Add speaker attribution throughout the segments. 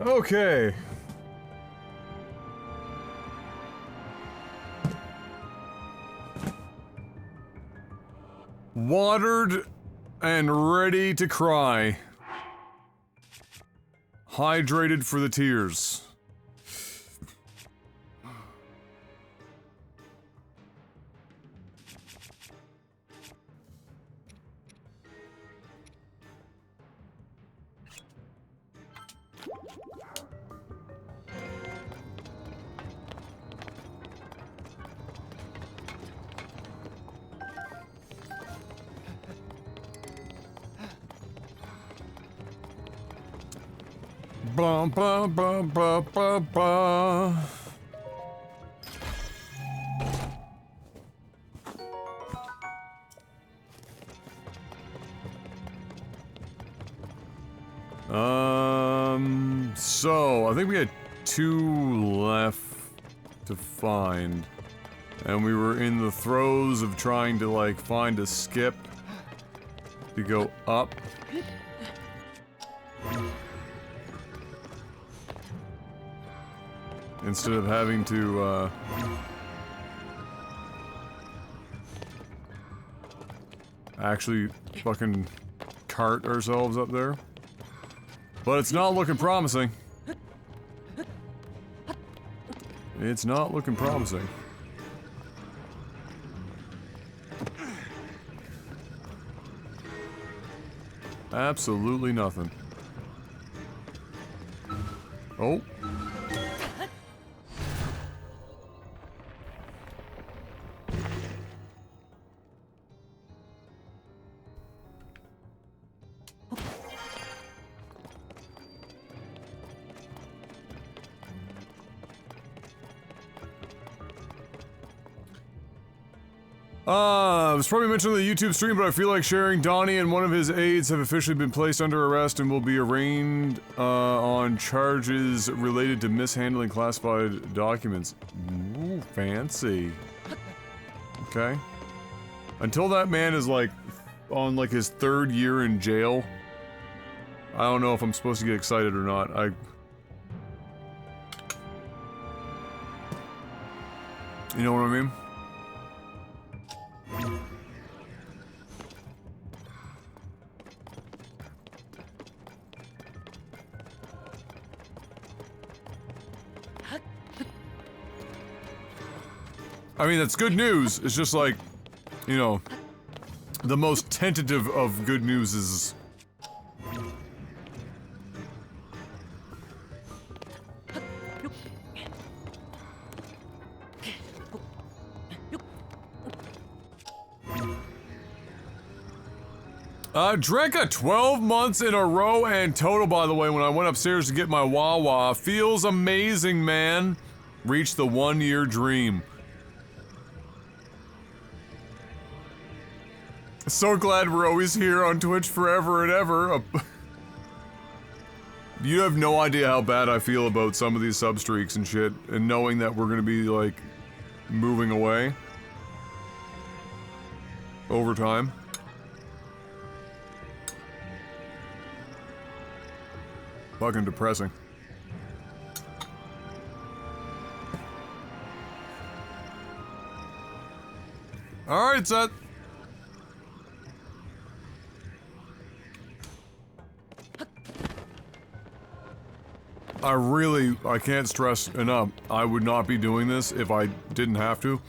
Speaker 1: Okay. Watered and ready to cry. Hydrated for the tears. Blah, blah, blah, blah, blah, blah. So I think we had 2 left to find, and we were in the throes of trying to like find a skip to go up. Instead of having to, actually fucking cart ourselves up there. But it's not looking promising. It's not looking promising. Absolutely nothing. Oh. It was probably mentioned on the YouTube stream, but I feel like sharing Donnie and one of his aides have officially been placed under arrest and will be arraigned, on charges related to mishandling classified documents. Ooh, fancy. Okay. Until that man is, like, on, like, his 3rd year in jail, I don't know if I'm supposed to get excited or not. You know what I mean? I mean, that's good news. It's just like, you know, the most tentative of good news is... Drenka 12 months in a row and total, by the way, when I went upstairs to get my Wawa. Feels amazing, man. Reached the 1-year dream. So glad we're always here on Twitch forever and ever. You have no idea how bad I feel about some of these sub-streaks and shit, and knowing that we're gonna be, like, moving away over time. Fucking depressing. Alright, Seth. I can't stress enough, I would not be doing this if I didn't have to.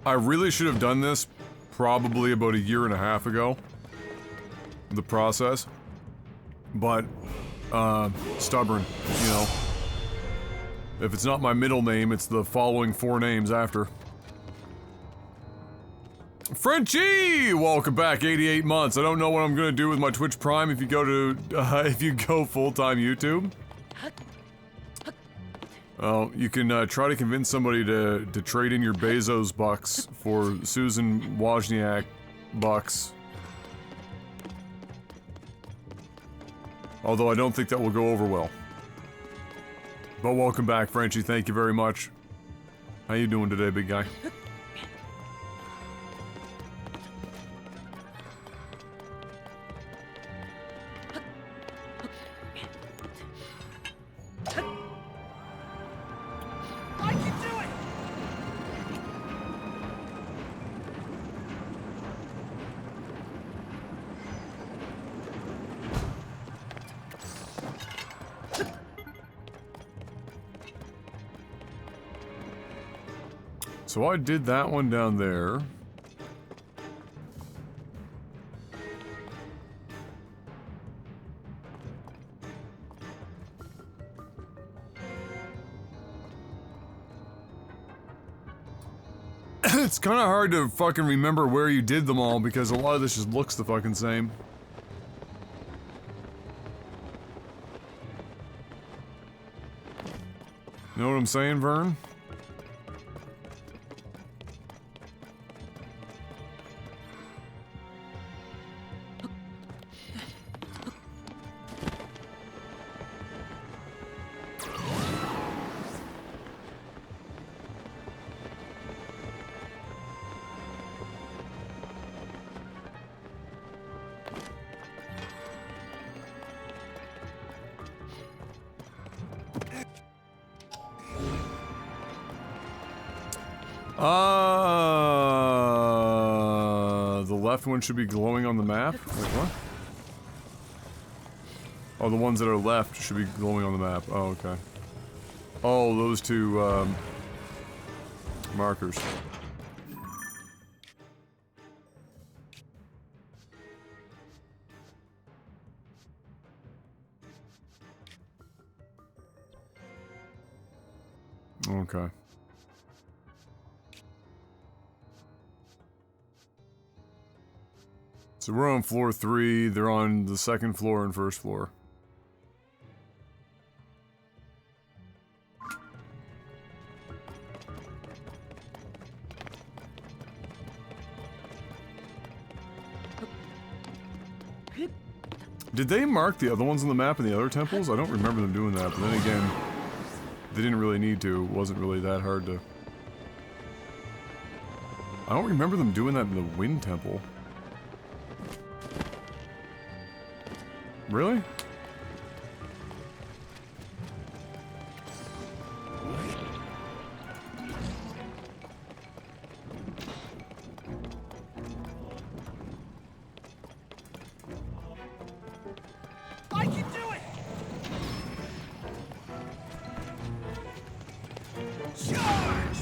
Speaker 1: I really should have done this probably about 1.5 years ago. The process. But, stubborn, you know. If it's not my middle name, it's the following 4 names after. Frenchie! Welcome back, 88 months. I don't know what I'm gonna do with my Twitch Prime if you go to, if you go full-time YouTube. Well, you can try to convince somebody to trade in your Bezos bucks for Susan Wozniak bucks. Although I don't think that will go over well. But welcome back, Frenchie. Thank you very much. How you doing today, big guy? So I did that one down there. It's kind of hard to fucking remember where you did them all because a lot of this just looks the fucking same. You know what I'm saying, Vern? The left one should be glowing on the map? Wait, what? Oh, the ones that are left should be glowing on the map. Oh, okay. Oh, those two, markers. Okay. So we're on floor 3, they're on the second floor and first floor. Did they mark the other ones on the map in the other temples? I don't remember them doing that, but then again, they didn't really need to. It wasn't really that hard to... I don't remember them doing that in the Wind Temple. Really?
Speaker 2: I can do it! Charge!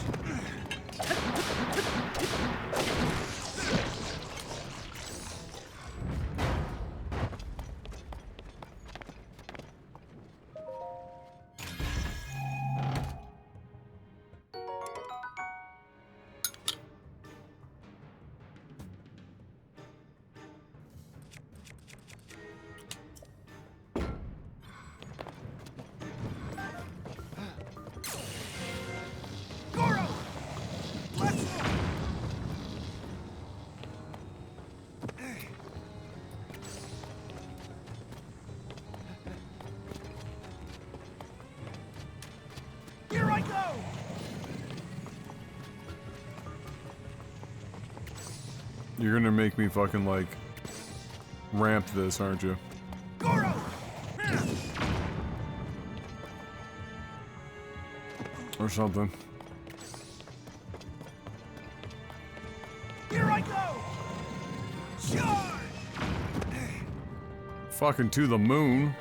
Speaker 1: You're gonna make me fucking, like, ramp this, aren't you? Or something.
Speaker 2: Here I go! Charge!
Speaker 1: Fucking to the moon.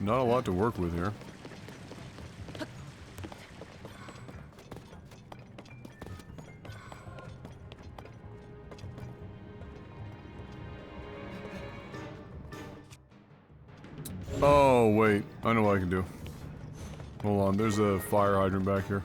Speaker 1: Not a lot to work with here. Oh, wait. I know what I can do. Hold on, there's a fire hydrant back here.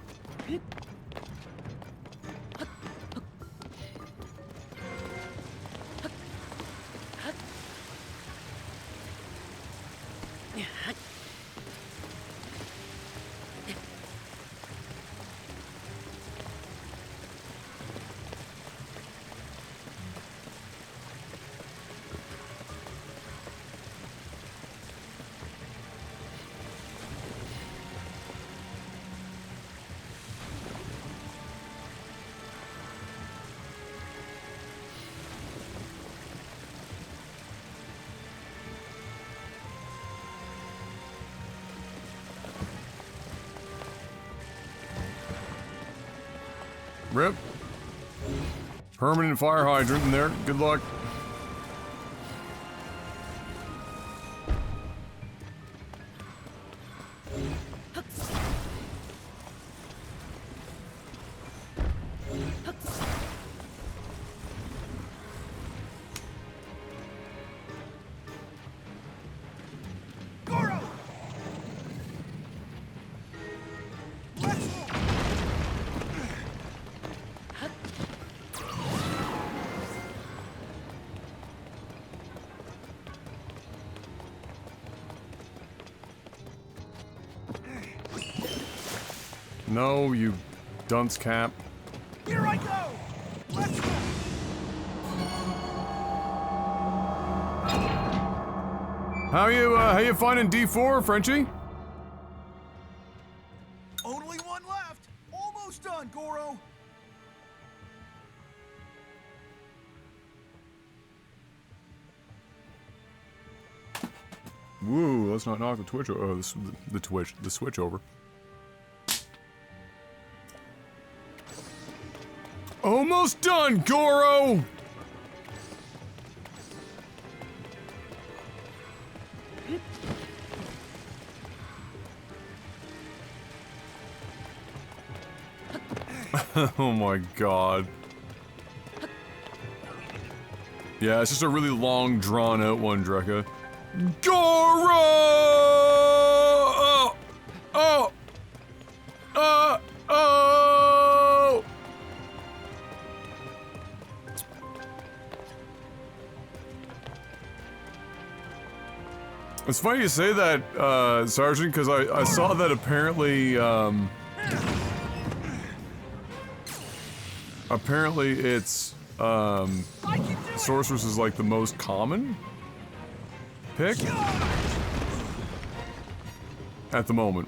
Speaker 1: Rip. Permanent fire hydrant in there. Good luck. No, you dunce cap.
Speaker 2: Here I go! Let's go!
Speaker 1: How you finding D4, Frenchie?
Speaker 2: Only one left! Almost done, Goro!
Speaker 1: Woo, let's not knock the Twitch the switch over. Almost done, Goro! Oh my god. Yeah, it's just a really long, drawn-out one, Drekka. Goro! Oh! Oh! Oh! It's funny you say that, Sergeant, because I saw that apparently, apparently it's, Sorceress is like the most common pick at the moment.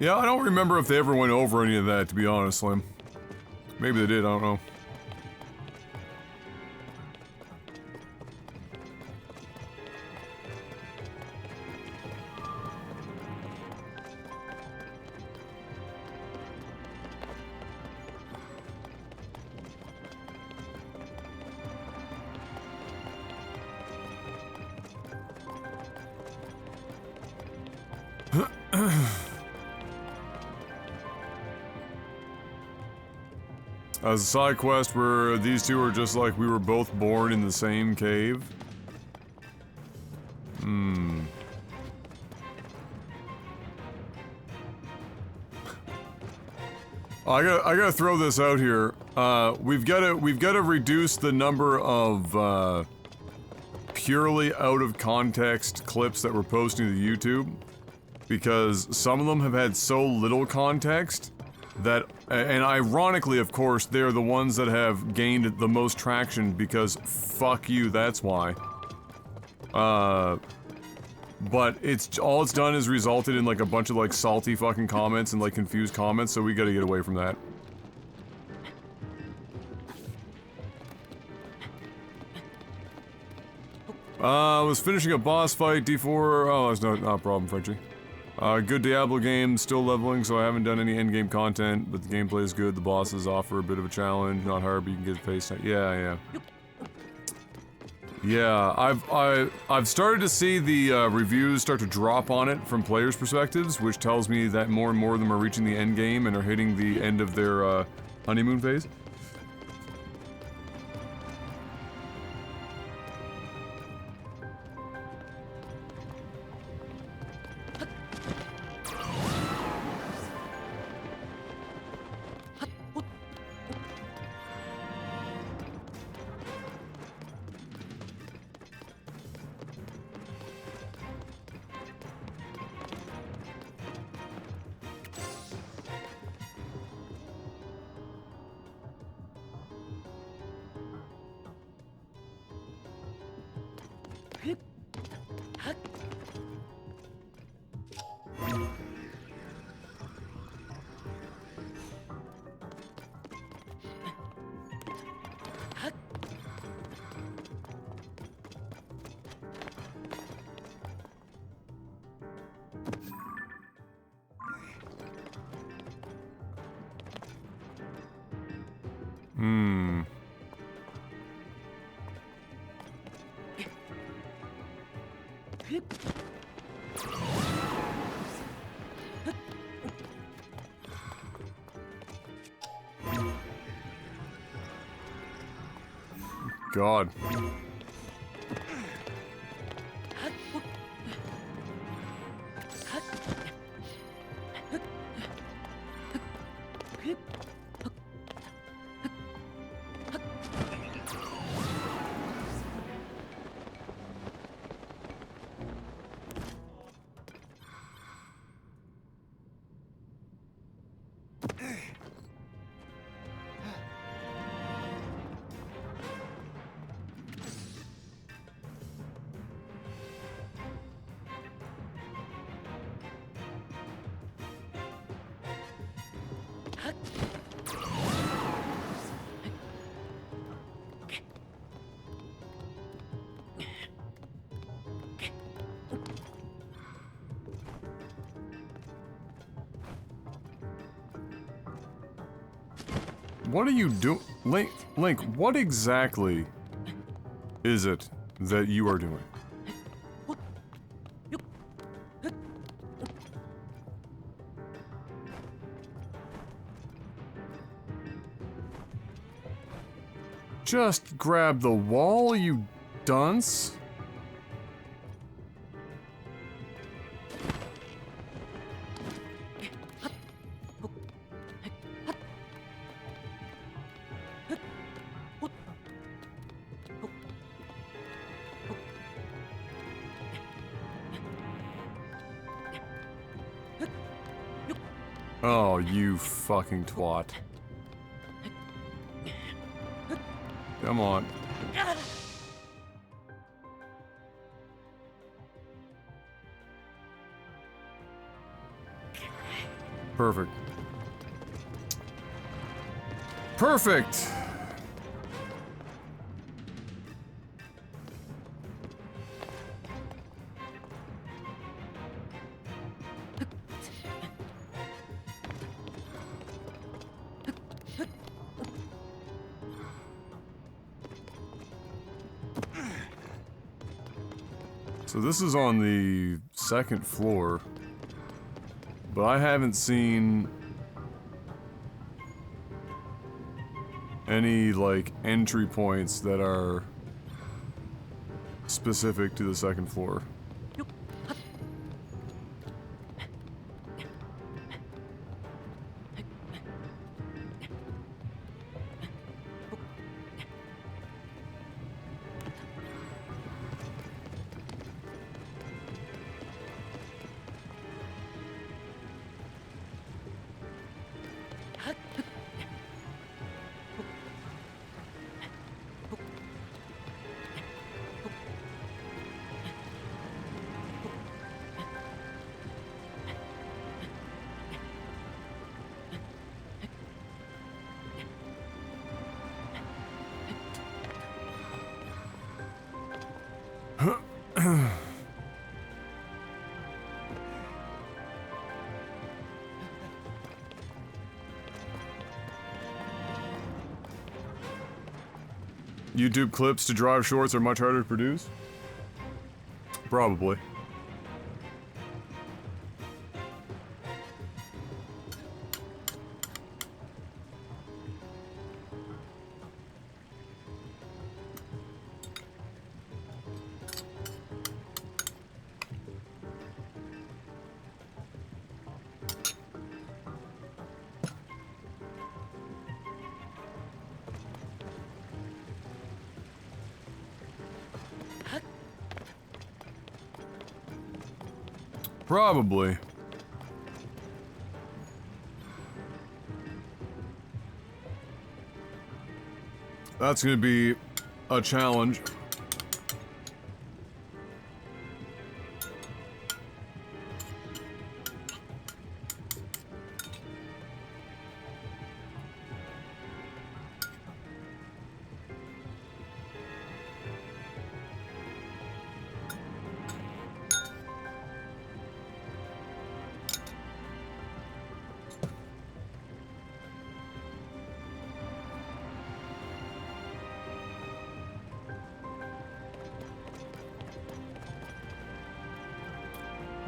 Speaker 1: Yeah, I don't remember if they ever went over any of that, to be honest, Slim. Maybe they did, I don't know. As a side quest where these two are just like we were both born in the same cave. Hmm. I gotta throw this out here. We've gotta reduce the number of purely out of context clips that we're posting to YouTube, because some of them have had so little context that, and ironically, of course, they're the ones that have gained the most traction because fuck you, that's why. But all it's done is resulted in like a bunch of like salty fucking comments and like confused comments, so we gotta get away from that. I was finishing a boss fight, D4, oh, that's not a problem, Frenchie. Good Diablo game, still leveling, so I haven't done any endgame content, but the gameplay is good, the bosses offer a bit of a challenge, not hard, but you can get face time. Yeah. Yeah, I've started to see the reviews start to drop on it from players' perspectives, which tells me that more and more of them are reaching the end game and are hitting the end of their honeymoon phase. Hmm. God. What are you doing? Link, what exactly is it that you are doing? Just grab the wall, you dunce. Oh, you fucking twat. Come on. Perfect. Perfect! So this is on the second floor, but I haven't seen any, like, entry points that are specific to the second floor. YouTube clips to drive shorts are much harder to produce? Probably. Probably. That's gonna be a challenge.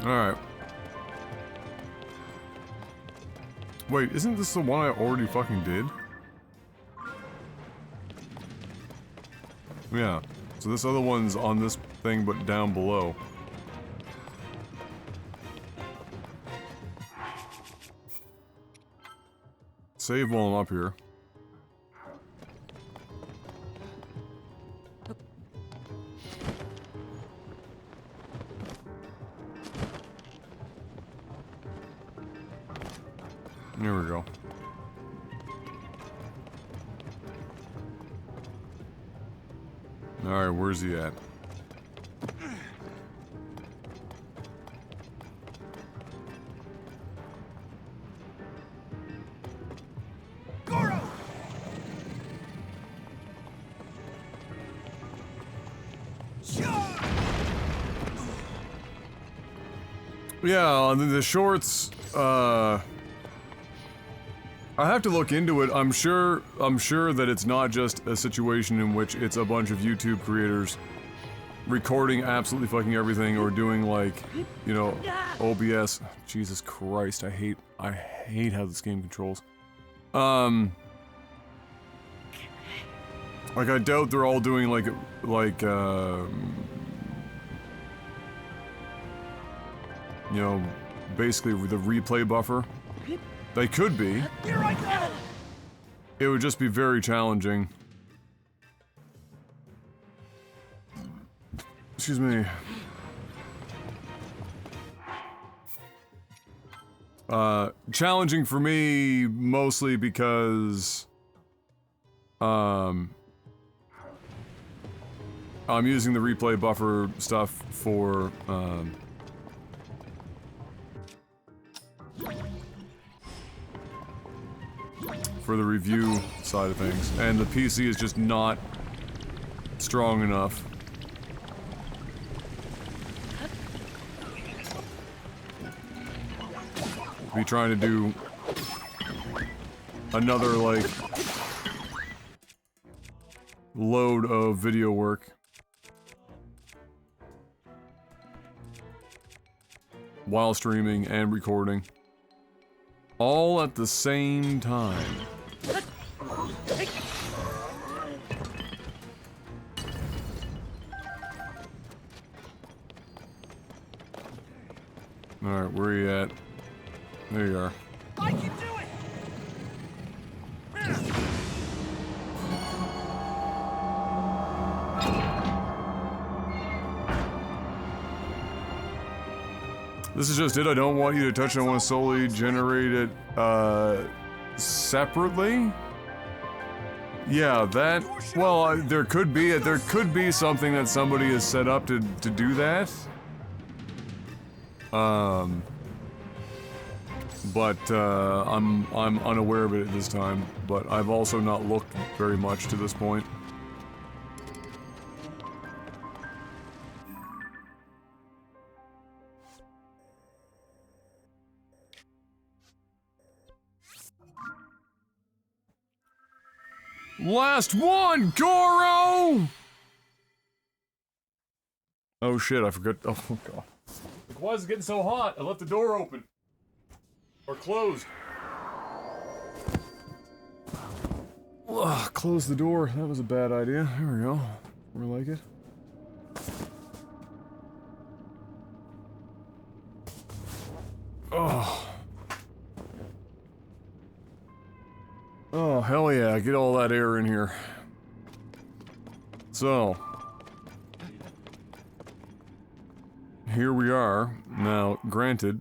Speaker 1: Alright. Wait, isn't this the one I already fucking did? Yeah. So this other one's on this thing, but down below. Save while I'm up here. There we go. Alright, where's he at?
Speaker 2: Goro!
Speaker 1: Yeah, the shorts, I have to look into it. I'm sure that it's not just a situation in which it's a bunch of YouTube creators recording absolutely fucking everything or doing like, you know, OBS. Jesus Christ, I hate how this game controls. Like I doubt they're all doing like, you know, basically the replay buffer. They could be.
Speaker 2: Here I go!
Speaker 1: It would just be very challenging. Excuse me. Challenging for me mostly because I'm using the replay buffer stuff for the review side of things, and the PC is just not strong enough. Be trying to do another, like, load of video work while streaming and recording all at the same time. Alright, where are you at? There you are.
Speaker 2: I can do it!
Speaker 1: This is just it. I don't want you to touch it. I want to solely generate it, separately? Yeah, that... Well, there could be something that somebody has set up to do that. But, I'm unaware of it at this time, but I've also not looked very much to this point. Last one, Goro! Oh shit, I forgot. Oh god. Like, why is it getting so hot? I left the door open. Or closed. Ugh, close the door. That was a bad idea. There we go. More like it. Oh. Oh, hell yeah. Get all that air in here. So. Here we are. Now, granted.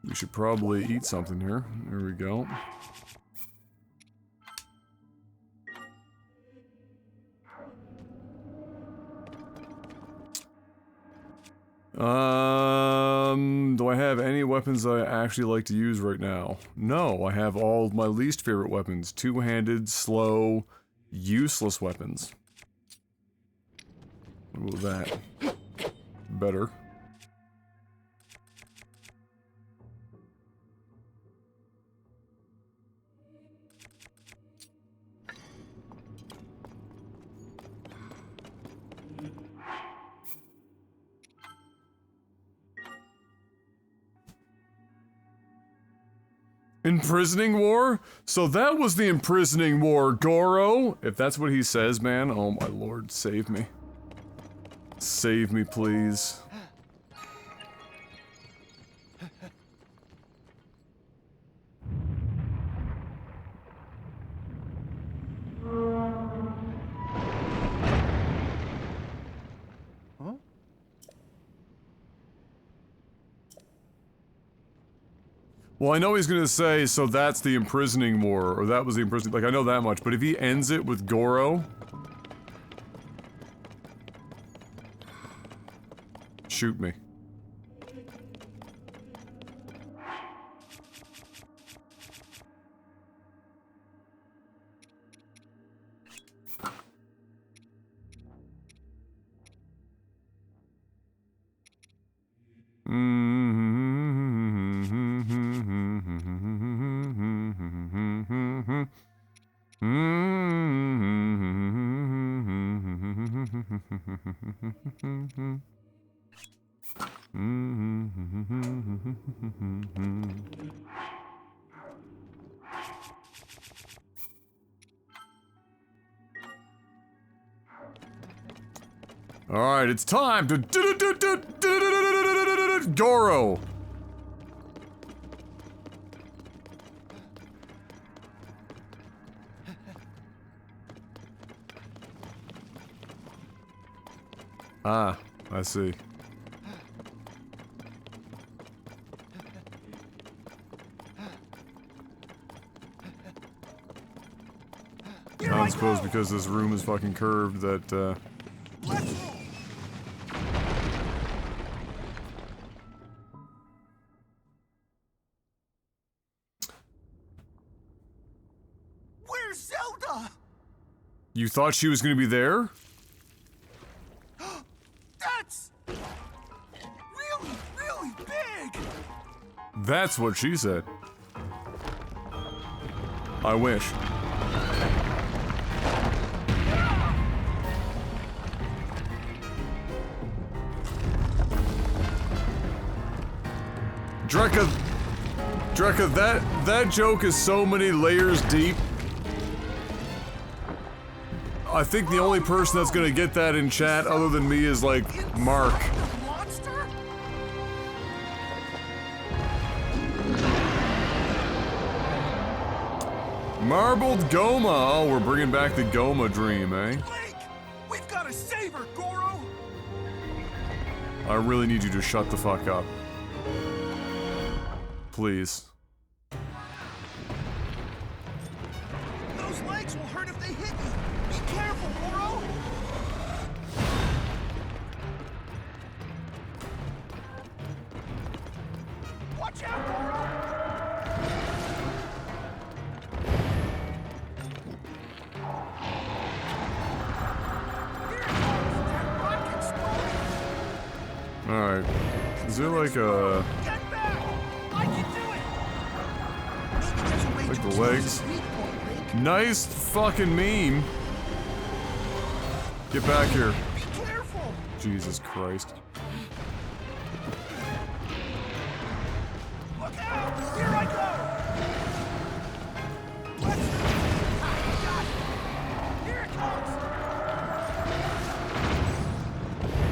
Speaker 1: We should probably eat something here. There we go. Do I have any weapons I actually like to use right now? No, I have all of my least favorite weapons. Two-handed, slow, useless weapons. What about that? Better. Imprisoning war? So that was the imprisoning war, Goro! If that's what he says, man, oh my lord, save me. Save me, please.
Speaker 2: Huh?
Speaker 1: Well, I know he's gonna say, so that's the imprisoning war, or that was the imprisoning, like, I know that much, but if he ends it with Goro... Shoot me. Alright, it's time to Goro! Ah, I see. I don't suppose because this room is fucking curved that,
Speaker 2: Let's roll. Where's Zelda?
Speaker 1: You thought she was gonna be there?
Speaker 2: That's really, really big.
Speaker 1: That's what she said. I wish. Drekka, that joke is so many layers deep. I think the only person that's gonna get that in chat other than me is, like, Mark.
Speaker 2: The monster?
Speaker 1: Marbled Goma! Oh, we're bringing back the Goma dream, eh?
Speaker 2: Link! We've got to save her, Goro!
Speaker 1: I really need you to shut the fuck up. Please.
Speaker 2: Those legs will hurt if they hit you. Be careful, Goro! Watch out, Goro! Here it comes! That rocket exploding!
Speaker 1: Alright. Is there like a...
Speaker 2: Get back! I can do it! Maybe there's a way
Speaker 1: Like
Speaker 2: to
Speaker 1: the
Speaker 2: use
Speaker 1: legs?
Speaker 2: this weak point, Link.
Speaker 1: Nice fucking meme! Get back here.
Speaker 2: Be careful!
Speaker 1: Jesus Christ.
Speaker 2: Look out! Here I go! Let's do it! Ah, got it! Here it comes!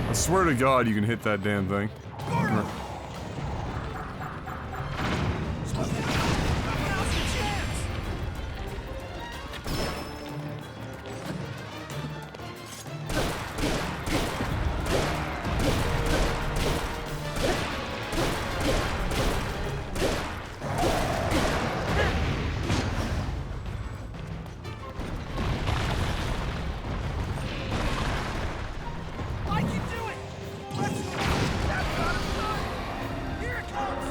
Speaker 1: I swear to God you can hit that damn thing.
Speaker 2: Goro! Slow down! Now's your chance! I can do it! Let's go! That's not enough! Here it comes!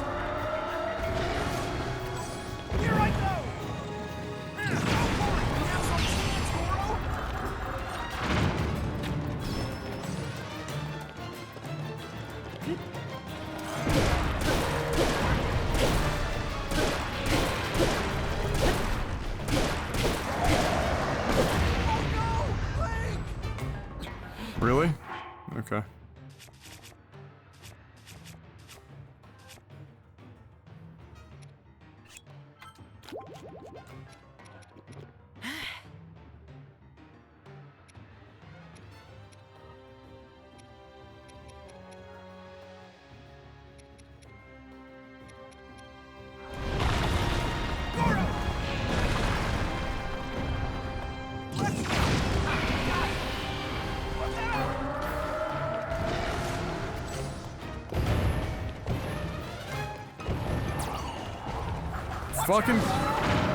Speaker 1: Fucking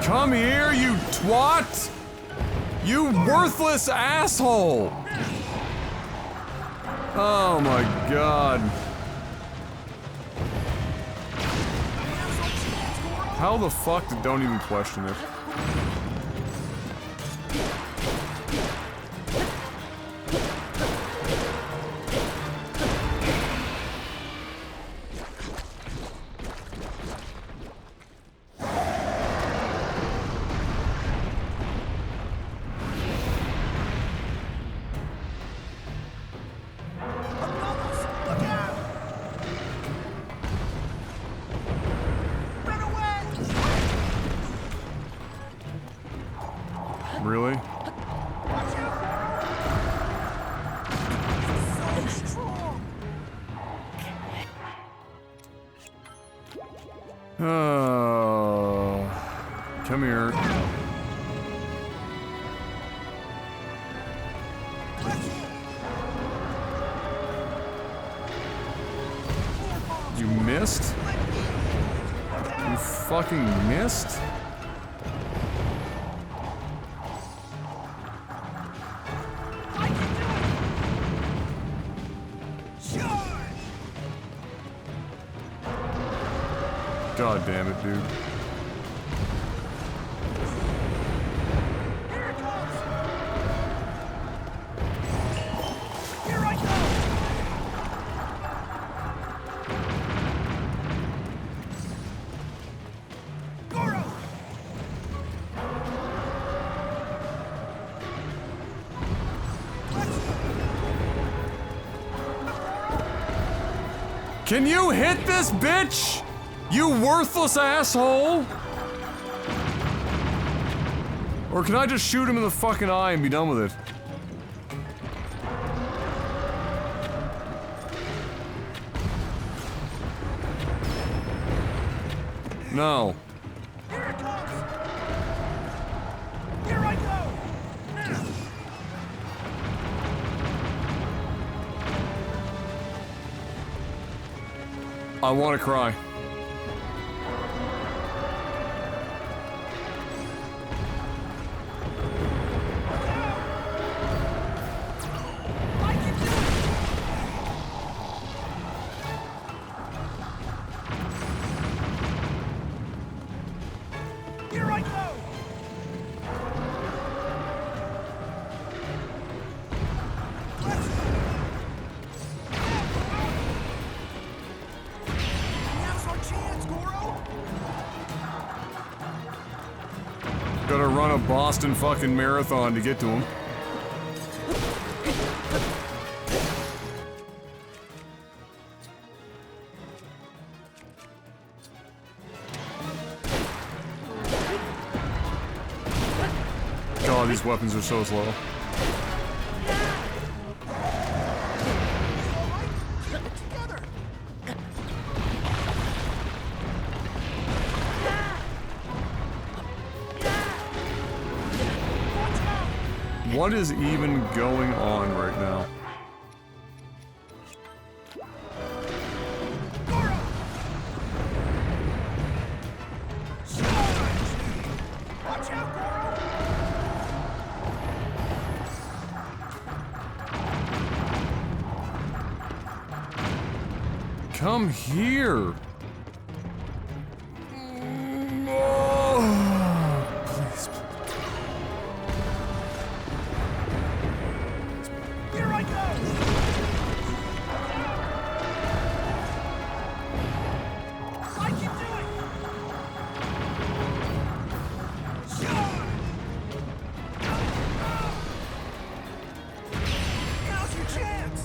Speaker 1: come here, you twat! You worthless asshole! Oh my god. How the fuck don't even question it? Really? Oh, come here. You missed? You fucking missed? God damn it, dude.
Speaker 2: Here it comes! Here I go! Goro!
Speaker 1: Can you hit this bitch? You worthless asshole! Or can I just shoot him in the fucking eye and be done with it? No.
Speaker 2: Here it comes! Here I go!
Speaker 1: I want to cry.
Speaker 2: Here I go! Now's our chance, Goro!
Speaker 1: Gotta run a Boston fucking marathon to get to him. God, these weapons are so slow.
Speaker 2: Keep it together!
Speaker 1: What is even going on right now?
Speaker 2: Goro! Charge! Watch out, Goro!
Speaker 1: Come here! Oh, please.
Speaker 2: Here I go! I can do it! Charge! Now's your chance!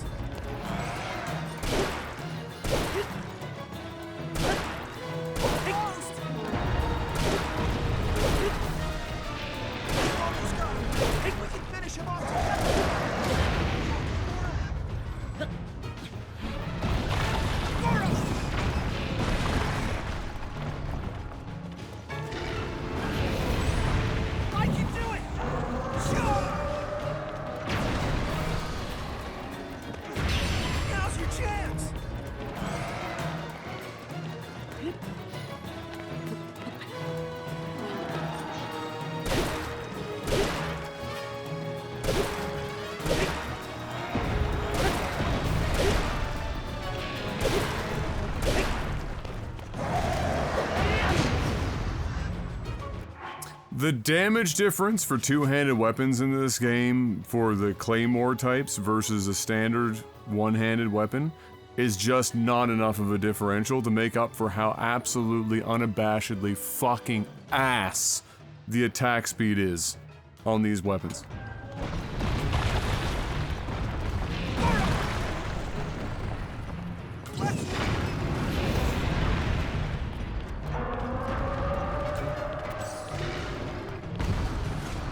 Speaker 1: The damage difference for two-handed weapons in this game for the claymore types versus a standard one-handed weapon is just not enough of a differential to make up for how absolutely unabashedly fucking ass the attack speed is on these weapons.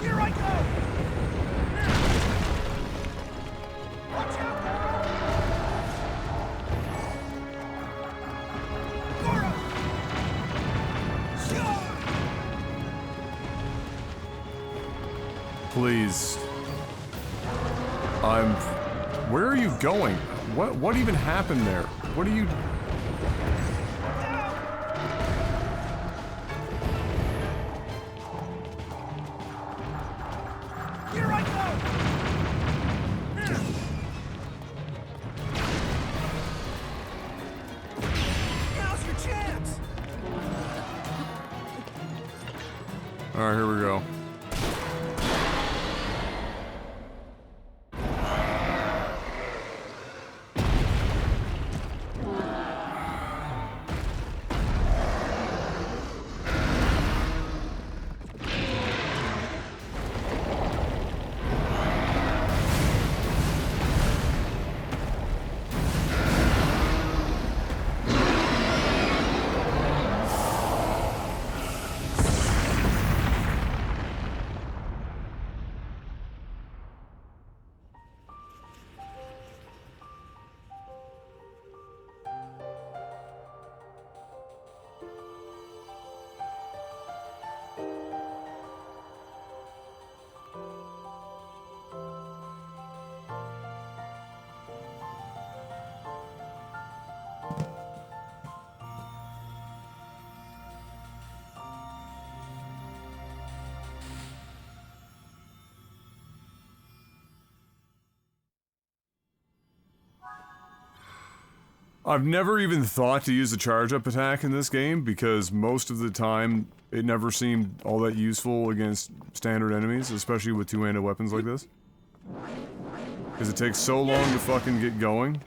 Speaker 2: Here I go! Watch out! Goro!
Speaker 1: Please. Where are you going? What even happened there? What are you...
Speaker 2: Here I go! Now's your chance!
Speaker 1: Alright, here we go. I've never even thought to use a charge-up attack in this game because most of the time it never seemed all that useful against standard enemies, especially with two-handed weapons like this. Because it takes so long to fucking get going.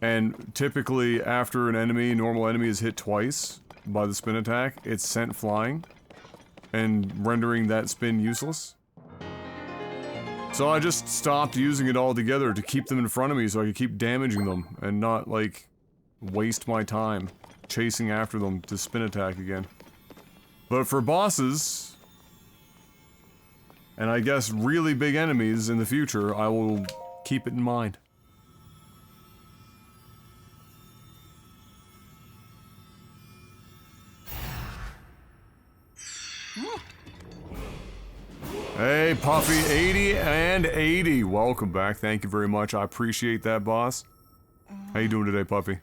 Speaker 1: And typically after an normal enemy is hit twice by the spin attack, it's sent flying and rendering that spin useless. So I just stopped using it altogether to keep them in front of me so I could keep damaging them and not, like, waste my time chasing after them to spin attack again. But for bosses, and I guess really big enemies in the future, I will keep it in mind. Hey, Puffy, 80 and 80. Welcome back. Thank you very much. I appreciate that, boss. How you doing today, Puffy?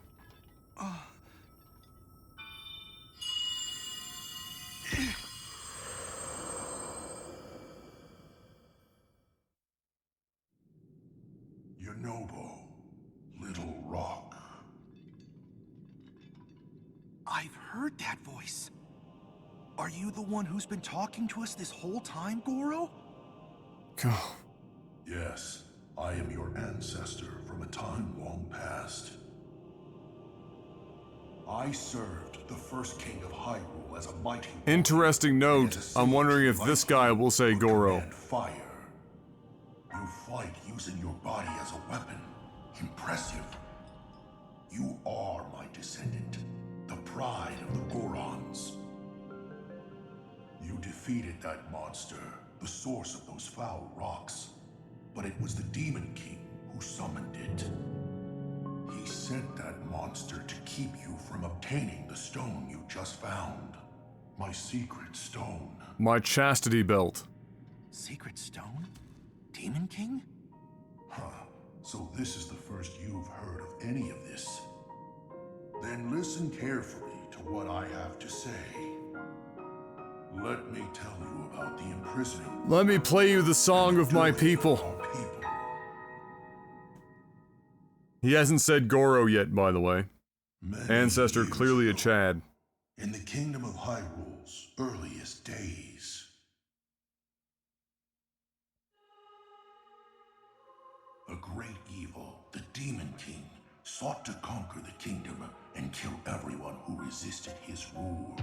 Speaker 3: Yonobo, Little Rock.
Speaker 2: I've heard that voice. Are you the one who's been talking to us this whole time, Goro?
Speaker 1: God.
Speaker 3: Yes, I am your ancestor from a time long past. I served the first king of Hyrule as a mighty...
Speaker 1: Interesting note. I'm wondering if this guy will say Goro.
Speaker 3: Fire. You fight using your body as a weapon. Impressive. You are my descendant, the pride of the Gorons. You defeated that monster, the source of those foul rocks. But it was the Demon King who summoned it. He sent that monster to keep you from obtaining the stone you just found. My secret stone.
Speaker 1: My chastity belt.
Speaker 2: Secret stone? Demon King?
Speaker 3: Huh. So this is the first you've heard of any of this. Then listen carefully to what I have to say. Let me tell you about the imprisoning...
Speaker 1: Let me play you the song of my people. He hasn't said Goro yet, by the way. Ancestor clearly a Chad.
Speaker 3: In the kingdom of Hyrule's earliest days, a great evil, the Demon King, sought to conquer the kingdom and kill everyone who resisted his rule.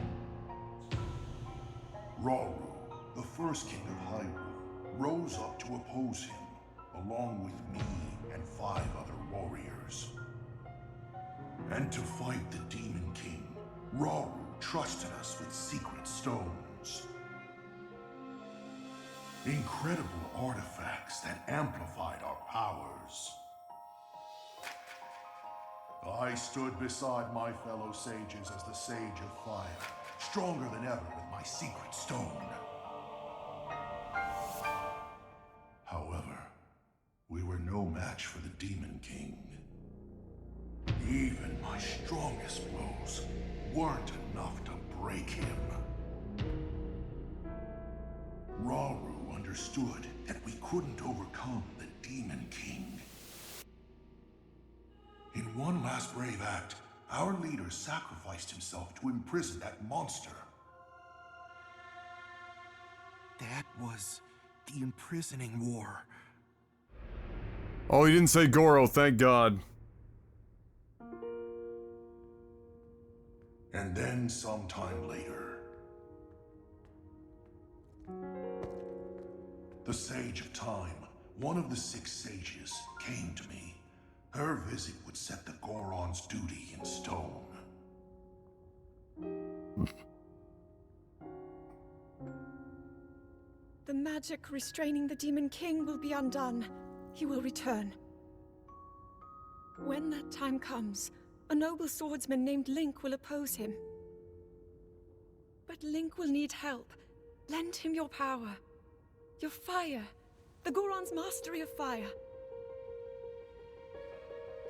Speaker 3: Rauru, the first king of Hyrule, rose up to oppose him, along with me and 5 other warriors. And to fight the Demon King, Rauru trusted us with secret stones. Incredible artifacts that amplified our powers. I stood beside my fellow sages as the Sage of Fire, stronger than ever with my secret stone. However, we were no match for the Demon King. Even my strongest blows weren't enough to break him. Rauru understood that we couldn't overcome the Demon King. In one last brave act, our leader sacrificed himself to imprison that monster.
Speaker 2: That was the imprisoning war.
Speaker 1: Oh, he didn't say Goro, thank God.
Speaker 3: And then sometime later, the Sage of Time, one of the 6 sages, came to me. Her visit would set the Goron's duty in stone.
Speaker 4: The magic restraining the Demon King will be undone. He will return. When that time comes, a noble swordsman named Link will oppose him. But Link will need help. Lend him your power. Your fire. The Goron's mastery of fire.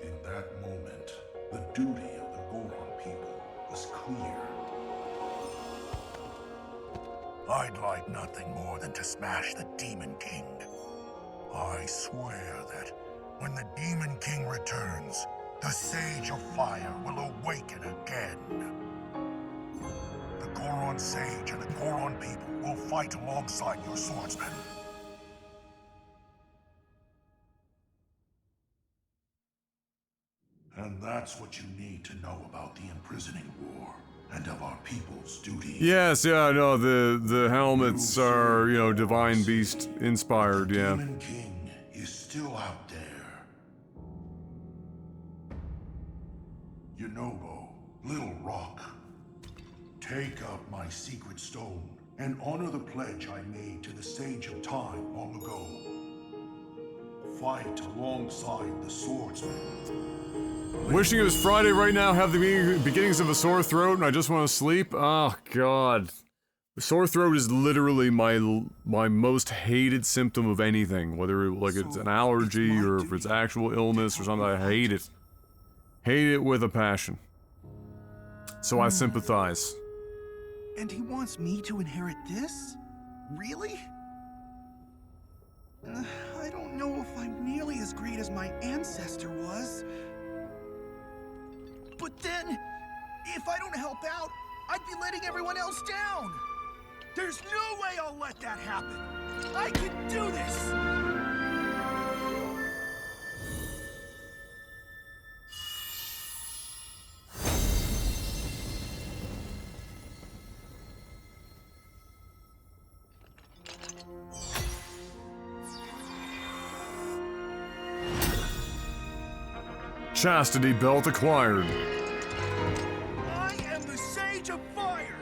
Speaker 3: In that moment, the duty of the Goron people was clear. I'd like nothing more than to smash the Demon King. I swear that when the Demon King returns, the Sage of Fire will awaken again. The Goron Sage and the Goron people will fight alongside your swordsmen. And that's what you need to know about the imprisoning war and of our people's duty.
Speaker 1: Yes, yeah, no, the helmets are, you know, Divine Beast inspired,
Speaker 3: The
Speaker 1: yeah.
Speaker 3: Demon King is still out there. Yunobo, Little Rock, take up my secret stone and honor the pledge I made to the Sage of Time long ago. Fight alongside the swordsman.
Speaker 1: Wishing it was Friday right now, have the beginnings of a sore throat, and I just want to sleep. Oh, God. Sore throat is literally my most hated symptom of anything, whether like it's an allergy or if it's actual illness or something. I hate it. Hate it with a passion. So I sympathize.
Speaker 2: And he wants me to inherit this? Really? I don't know if I'm nearly as great as my ancestor was. But then, if I don't help out, I'd be letting everyone else down. There's no way I'll let that happen. I can do this!
Speaker 1: Chastity belt acquired.
Speaker 2: I am the Sage of Fire!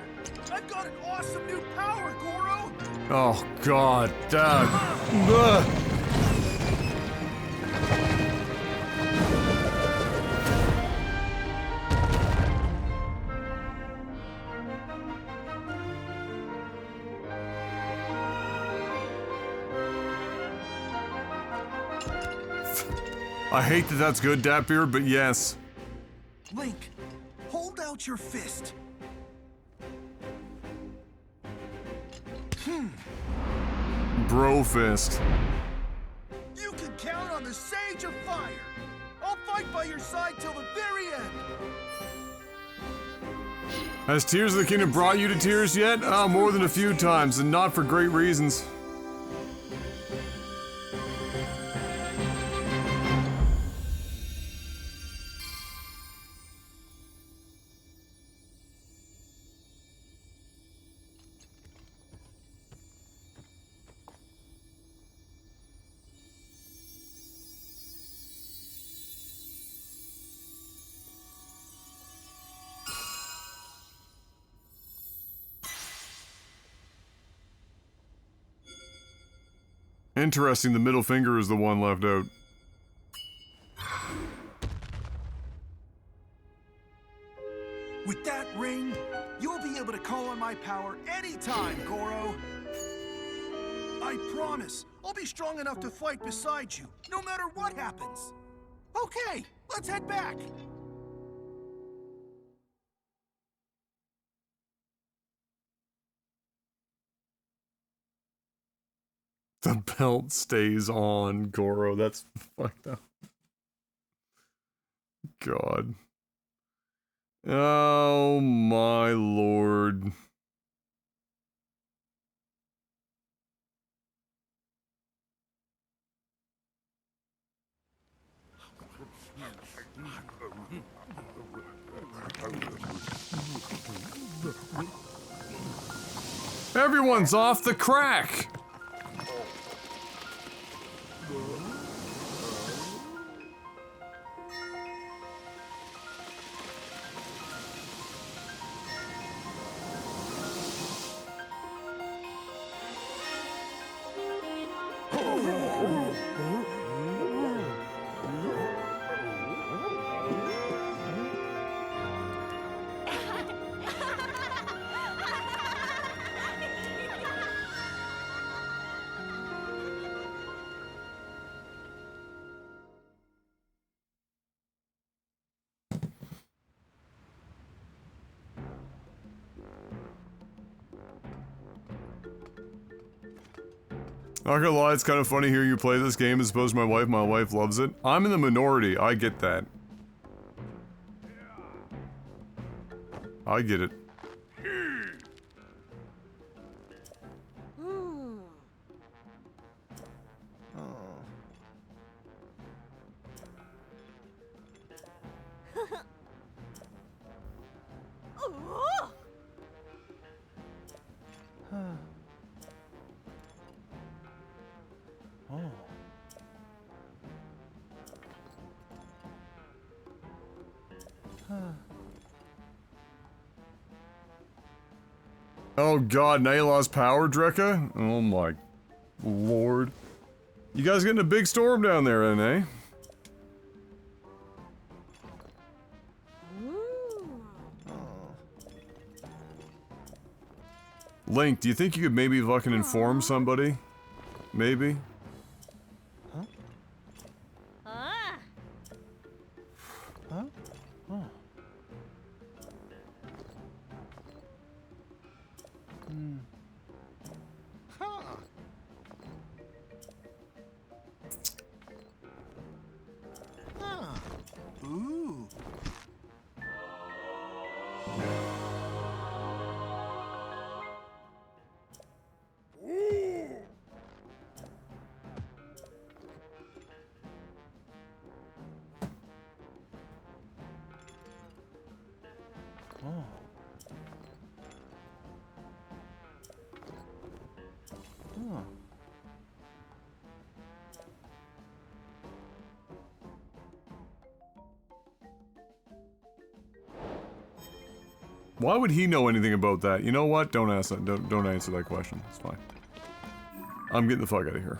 Speaker 2: I've got an awesome new power, Goro!
Speaker 1: Oh, God. I hate that that's good, Dapbeard, but yes.
Speaker 2: Link, hold out your fist.
Speaker 1: Bro fist.
Speaker 2: You can count on the Sage of Fire. I'll fight by your side till the very end.
Speaker 1: Has Tears of the Kingdom brought you to tears yet? More than a few times, and not for great reasons. Interesting, the middle finger is the one left out.
Speaker 2: With that ring, you'll be able to call on my power anytime, Goro. I promise, I'll be strong enough to fight beside you, no matter what happens. Okay, let's head back.
Speaker 1: The belt stays on, Goro. That's fucked up. God. Oh my lord. Everyone's off the crack! Not gonna lie, it's kind of funny hearing you play this game as opposed to my wife. My wife loves it. I'm in the minority, I get that. I get it. Oh god, now you lost power, Drekka? Oh my lord. You guys getting a big storm down there, then, eh? Link, do you think you could maybe fucking inform somebody? Maybe?
Speaker 2: Ooh.
Speaker 1: Why would he know anything about that? You know what? Don't ask that. Don't answer that question. It's fine. I'm getting the fuck out of here.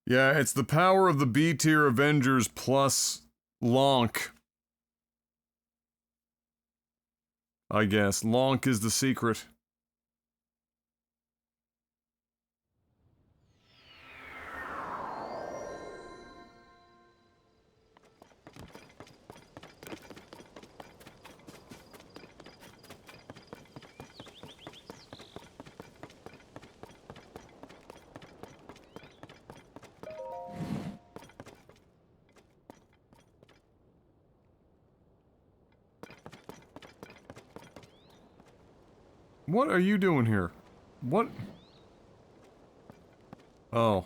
Speaker 1: Yeah, it's the power of the B-tier Avengers plus Lonk. I guess. Lonk is the secret. What are you doing here? What? Oh.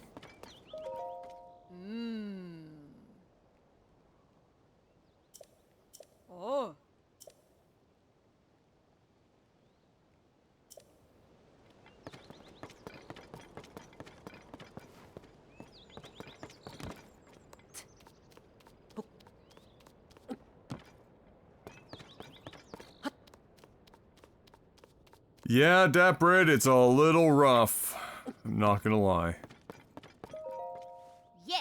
Speaker 4: Oh.
Speaker 1: Yeah, that bread, it's a little rough. I'm not gonna lie.
Speaker 5: Yeah.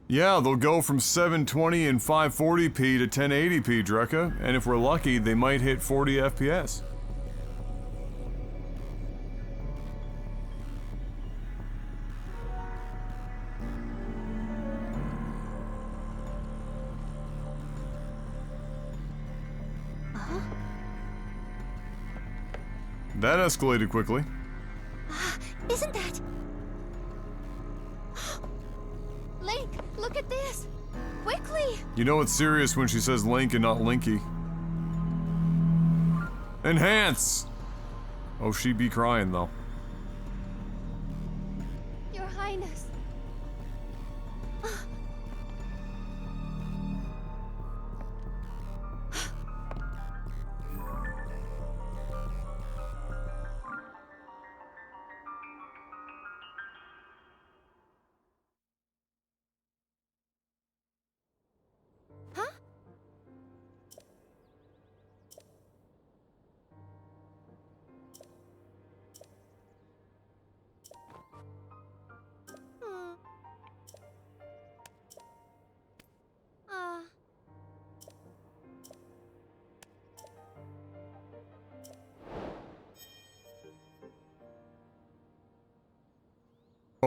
Speaker 1: Yeah, they'll go from 720 and 540p to 1080p, Drekka, and if we're lucky, they might hit 40 FPS. That escalated quickly.
Speaker 5: Isn't that... Link, look at this! Quickly!
Speaker 1: You know it's serious when she says Link and not Linky. Enhance! Oh, she'd be crying though.
Speaker 5: Your Highness. Huh?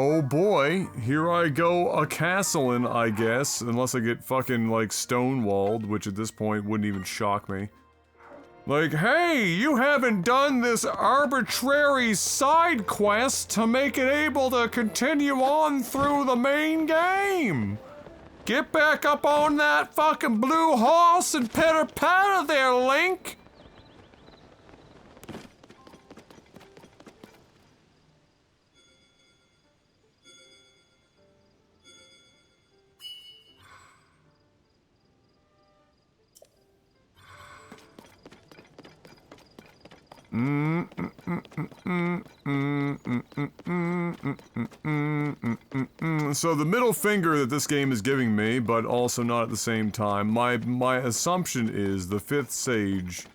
Speaker 1: Oh boy, here I go a-castling, I guess, unless I get fucking, like, stonewalled, which at this point wouldn't even shock me. Like, hey, you haven't done this arbitrary side quest to make it able to continue on through the main game! Get back up on that fucking blue horse and pitter-patter there, Link! So the middle finger that this game is giving me, but also not at the same time, my assumption is the fifth sage,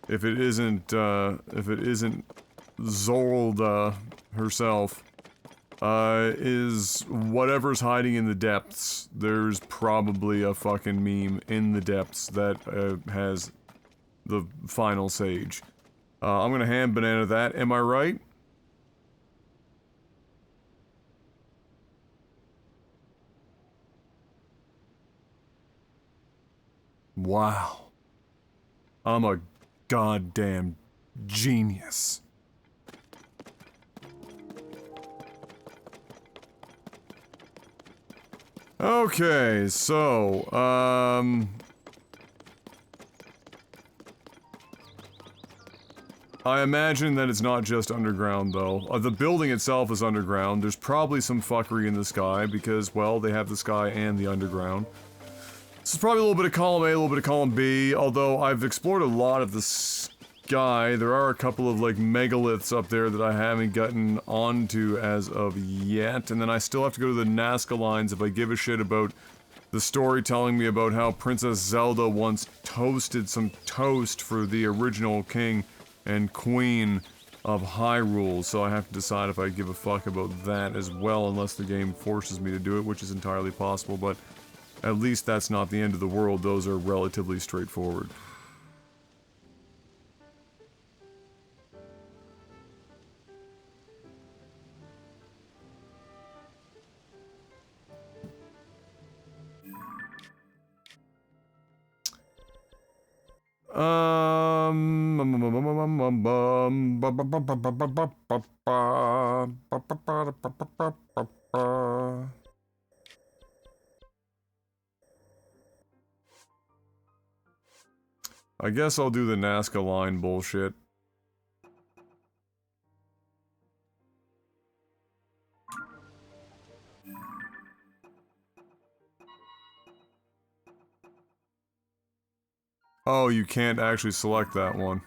Speaker 1: if it isn't Zelda herself, is whatever's hiding in the depths. There's probably a fucking meme in the depths that has the final sage. I'm gonna hand banana that, am I right? Wow. I'm a goddamn genius. Okay, so, I imagine that it's not just underground, though. The building itself is underground. There's probably some fuckery in the sky, because, well, they have the sky and the underground. This is probably a little bit of column A, a little bit of column B, although I've explored a lot of the sky. There are a couple of, like, megaliths up there that I haven't gotten onto as of yet, and then I still have to go to the Nazca lines if I give a shit about the story telling me about how Princess Zelda once toasted some toast for the original king and queen of Hyrule, so I have to decide if I give a fuck about that as well, unless the game forces me to do it, which is entirely possible, but at least that's not the end of the world. Those are relatively straightforward. I guess I'll do the Nazca line bullshit. Oh, you can't actually select that one.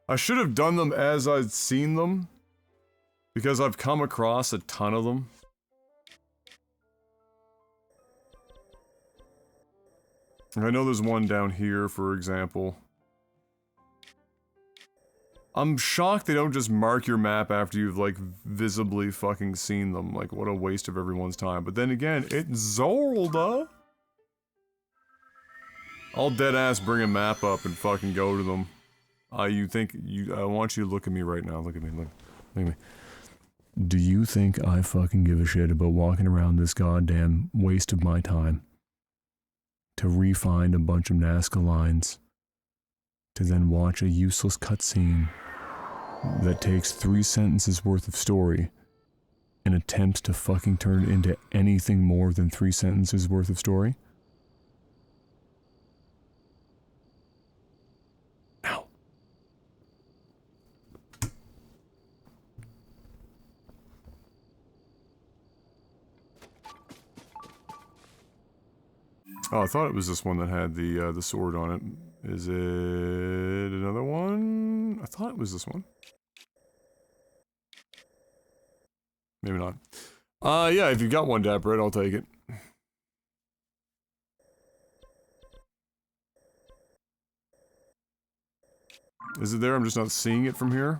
Speaker 1: I should have done them as I'd seen them, because I've come across a ton of them. I know there's one down here, for example. I'm shocked they don't just mark your map after you've, like, visibly fucking seen them. Like, what a waste of everyone's time. But then again, it's Zelda! I'll deadass bring a map up and fucking go to them. I want you to look at me right now. Look at me, look at me. Do you think I fucking give a shit about walking around this goddamn waste of my time to re-find a bunch of Nazca lines, to then watch a useless cutscene that takes 3 sentences worth of story and attempts to fucking turn it into anything more than 3 sentences worth of story? Ow. Oh, I thought it was this one that had the sword on it. Is it another one? I thought it was this one. Maybe not. Yeah, if you've got one, Dapper, I'll take it. Is it there? I'm just not seeing it from here.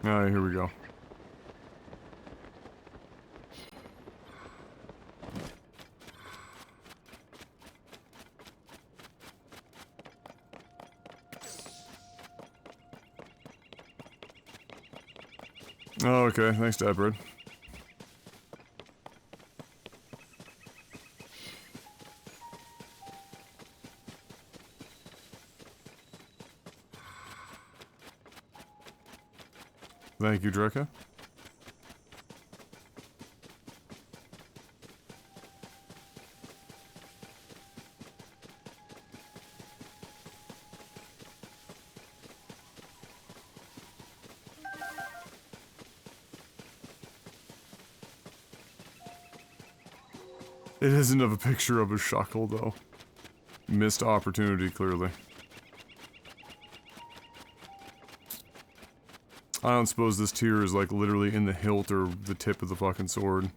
Speaker 1: Alright, here we go. Oh, okay. Thanks, Dapper. Thank you, Drekka. It isn't of a picture of a shuckle, though. Missed opportunity, clearly. I don't suppose this tier is, like, literally in the hilt or the tip of the fucking sword.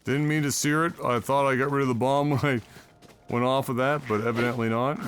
Speaker 1: Didn't mean to sear it. I thought I got rid of the bomb when I went off of that, but evidently not.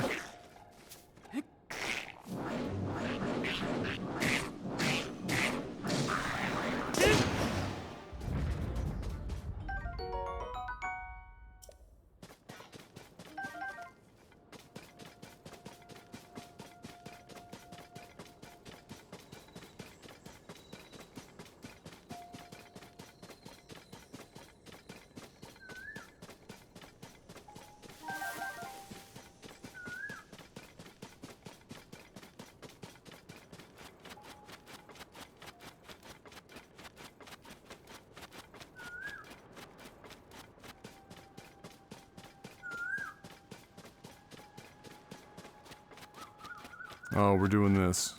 Speaker 1: Oh, we're doing this.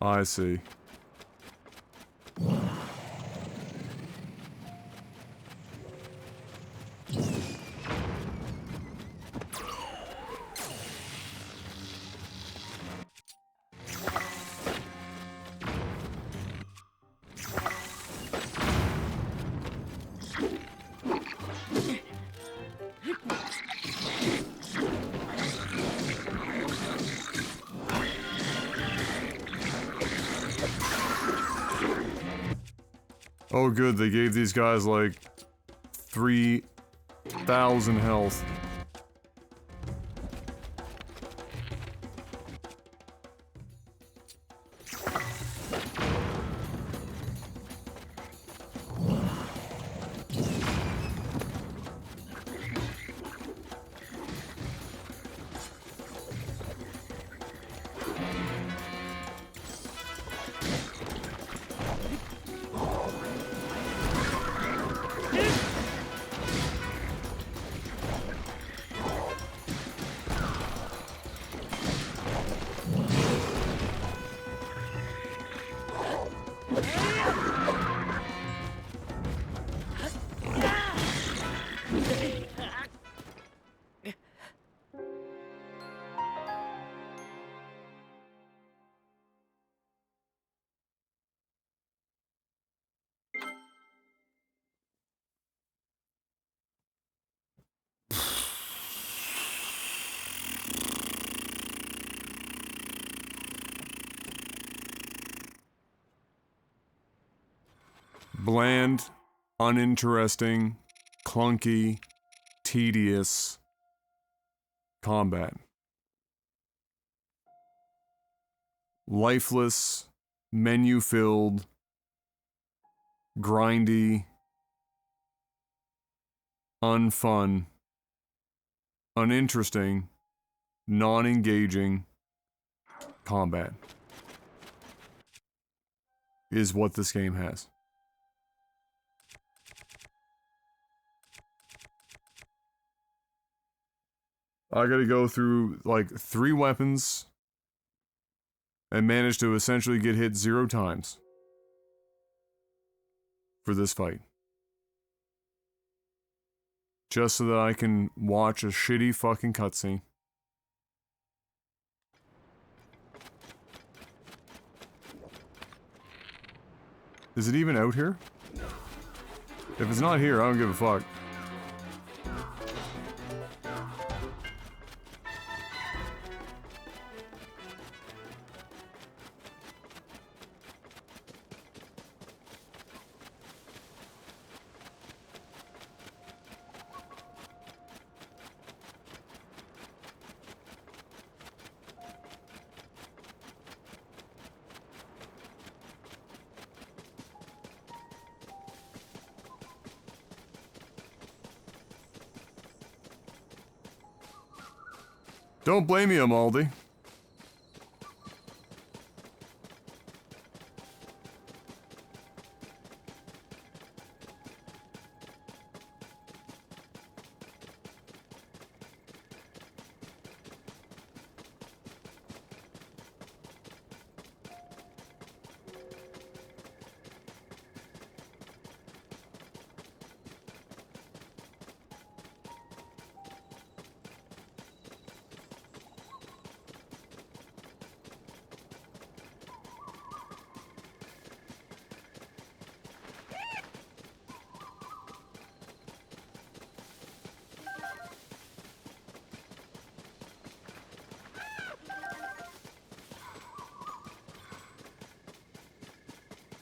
Speaker 1: I see. Oh good, they gave these guys like 3,000 health. Bland, uninteresting, clunky, tedious combat. Lifeless, menu-filled, grindy, unfun, uninteresting, non-engaging combat is what this game has. I gotta go through like 3 weapons and manage to essentially get hit 0 times for this fight. Just so that I can watch a shitty fucking cutscene. Is it even out here? If it's not here, I don't give a fuck. Don't blame me, Amaldi.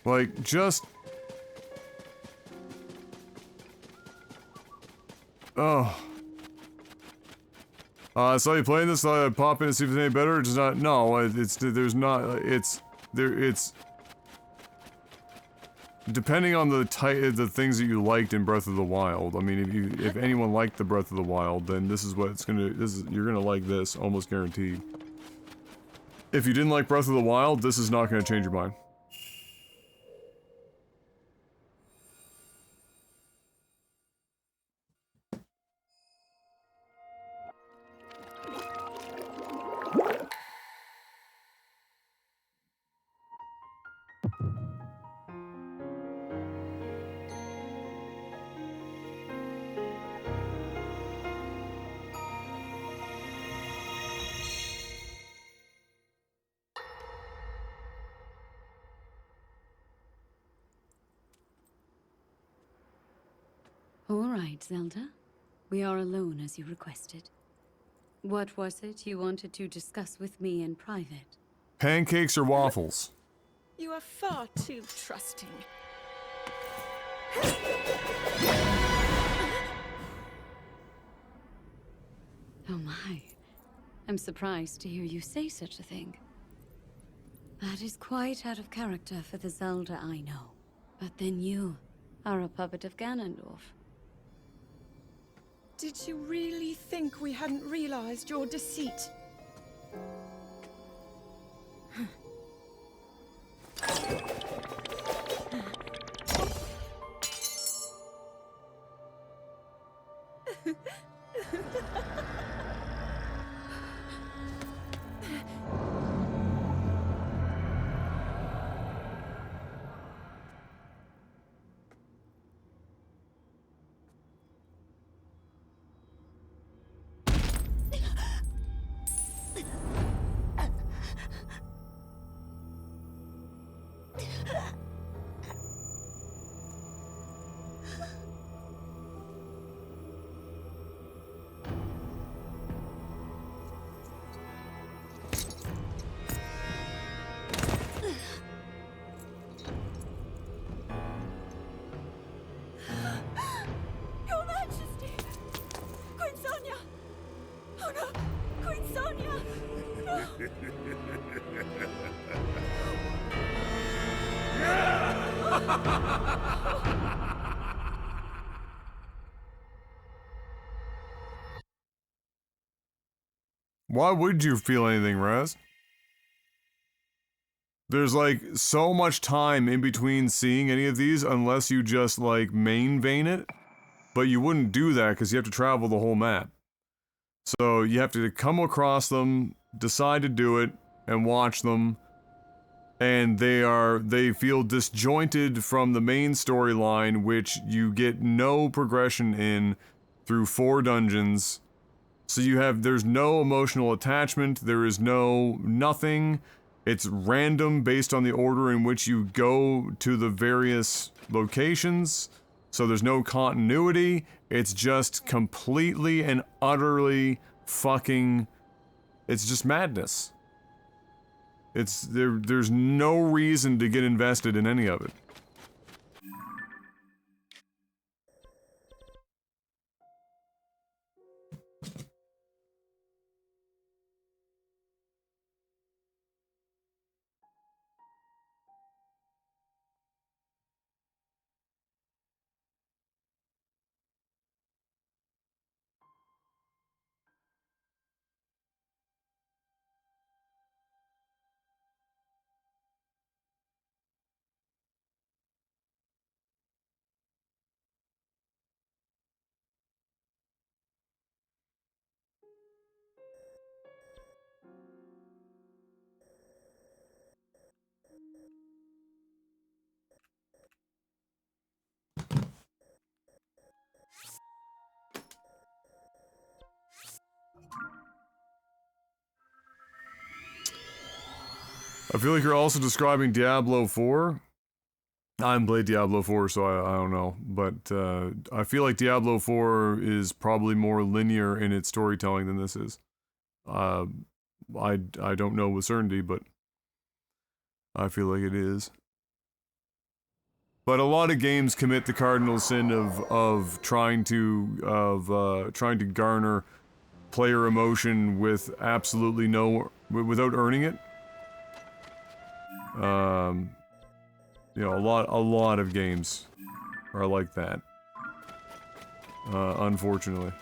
Speaker 1: Like, just... Oh. I saw you playing this, thought I'd pop in and see if it's any better, it's not, no, there's not, it's... Depending on the things that you liked in Breath of the Wild, I mean, if anyone liked the Breath of the Wild, then this is what it's gonna, you're gonna like this, almost guaranteed. If you didn't like Breath of the Wild, this is not gonna change your mind.
Speaker 6: All right, Zelda. We are alone as you requested. What was it you wanted to discuss with me in private?
Speaker 1: Pancakes or waffles?
Speaker 4: You are far too trusting.
Speaker 6: Oh my. I'm surprised to hear you say such a thing. That is quite out of character for the Zelda I know. But then you are a puppet of Ganondorf.
Speaker 4: Did you really think we hadn't realized your deceit? Your Majesty! Queen Sonia! Oh no! Queen Sonia! No!
Speaker 1: Why would you feel anything, Raz? There's like so much time in between seeing any of these unless you just like main vein it, but you wouldn't do that because you have to travel the whole map. So you have to come across them, decide to do it, and watch them, and they feel disjointed from the main storyline, which you get no progression in through 4 dungeons. So there's no emotional attachment, there is nothing. It's random based on the order in which you go to the various locations. So there's no continuity. It's just completely and utterly fucking... It's just madness. There's no reason to get invested in any of it. I feel like you're also describing Diablo 4. I haven't played Diablo 4, so I don't know. But I feel like Diablo 4 is probably more linear in its storytelling than this is. I don't know with certainty, but I feel like it is. But a lot of games commit the cardinal sin of trying to garner player emotion with absolutely without earning it. You know, a lot of games are like that. Unfortunately.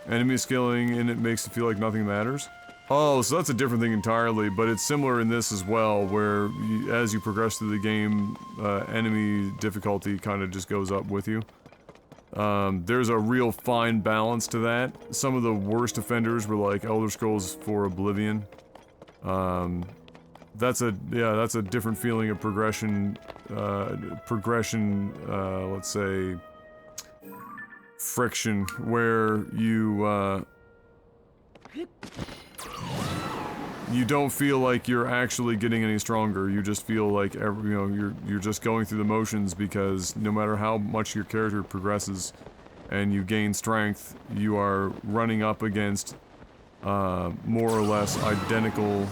Speaker 1: Enemy skilling in it makes it feel like nothing matters. Oh, so that's a different thing entirely, but it's similar in this as well, where as you progress through the game, enemy difficulty kind of just goes up with you. There's a real fine balance to that. Some of the worst offenders were like Elder Scrolls 4 Oblivion. That's a different feeling of progression, let's say, friction, where you don't feel like you're actually getting any stronger. You just feel like you're just going through the motions, because no matter how much your character progresses and you gain strength, you are running up against more or less identical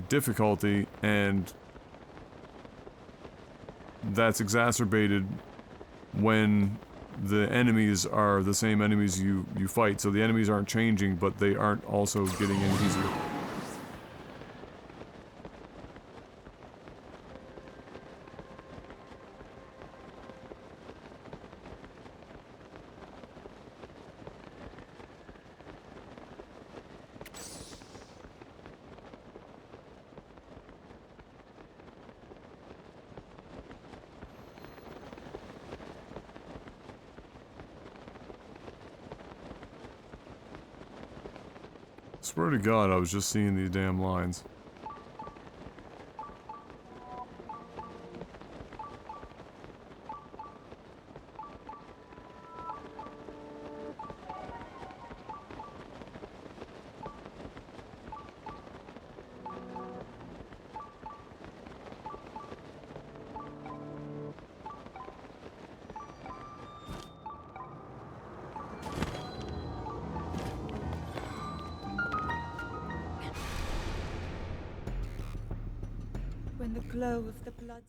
Speaker 1: difficulty, and that's exacerbated when the enemies are the same enemies you fight. So the enemies aren't changing, but they aren't also getting any easier. Swear to God, I was just seeing these damn lines.
Speaker 4: When the glow of the blood...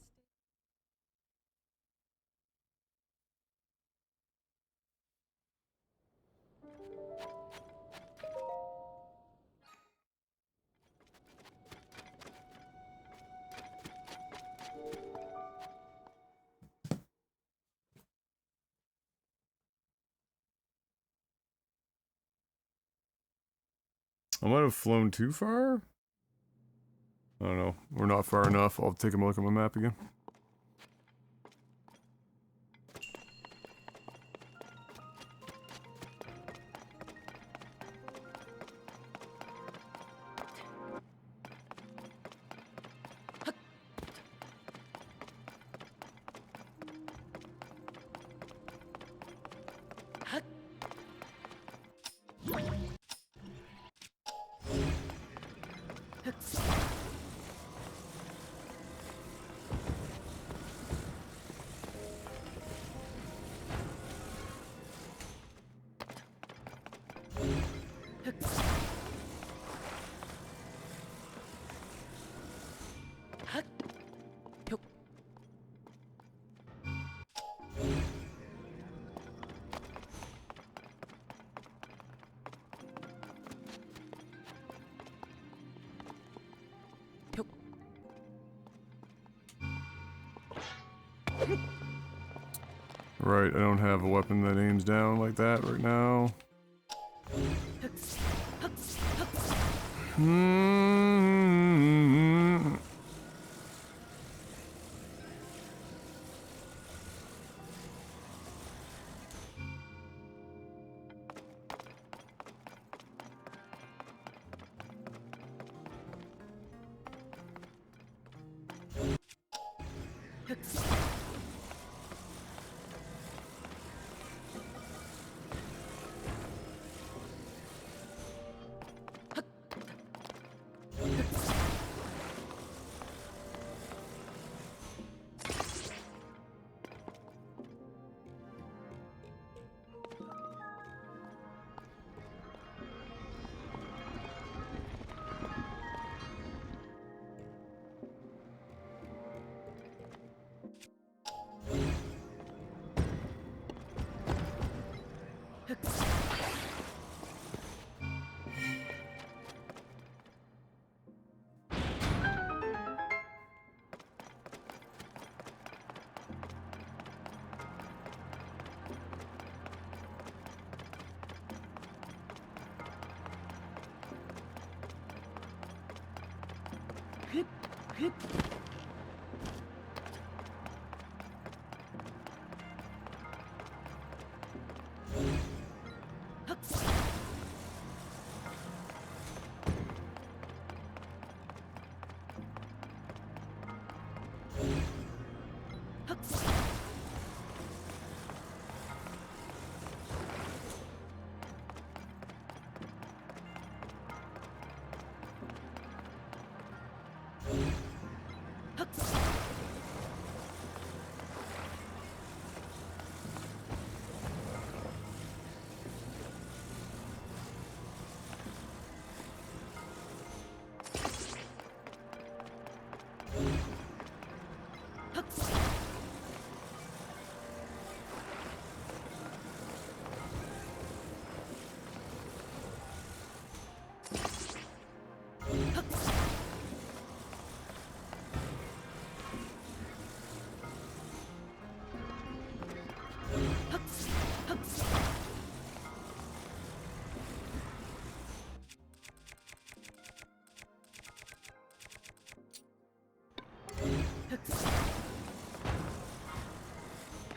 Speaker 1: I might have flown too far? I don't know. We're not far enough. I'll take a look at my map again. Right, I don't have a weapon that aims down like that right now.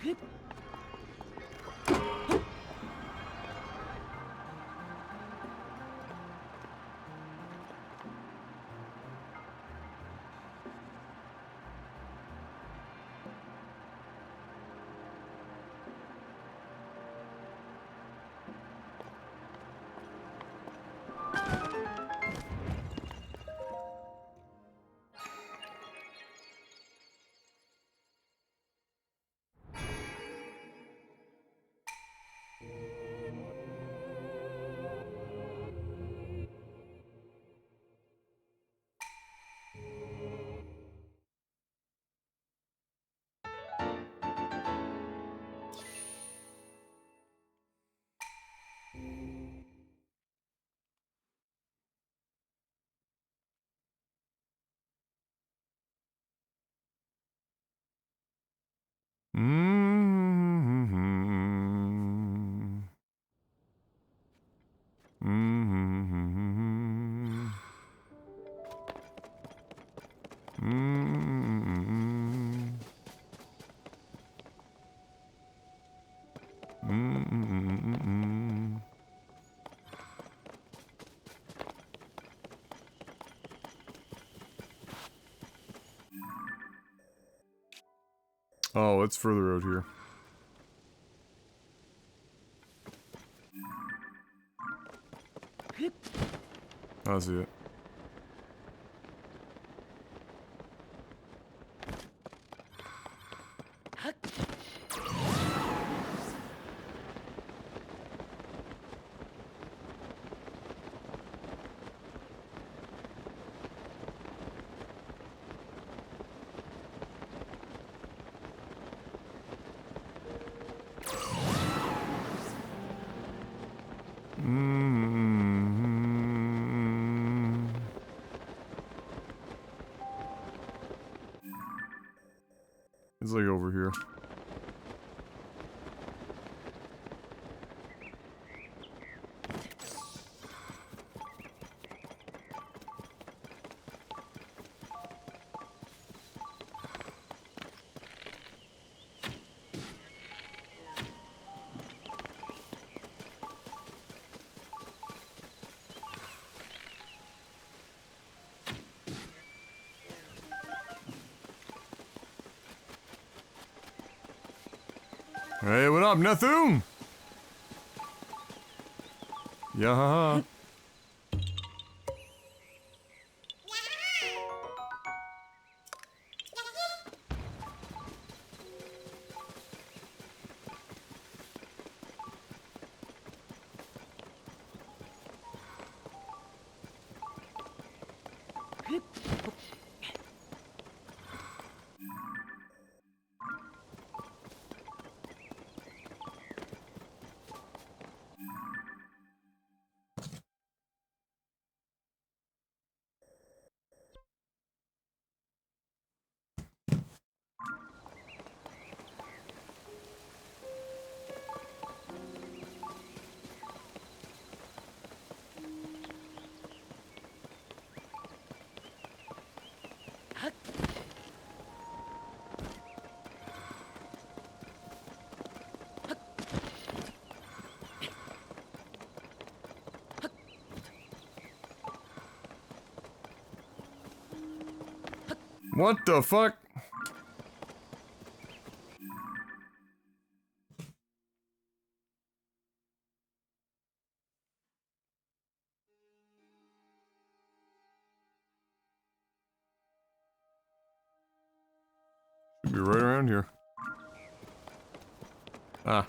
Speaker 1: Mm-hmm. Mm-hmm. Mm-hmm. Mm-hmm. Oh, it's further out here. I see it. Mm-hmm. It's like over here. Hey, what up, Nathum? Yeah. What the fuck? Should be right around here. Ah.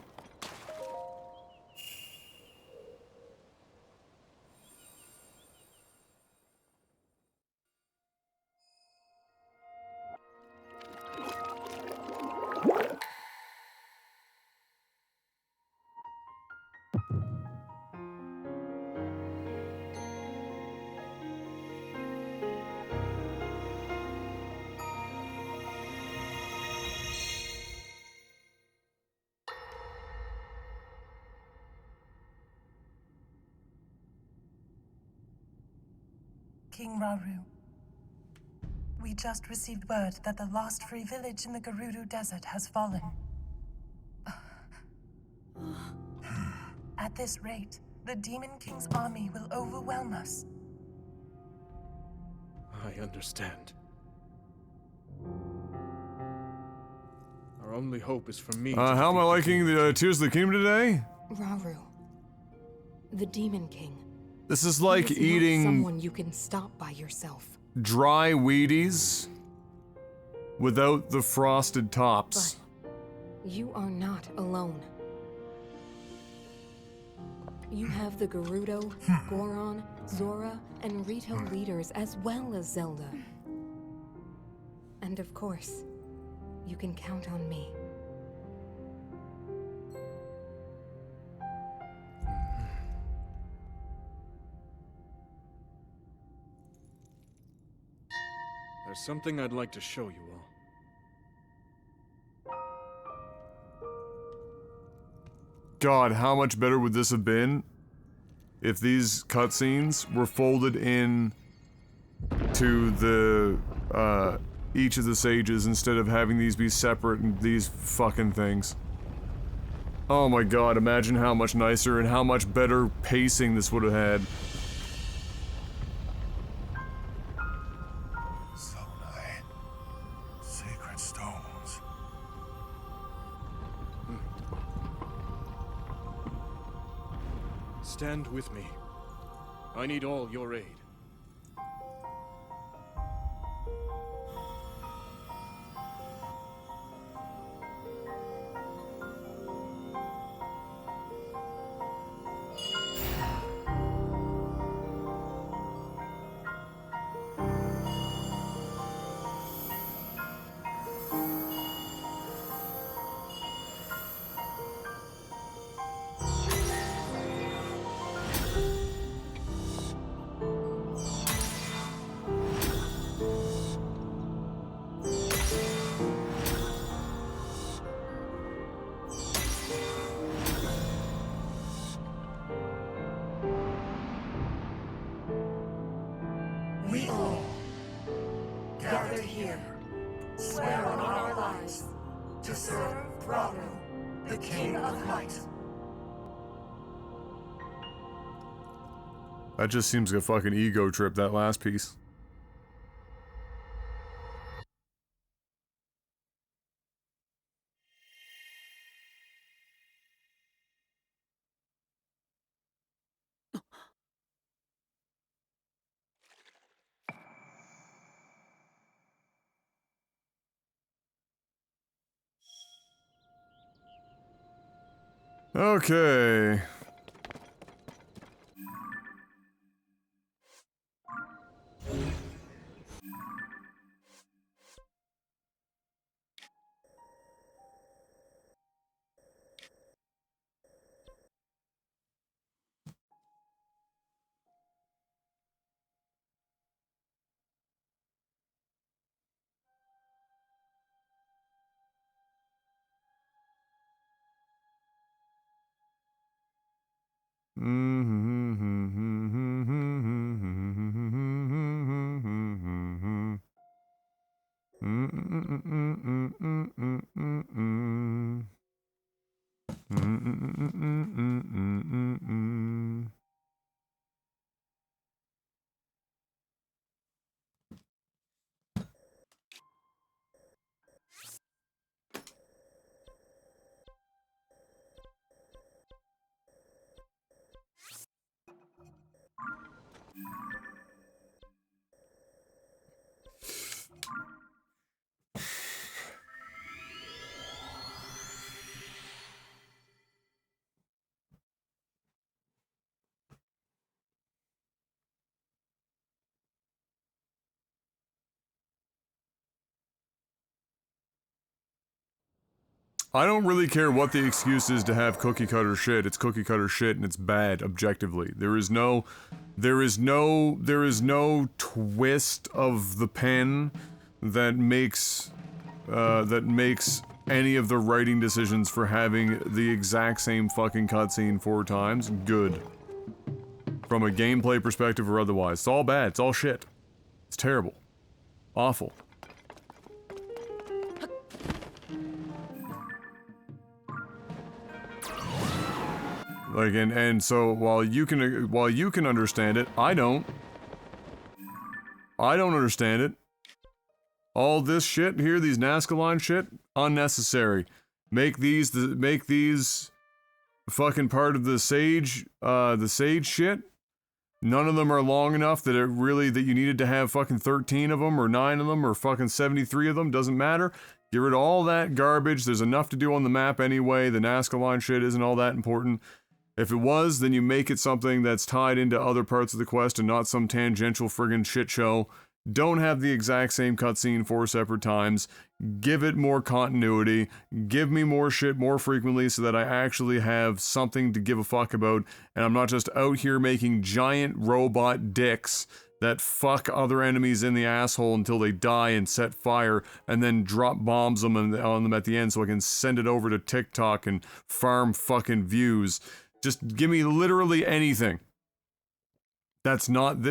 Speaker 7: King Rauru. We just received word that the last free village in the Gerudo Desert has fallen. At this rate, the Demon King's army will overwhelm us.
Speaker 8: I understand. Our only hope is for me to
Speaker 1: how am I
Speaker 8: defeat the
Speaker 1: liking the Tears of the Kingdom today?
Speaker 7: Rauru, the Demon King.
Speaker 1: This is like
Speaker 7: He is not
Speaker 1: eating
Speaker 7: someone you can stop by yourself.
Speaker 1: dry Wheaties without the frosted tops.
Speaker 7: But you are not alone. You have the Gerudo, Goron, Zora, and Rito leaders as well as Zelda. And of course, you can count on me.
Speaker 8: There's something I'd like to show you all.
Speaker 1: God, how much better would this have been if these cutscenes were folded in to the, each of the sages instead of having these be separate and these fucking things. Oh my god, imagine how much nicer and how much better pacing this would have had.
Speaker 3: Zonai. Sacred stones.
Speaker 8: Stand with me. I need all your aid.
Speaker 7: We all gather here, swear on our lives to serve Rauru, the King of Light.
Speaker 1: That just seems like a fucking ego trip, that last piece. Okay. I don't really care what the excuse is to have cookie cutter shit. It's cookie cutter shit and it's bad, objectively. There is no twist of the pen that makes any of the writing decisions for having the exact same fucking cutscene 4 times good. From a gameplay perspective or otherwise. It's all bad. It's all shit. It's terrible. Awful. Like, and so while you can understand it, I don't. I don't understand it. All this shit here, these Nazca line shit, unnecessary. Make these fucking part of the sage shit. None of them are long enough that that you needed to have fucking 13 of them or 9 of them or fucking 73 of them. Doesn't matter. Get rid of all that garbage. There's enough to do on the map anyway. The Nazca line shit isn't all that important. If it was, then you make it something that's tied into other parts of the quest and not some tangential friggin' shit show. Don't have the exact same cutscene 4 separate times. Give it more continuity. Give me more shit more frequently so that I actually have something to give a fuck about, and I'm not just out here making giant robot dicks that fuck other enemies in the asshole until they die and set fire, and then drop bombs on them at the end so I can send it over to TikTok and farm fucking views. Just give me literally anything. That's not...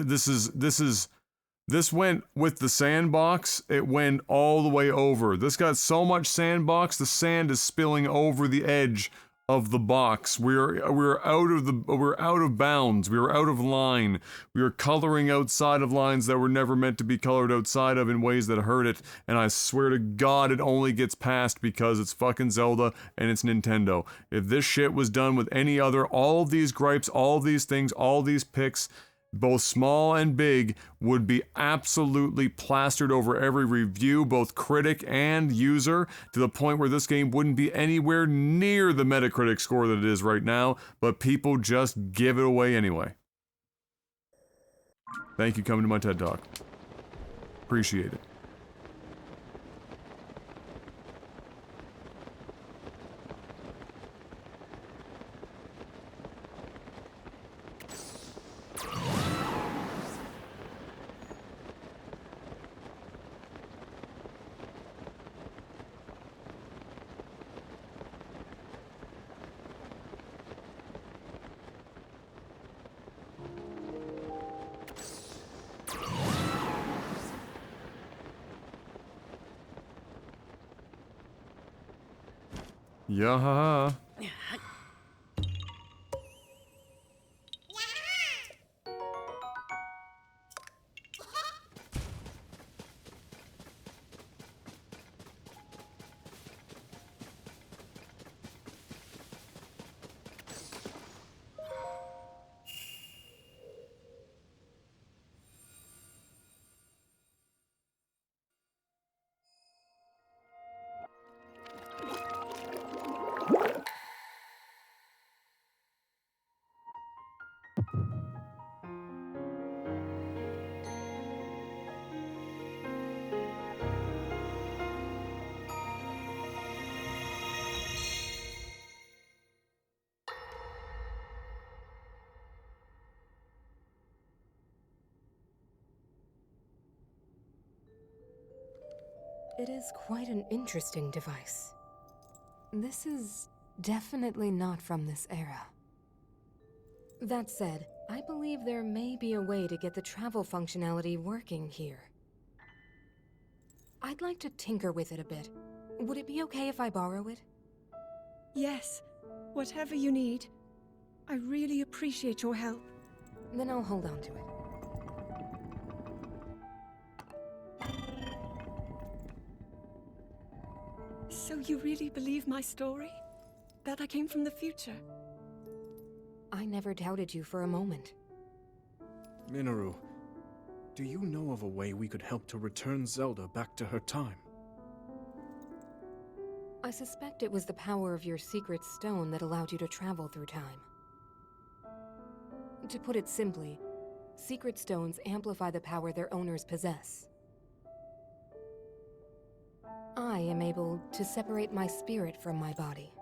Speaker 1: This went with the sandbox, it went all the way over. This got so much sandbox, the sand is spilling over the edge of the box. We're out of bounds. We're out of line. We are coloring outside of lines that were never meant to be colored outside of in ways that hurt it. And I swear to God, it only gets passed because it's fucking Zelda and it's Nintendo. If this shit was done with any other, all of these gripes, all of these things, all these picks, both small and big, would be absolutely plastered over every review, both critic and user, to the point where this game wouldn't be anywhere near the Metacritic score that it is right now, but people just give it away anyway. Thank you for coming to my TED Talk. Appreciate it. Yeah.
Speaker 9: It is quite an interesting device. This is definitely not from this era. That said, I believe there may be a way to get the travel functionality working here. I'd like to tinker with it a bit. Would it be okay if I borrow it?
Speaker 4: Yes, whatever you need. I really appreciate your help.
Speaker 9: Then I'll hold on to it.
Speaker 4: So you really believe my story? That I came from the future?
Speaker 9: I never doubted you for a moment.
Speaker 8: Minoru, do you know of a way we could help to return Zelda back to her time?
Speaker 9: I suspect it was the power of your secret stone that allowed you to travel through time. To put it simply, secret stones amplify the power their owners possess. I am able to separate my spirit from my body.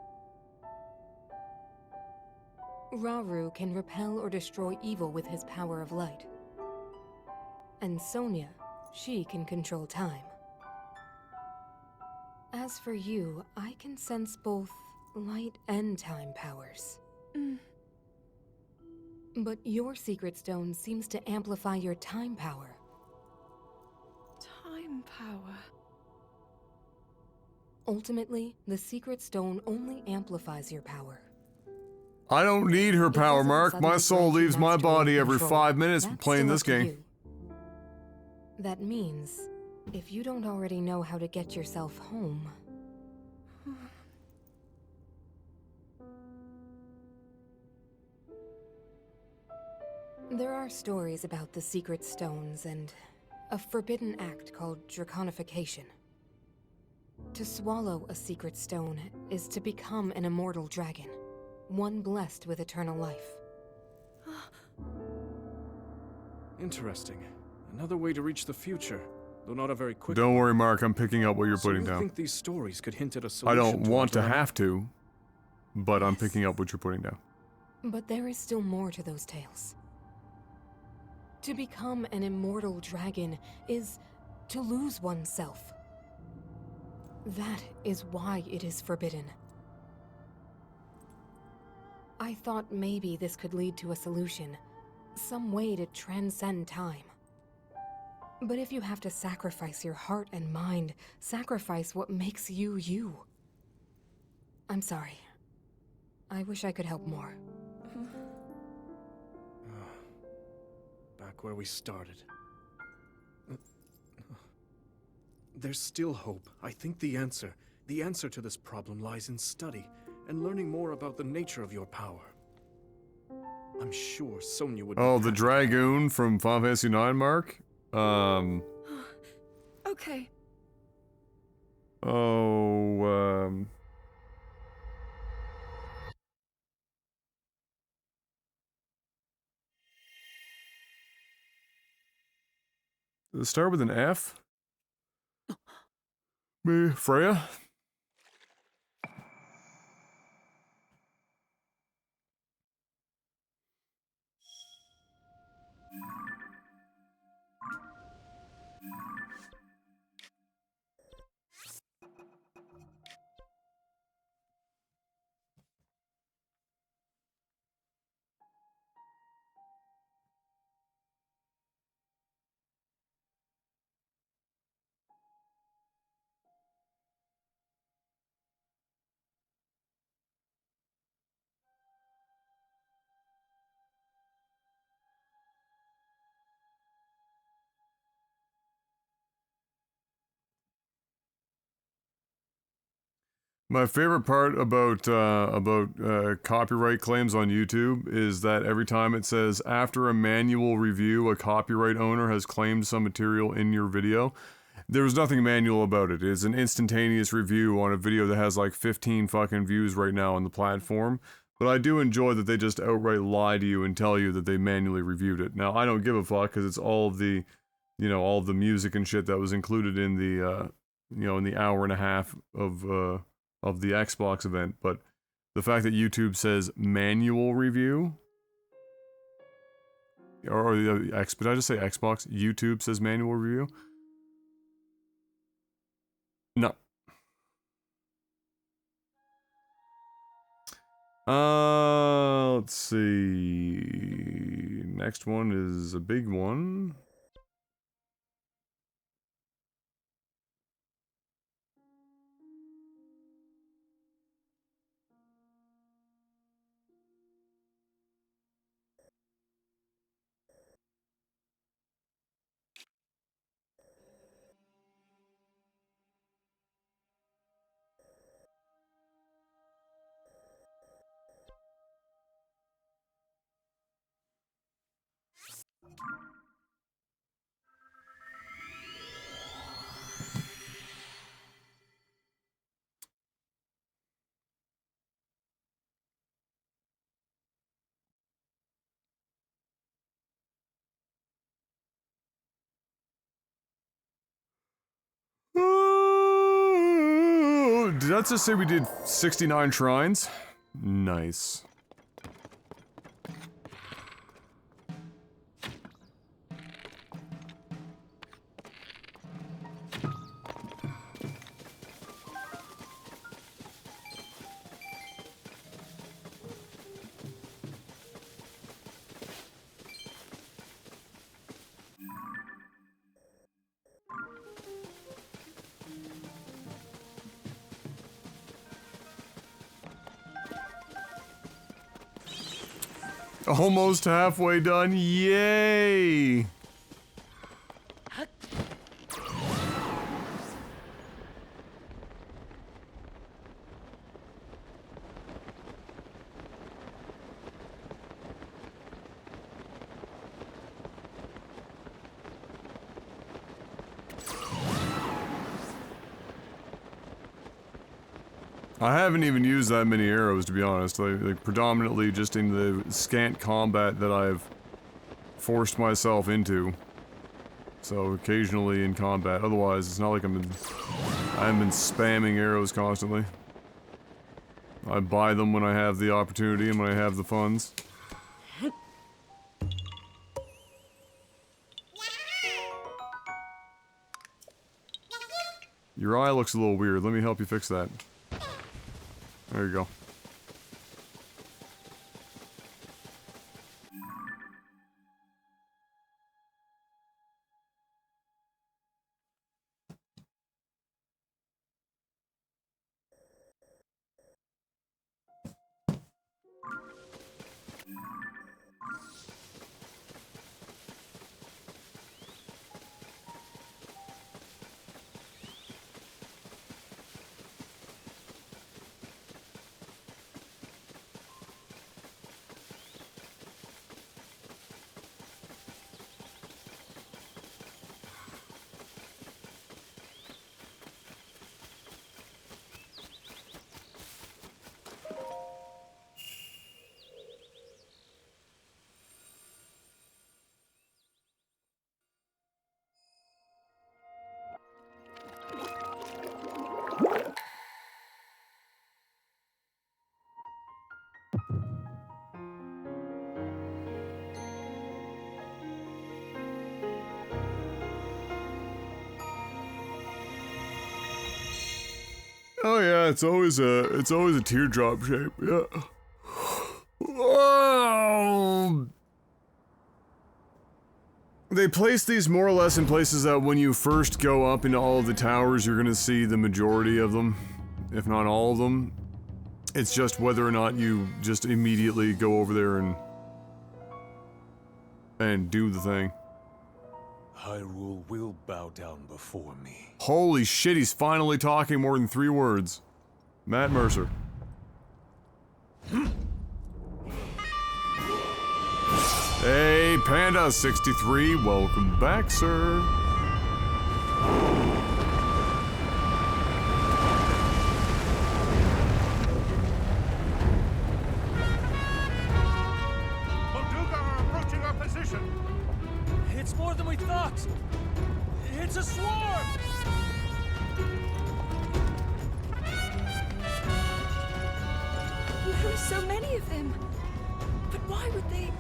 Speaker 9: Rauru can repel or destroy evil with his power of light. And Sonia, she can control time. As for you, I can sense both light and time powers. But your secret stone seems to amplify your time power.
Speaker 4: Time power.
Speaker 9: Ultimately, the secret stone only amplifies your power.
Speaker 1: I don't need her
Speaker 9: If
Speaker 1: power,
Speaker 9: this
Speaker 1: Mark.
Speaker 9: suddenly
Speaker 1: My soul
Speaker 9: grants you
Speaker 1: leaves my
Speaker 9: mastery
Speaker 1: body
Speaker 9: and
Speaker 1: every
Speaker 9: control,
Speaker 1: 5 minutes
Speaker 9: that's
Speaker 1: playing
Speaker 9: still
Speaker 1: this
Speaker 9: up to
Speaker 1: game.
Speaker 9: you. That means, if you don't already know how to get yourself home... There are stories about the secret stones and a forbidden act called draconification. To swallow a secret stone is to become an immortal dragon, one blessed with eternal life.
Speaker 8: Interesting. Another way to reach the future, though not a very quick
Speaker 1: Don't
Speaker 8: one.
Speaker 1: worry, Mark. I'm picking up what you're
Speaker 8: So
Speaker 1: putting
Speaker 8: you
Speaker 1: down.
Speaker 8: think these stories could hint at a
Speaker 1: I
Speaker 8: solution
Speaker 1: don't want
Speaker 8: our
Speaker 1: to
Speaker 8: dilemma?
Speaker 1: have to, but I'm
Speaker 9: Yes.
Speaker 1: picking up what you're putting down.
Speaker 9: But there is still more to those tales. To become an immortal dragon is to lose oneself. That is why it is forbidden. I thought maybe this could lead to a solution, some way to transcend time. But if you have to sacrifice your heart and mind, sacrifice what makes you you. I'm sorry. I wish I could help more.
Speaker 8: Back where we started. There's still hope. I think the answer to this problem lies in study and learning more about the nature of your power. I'm sure Sonia would be
Speaker 1: Oh, the
Speaker 8: happy.
Speaker 1: Dragoon from Final Fantasy IX, Mark?
Speaker 4: Okay.
Speaker 1: Oh, does it start with an F? Me, Freya? My favorite part about copyright claims on YouTube is that every time it says, after a manual review, a copyright owner has claimed some material in your video. There was nothing manual about it. It's an instantaneous review on a video that has like 15 fucking views right now on the platform. But I do enjoy that they just outright lie to you and tell you that they manually reviewed it. Now, I don't give a fuck because it's all of the, you know, all of the music and shit that was included in the, you know, in the hour and a half of the Xbox event, but the fact that YouTube says manual review, or did I just say Xbox? YouTube says manual review? No. Let's see. Next one is a big one. Did that just say we did 69 shrines? Nice. Almost halfway done. Yay! I haven't even used that many arrows, to be honest. Like predominantly just in the scant combat that I've forced myself into. So occasionally in combat. Otherwise, it's not like I haven't been spamming arrows constantly. I buy them when I have the opportunity and when I have the funds. Your eye looks a little weird. Let me help you fix that. There you go. Oh yeah, it's always a teardrop shape. Yeah. Oh. They place these more or less in places that when you first go up into all of the towers, you're gonna see the majority of them, if not all of them. It's just whether or not you just immediately go over there and do the thing.
Speaker 10: Hyrule will bow down before me.
Speaker 1: Holy shit, he's finally talking more than 3 words. Matt Mercer. Hey, Panda63, welcome back, sir.
Speaker 2: Molduga are approaching our position.
Speaker 11: It's more than we thought. It's a swarm!
Speaker 4: There are so many of them. But why would they...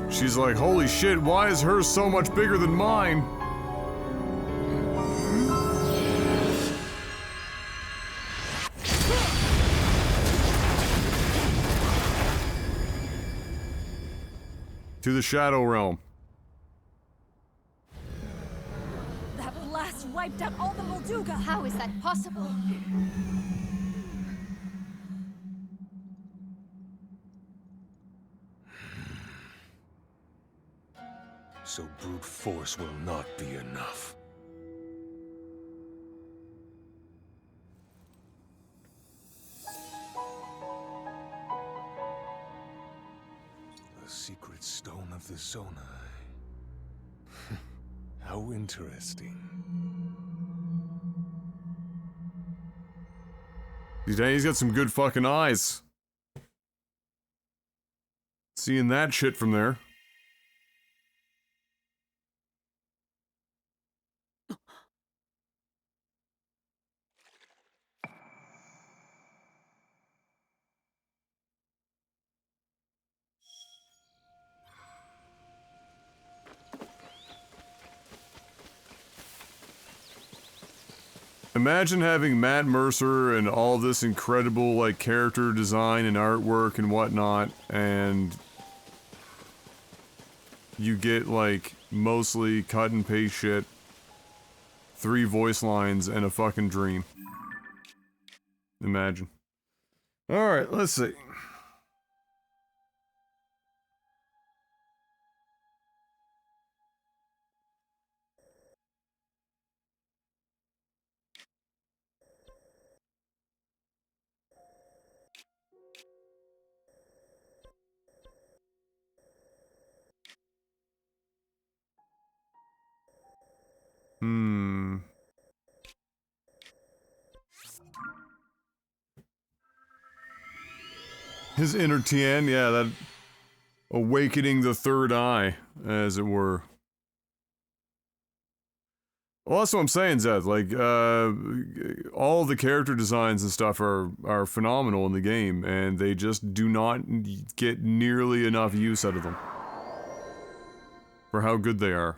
Speaker 1: She's like, holy shit, why is hers so much bigger than mine? To the Shadow Realm.
Speaker 5: That blast wiped out all the Molduga! How is that possible?
Speaker 10: So brute force will not be enough. The secret stone of the Zonai. How interesting.
Speaker 1: He's got some good fucking eyes. Seeing that shit from there. Imagine having Matt Mercer and all this incredible, like, character design and artwork and whatnot, and you get, like, mostly cut and paste shit, 3 voice lines, and a fucking dream. Imagine. Alright, let's see. His inner Tien, yeah, that awakening the third eye, as it were. Well, that's what I'm saying, Zed. Like, all the character designs and stuff are phenomenal in the game, and they just do not get nearly enough use out of them. For how good they are.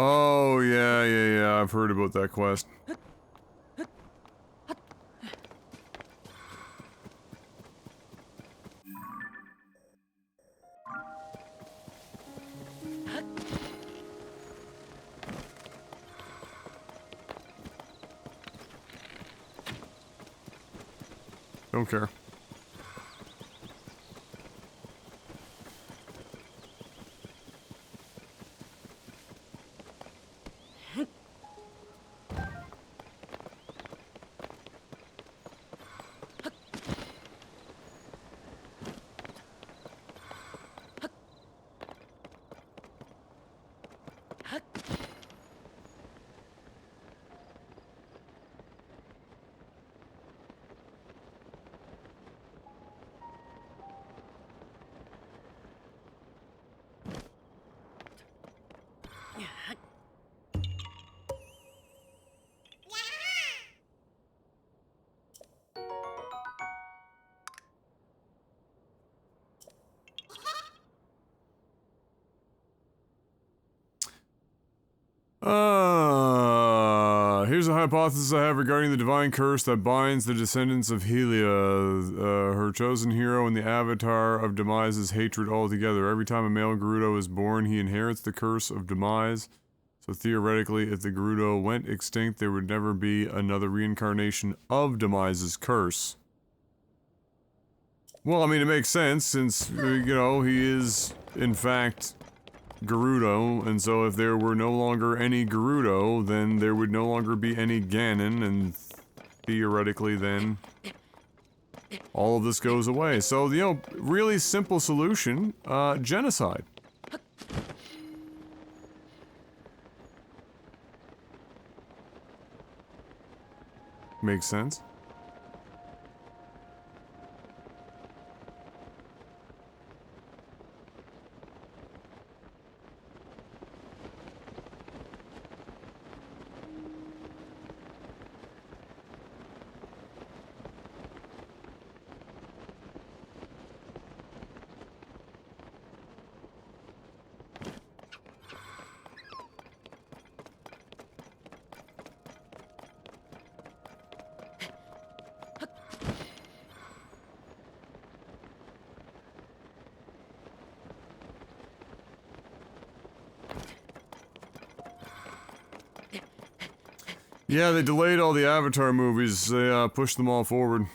Speaker 1: Oh, yeah, I've heard about that quest. Don't care. Here's a hypothesis I have regarding the divine curse that binds the descendants of Helia, her chosen hero and the avatar of Demise's hatred altogether. Every time a male Gerudo is born, he inherits the curse of Demise. So theoretically, if the Gerudo went extinct, there would never be another reincarnation of Demise's curse. Well, I mean, it makes sense, since, you know, he is, in fact, Gerudo, and so if there were no longer any Gerudo, then there would no longer be any Ganon, and theoretically then all of this goes away. So, you know, really simple solution, genocide. Makes sense. Yeah, they delayed all the Avatar movies. They pushed them all forward.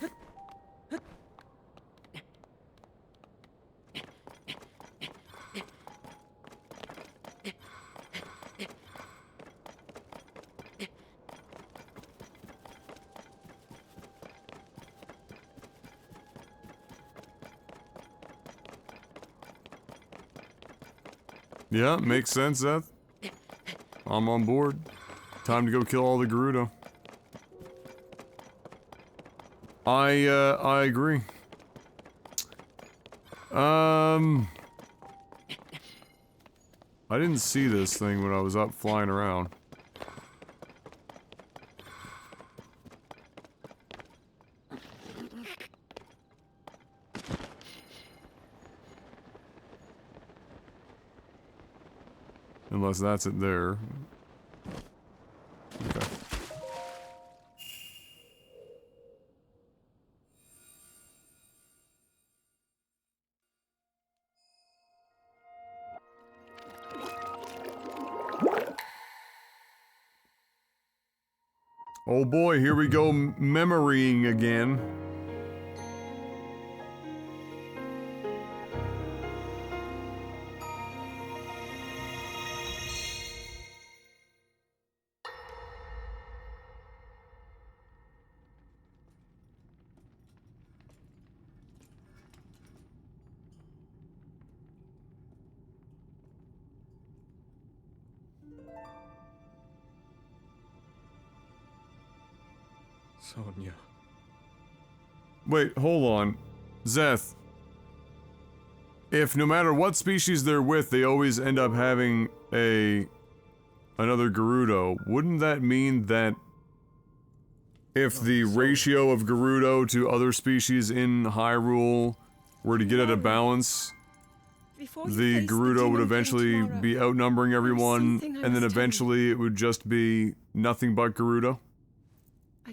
Speaker 1: Yeah, makes sense, Seth. I'm on board. Time to go kill all the Gerudo. I agree. I didn't see this thing when I was up flying around. Unless that's it there. Okay. Oh boy, here we go memorying again.
Speaker 8: Sonia.
Speaker 1: Wait, hold on. Zeth. If no matter what species they're with, they always end up having another Gerudo, wouldn't that mean that if the ratio of Gerudo to other species in Hyrule were to get at a balance, the Gerudo would eventually be outnumbering everyone, and then eventually it would just be nothing but Gerudo?
Speaker 4: I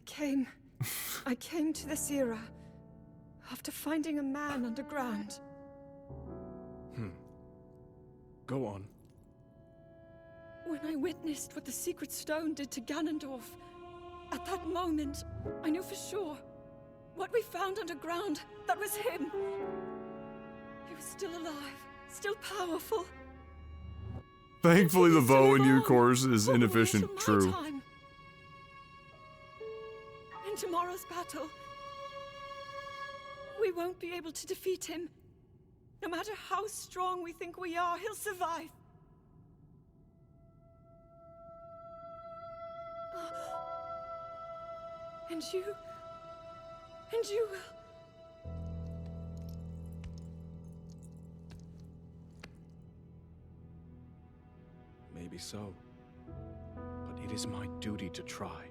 Speaker 4: came to this era after finding a man underground.
Speaker 8: Go on.
Speaker 4: When I witnessed what the Secret Stone did to Ganondorf, at that moment, I knew for sure what we found underground, that was him. He was still alive, still powerful.
Speaker 1: Thankfully the bow in new course is inefficient, true.
Speaker 4: In tomorrow's battle, we won't be able to defeat him. No matter how strong we think we are, he'll survive. And you will.
Speaker 8: Maybe so. But it is my duty to try.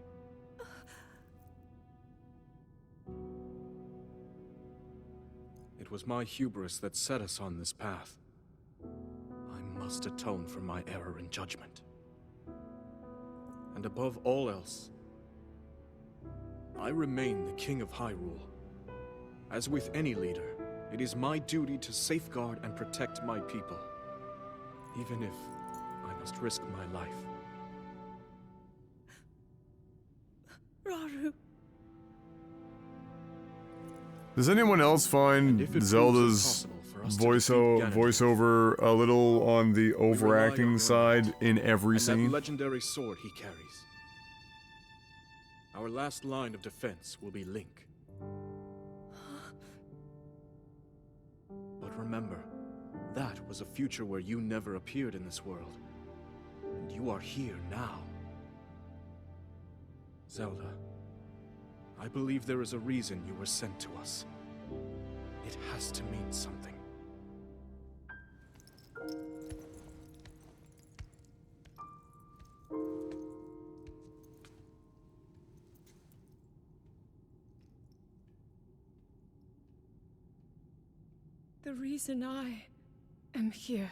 Speaker 8: It was my hubris that set us on this path. I must atone for my error in judgment. And above all else, I remain the King of Hyrule. As with any leader, it is my duty to safeguard and protect my people, even if I must risk my life.
Speaker 4: Rauru.
Speaker 1: Does anyone else find Zelda's voiceover a little on the overacting side in every scene?
Speaker 8: That legendary sword he carries. Our last line of defense will be Link. But remember, that was a future where you never appeared in this world. And you are here now. Zelda, I believe there is a reason you were sent to us. It has to mean something.
Speaker 4: The reason I am here.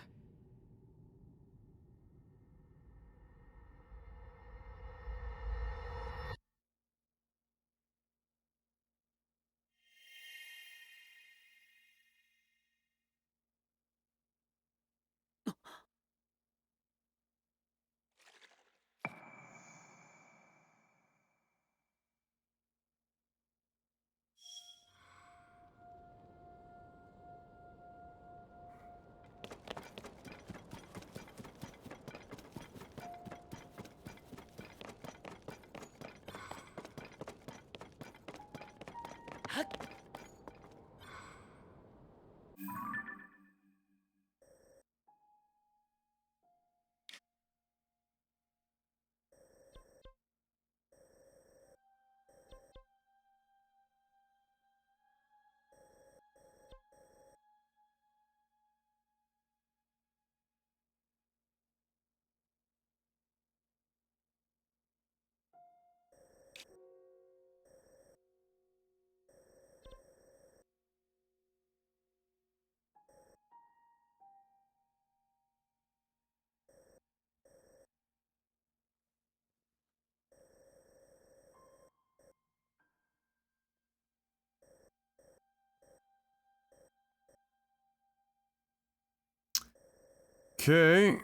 Speaker 1: Okay.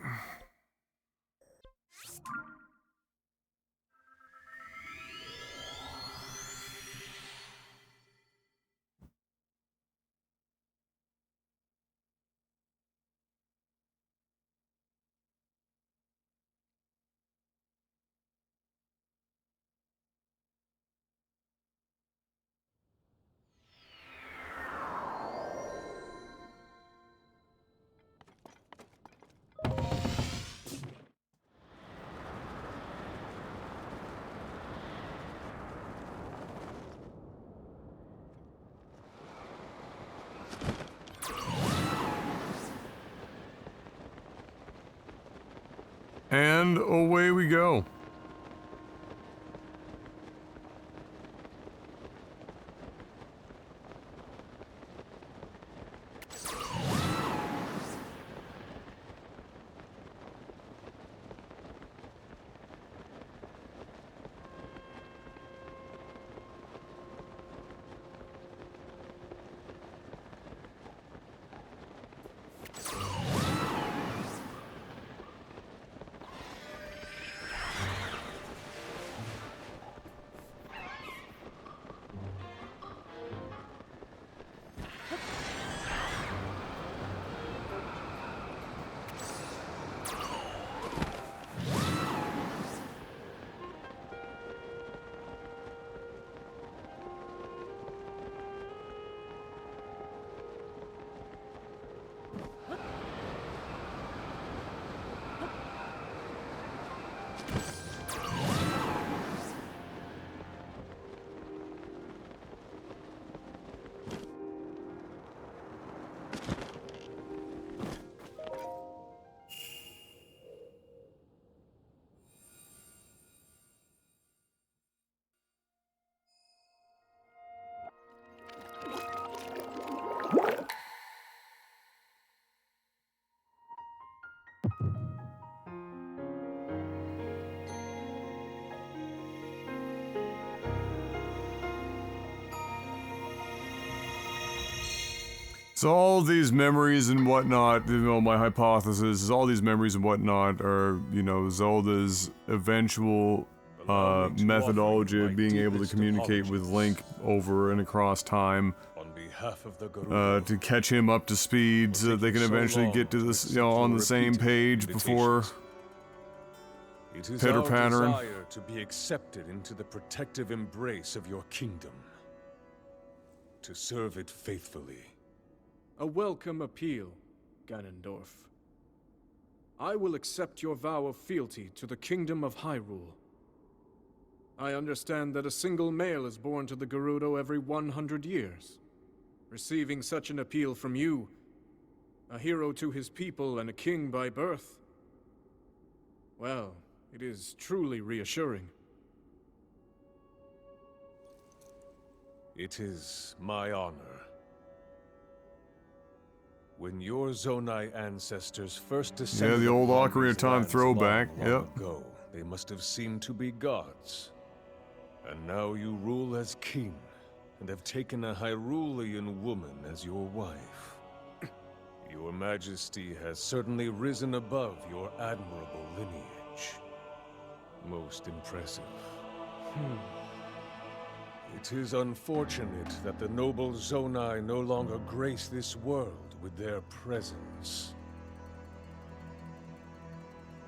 Speaker 1: And away we go. So all of these memories and whatnot, you know, my hypothesis is all these memories and whatnot are, you know, Zelda's eventual methodology of being able to communicate with Link over and across time,
Speaker 10: on behalf of the Gerudo,
Speaker 1: to catch him up to speed so that they can eventually get to this, you know, on the same page before
Speaker 10: it is
Speaker 1: pitter
Speaker 10: our
Speaker 1: pattering.
Speaker 10: desire to be accepted into the protective embrace of your kingdom, to serve it faithfully.
Speaker 8: A welcome appeal, Ganondorf. I will accept your vow of fealty to the Kingdom of Hyrule. I understand that a single male is born to the Gerudo every 100 years. Receiving such an appeal from you, a hero to his people and a king by birth, well, it is truly reassuring.
Speaker 10: It is my honor. When your Zonai ancestors first descended
Speaker 1: the old
Speaker 10: upon
Speaker 1: Ocarina of
Speaker 10: these
Speaker 1: Time
Speaker 10: lands
Speaker 1: throwback,
Speaker 10: long
Speaker 1: yep.
Speaker 10: ago, they must have seemed to be gods. And now you rule as king, and have taken a Hyrulean woman as your wife. Your Majesty has certainly risen above your admirable lineage. Most impressive. It is unfortunate that the noble Zonai no longer grace this world with their presence.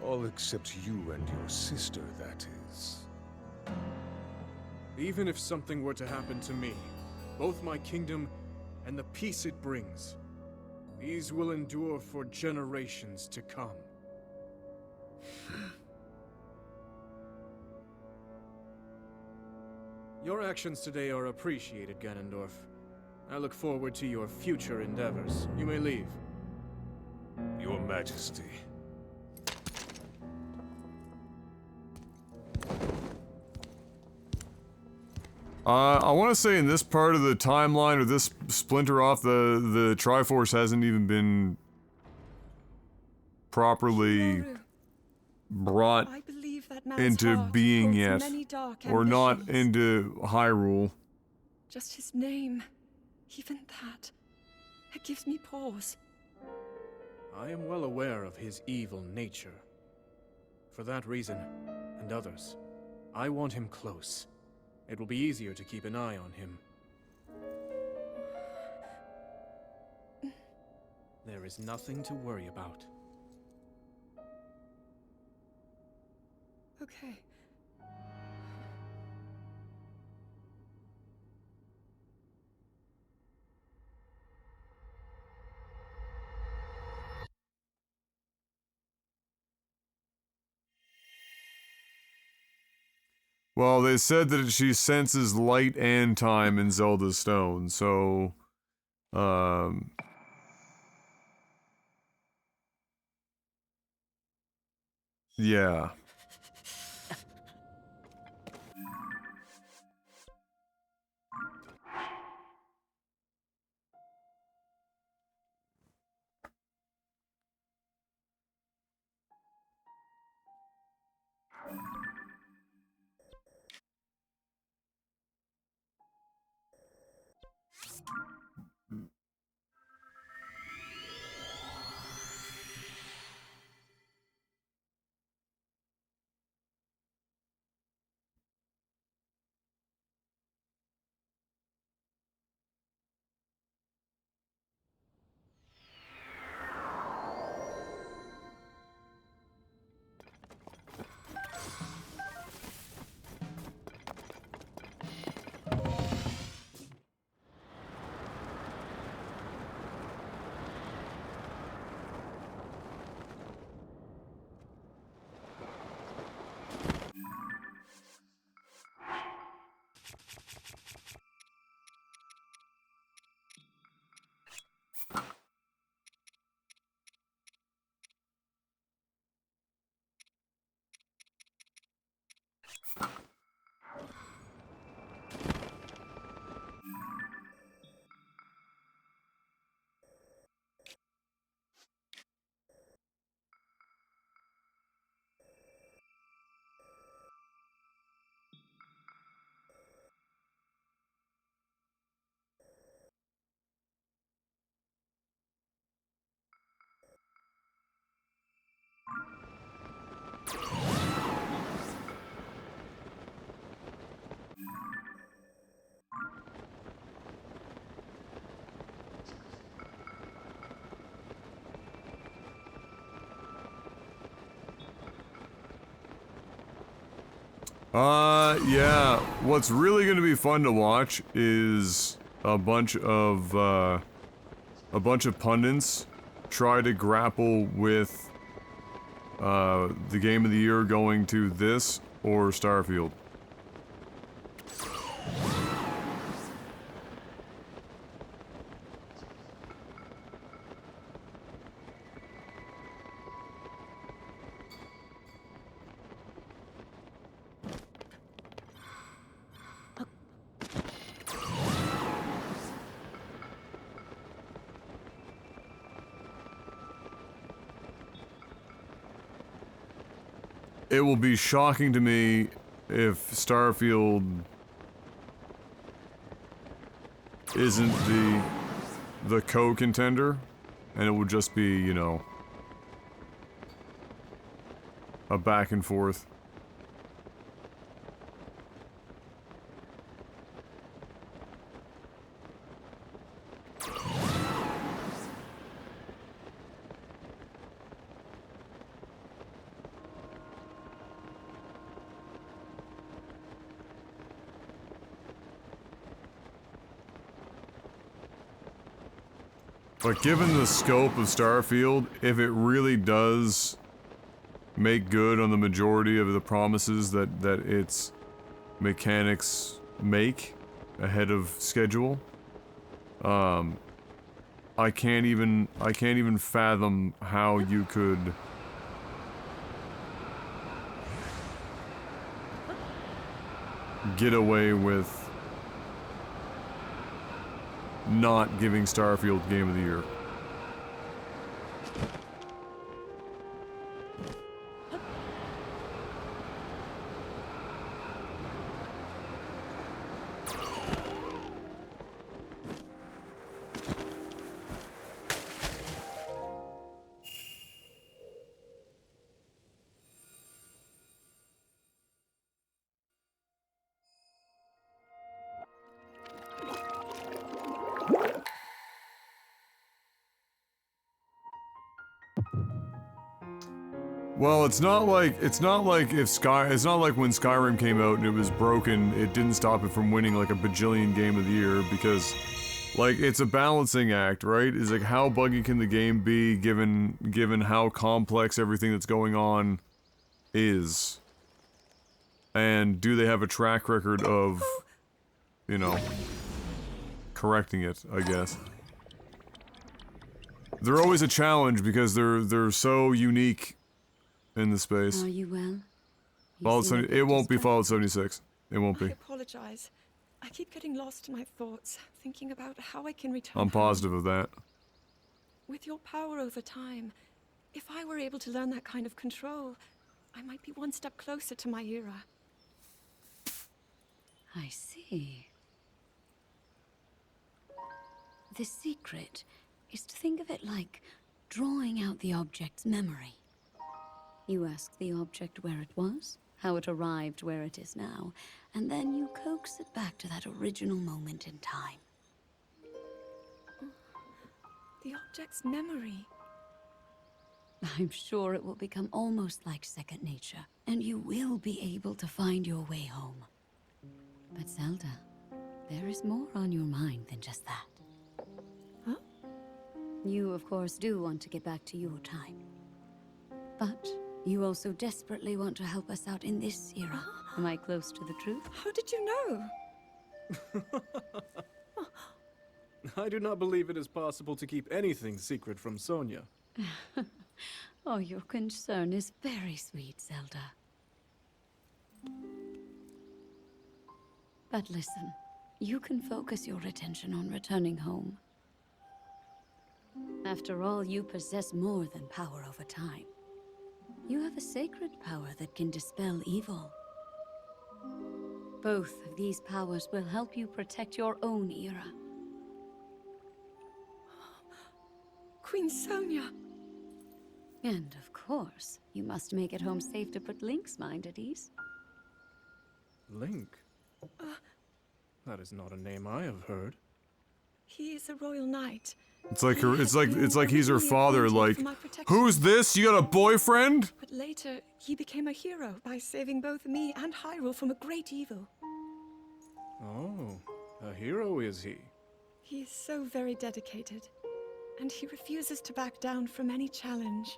Speaker 10: All except you and your sister, that is.
Speaker 8: Even if something were to happen to me, both my kingdom and the peace it brings. These will endure for generations to come. Your actions today are appreciated, Ganondorf. I look forward to your future endeavors. You may leave.
Speaker 10: Your Majesty.
Speaker 1: I want to say in this part of the timeline, or this splinter off, the Triforce hasn't even been properly brought
Speaker 4: I believe that man's
Speaker 1: into
Speaker 4: heart
Speaker 1: being
Speaker 4: holds
Speaker 1: yet,
Speaker 4: many dark
Speaker 1: or not
Speaker 4: ambitions.
Speaker 1: into Hyrule.
Speaker 4: Just his name, even that, it gives me pause.
Speaker 8: I am well aware of his evil nature. For that reason, and others, I want him close. It will be easier to keep an eye on him. There is nothing to worry about.
Speaker 4: Okay.
Speaker 1: Well, they said that she senses light and time in Zelda's stone, so, yeah. Yeah, what's really gonna be fun to watch is a bunch of pundits try to grapple with, the game of the year going to this or Starfield. It will be shocking to me if Starfield isn't the co-contender, and it will just be, you know, a back and forth. But given the scope of Starfield, if it really does make good on the majority of the promises that its mechanics make ahead of schedule, I can't even fathom how you could get away with not giving Starfield Game of the Year. Well, it's not like when Skyrim came out and it was broken, it didn't stop it from winning like a bajillion Game of the Year, because like it's a balancing act, right? Is like how buggy can the game be given how complex everything that's going on is. And do they have a track record of, you know, correcting it, I guess. They're always a challenge because they're so unique in the space.
Speaker 6: Are you well?
Speaker 1: It won't be Fallout 76. It won't
Speaker 4: I
Speaker 1: be.
Speaker 4: apologize. I keep getting lost in my thoughts, thinking about how I can return
Speaker 1: I'm
Speaker 4: home.
Speaker 1: positive of that.
Speaker 4: With your power over time, if I were able to learn that kind of control, I might be one step closer to my era.
Speaker 6: I see. The secret is to think of it like drawing out the object's memory. You ask the object where it was, how it arrived where it is now, and then you coax it back to that original moment in time.
Speaker 4: The object's memory.
Speaker 6: I'm sure it will become almost like second nature, and you will be able to find your way home. But Zelda, there is more on your mind than just that.
Speaker 4: Huh?
Speaker 6: You, of course, do want to get back to your time. But you also desperately want to help us out in this era. Am I close to the truth?
Speaker 4: How did you know?
Speaker 8: I do not believe it is possible to keep anything secret from Sonia.
Speaker 6: Oh, your concern is very sweet, Zelda. But listen, you can focus your attention on returning home. After all, you possess more than power over time. You have a sacred power that can dispel evil. Both of these powers will help you protect your own era.
Speaker 4: Queen Sonia.
Speaker 6: And of course, you must make it home safe to put Link's mind at ease.
Speaker 8: Link? That is not a name I have heard.
Speaker 4: He is a royal knight.
Speaker 1: It's like he's her father, like, who's this? You got a boyfriend?
Speaker 4: But later, he became a hero by saving both me and Hyrule from a great evil.
Speaker 8: Oh, a hero is he?
Speaker 4: He is so very dedicated, and he refuses to back down from any challenge.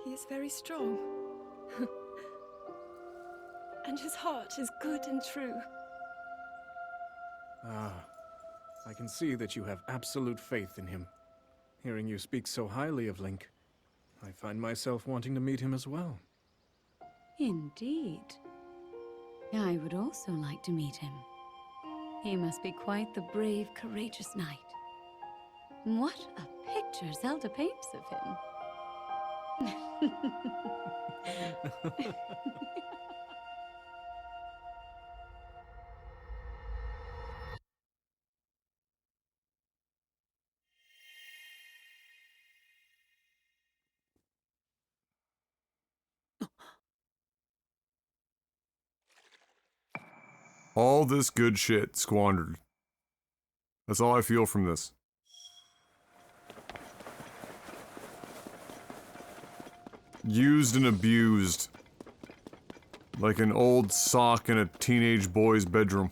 Speaker 4: He is very strong. And his heart is good and true.
Speaker 8: Ah, I can see that you have absolute faith in him. Hearing you speak so highly of Link, I find myself wanting to meet him as well.
Speaker 6: Indeed. I would also like to meet him. He must be quite the brave, courageous knight. What a picture Zelda paints of him.
Speaker 1: All this good shit squandered. That's all I feel from this. Used and abused. Like an old sock in a teenage boy's bedroom.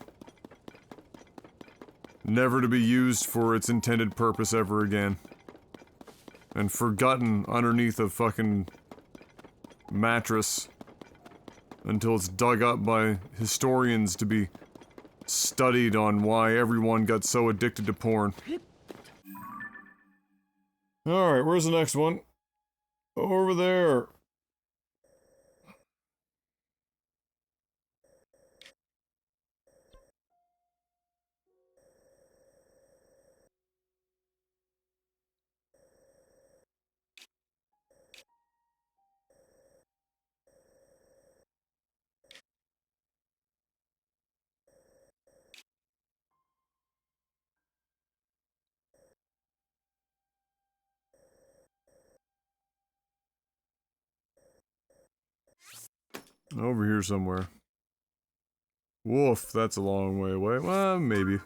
Speaker 1: never to be used for its intended purpose ever again. And forgotten underneath a fucking mattress until it's dug up by historians to be studied on why everyone got so addicted to porn. Alright, where's the next one? Over there. Over here somewhere. Woof, that's a long way away. Well, maybe.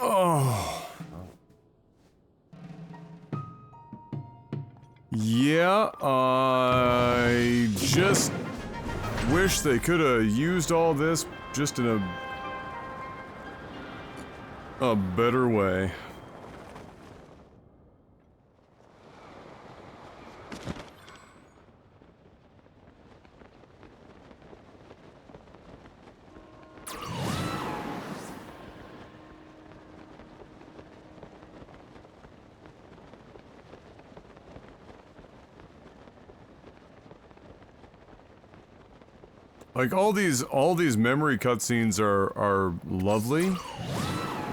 Speaker 1: Oh. Yeah, I just wish they could have used all this just in a better way. Like, all these memory cutscenes are lovely.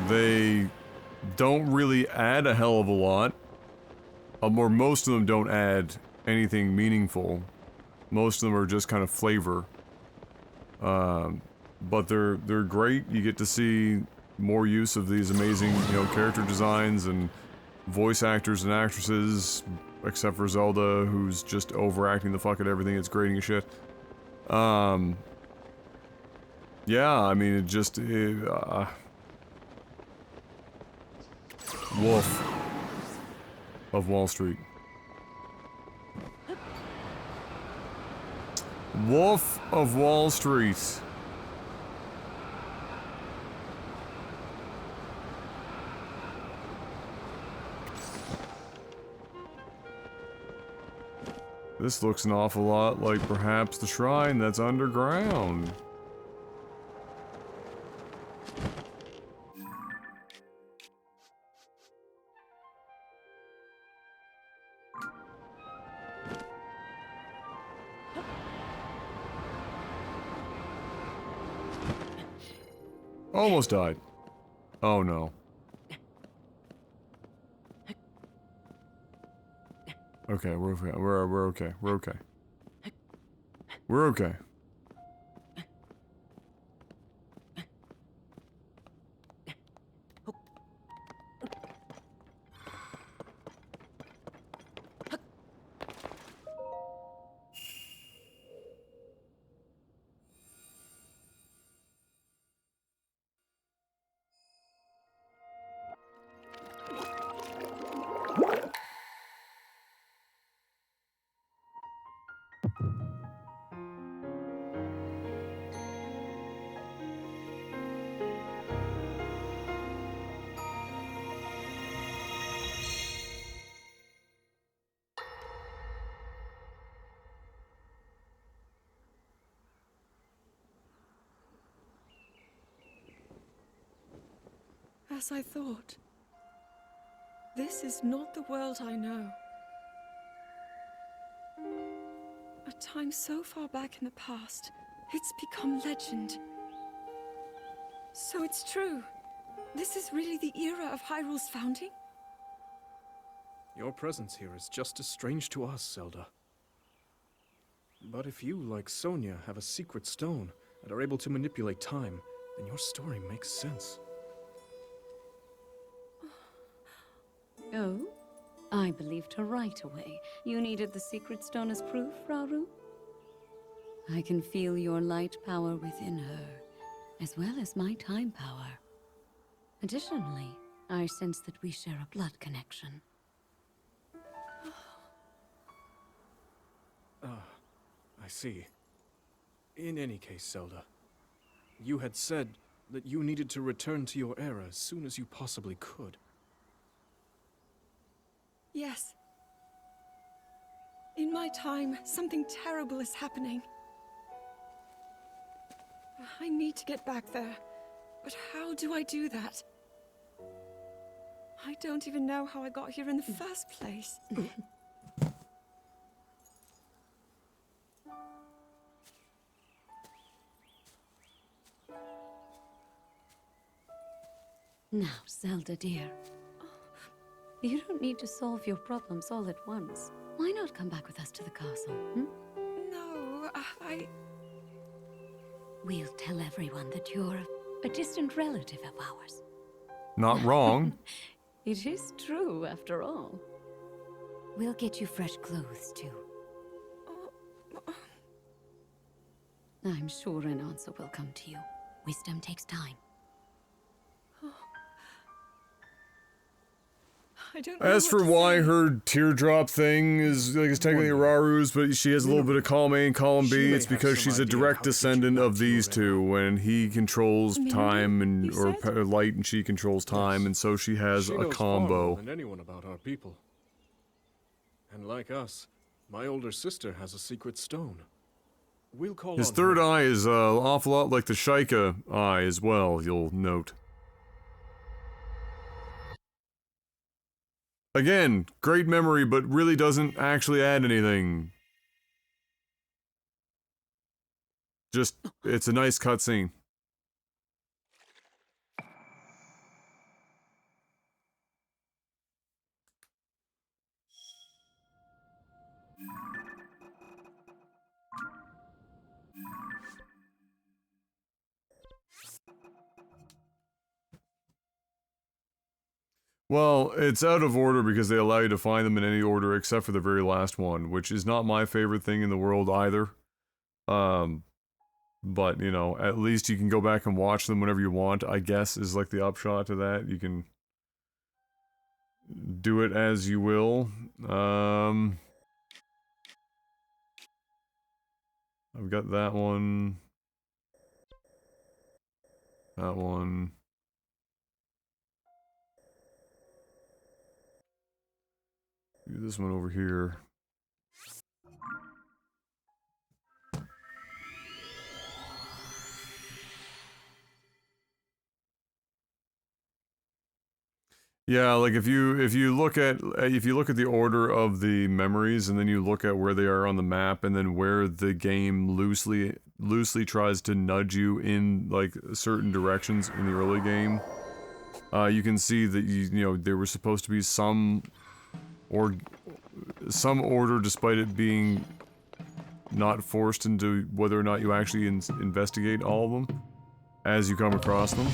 Speaker 1: They don't really add a hell of a lot. Or most of them don't add anything meaningful. Most of them are just kind of flavor. But they're great. You get to see more use of these amazing, you know, character designs and voice actors and actresses, except for Zelda, who's just overacting the fuck at everything. It's grating as shit. Yeah, I mean, it just, Wolf of Wall Street. Wolf of Wall Street. This looks an awful lot like perhaps the shrine that's underground. Almost died. Oh no. Okay, we're okay. We're okay. We're okay. We're okay.
Speaker 4: As I thought. This is not the world I know. A time so far back in the past, it's become legend. So it's true. This is really the era of Hyrule's founding?
Speaker 8: Your presence here is just as strange to us, Zelda. But if you, like Sonia, have a secret stone and are able to manipulate time, then your story makes sense.
Speaker 6: Oh? I believed her right away. You needed the secret stone as proof, Rauru? I can feel your light power within her, as well as my time power. Additionally, I sense that we share a blood connection.
Speaker 8: I see. In any case, Zelda, you had said that you needed to return to your era as soon as you possibly could.
Speaker 4: Yes. In my time, something terrible is happening. I need to get back there. But how do I do that? I don't even know how I got here in the first place.
Speaker 6: Now, Zelda dear. You don't need to solve your problems all at once. Why not come back with us to the castle, hmm?
Speaker 4: No,
Speaker 6: We'll tell everyone that you're a distant relative of ours.
Speaker 1: Not wrong.
Speaker 6: It is true, after all. We'll get you fresh clothes, too. I'm sure an answer will come to you. Wisdom takes time.
Speaker 4: I don't know
Speaker 1: As
Speaker 4: what
Speaker 1: for
Speaker 4: to
Speaker 1: why
Speaker 4: say.
Speaker 1: her teardrop thing is like it's technically Raru's, but she has a little bit of column A and column
Speaker 8: She
Speaker 1: B,
Speaker 8: may
Speaker 1: it's
Speaker 8: have
Speaker 1: because
Speaker 8: some
Speaker 1: she's a
Speaker 8: idea of
Speaker 1: direct
Speaker 8: how to get you
Speaker 1: descendant
Speaker 8: back
Speaker 1: of
Speaker 8: to your
Speaker 1: these two, when he controls
Speaker 4: Maybe,
Speaker 1: time and
Speaker 4: you
Speaker 1: or
Speaker 4: said?
Speaker 1: light and she controls time, and so she has
Speaker 8: She
Speaker 1: a
Speaker 8: knows far more
Speaker 1: combo.
Speaker 8: than anyone about our people. And like us, my older sister has a secret stone. We'll call
Speaker 1: His
Speaker 8: on
Speaker 1: third
Speaker 8: her.
Speaker 1: eye is an awful lot like the Shaika eye as well, you'll note. Again, great memory, but really doesn't actually add anything. Just, it's a nice cutscene. Well, it's out of order because they allow you to find them in any order except for the very last one, which is not my favorite thing in the world either. But, you know, at least you can go back and watch them whenever you want, I guess, is like the upshot to that. You can do it as you will. I've got that one. That one. This one over here. Yeah, like if you look at the order of the memories and then you look at where they are on the map and then where the game loosely tries to nudge you in like certain directions in the early game, you can see that you know there was supposed to be some order despite it being not forced into whether or not you actually investigate all of them as you come across them.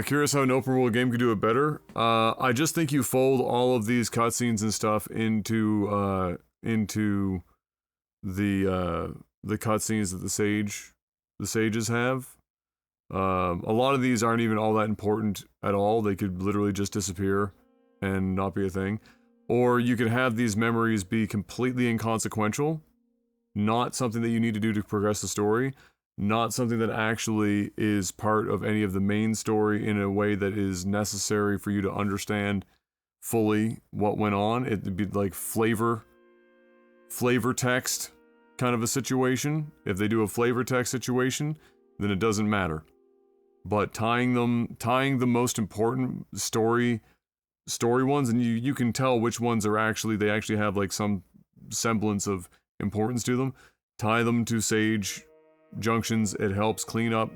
Speaker 1: Curious how an open world game could do it better. I just think you fold all of these cutscenes and stuff into the cutscenes that the sages have. A lot of these aren't even all that important at all. They could literally just disappear and not be a thing. Or you could have these memories be completely inconsequential, not something that you need to do to progress the story, not something that actually is part of any of the main story in a way that is necessary for you to understand fully what went on. It'd be like flavor text kind of a situation. If they do a flavor text situation, then it doesn't matter. But tying the most important story ones, and you can tell which ones are they actually have like some semblance of importance to them. Tie them to sage junctions. It helps clean up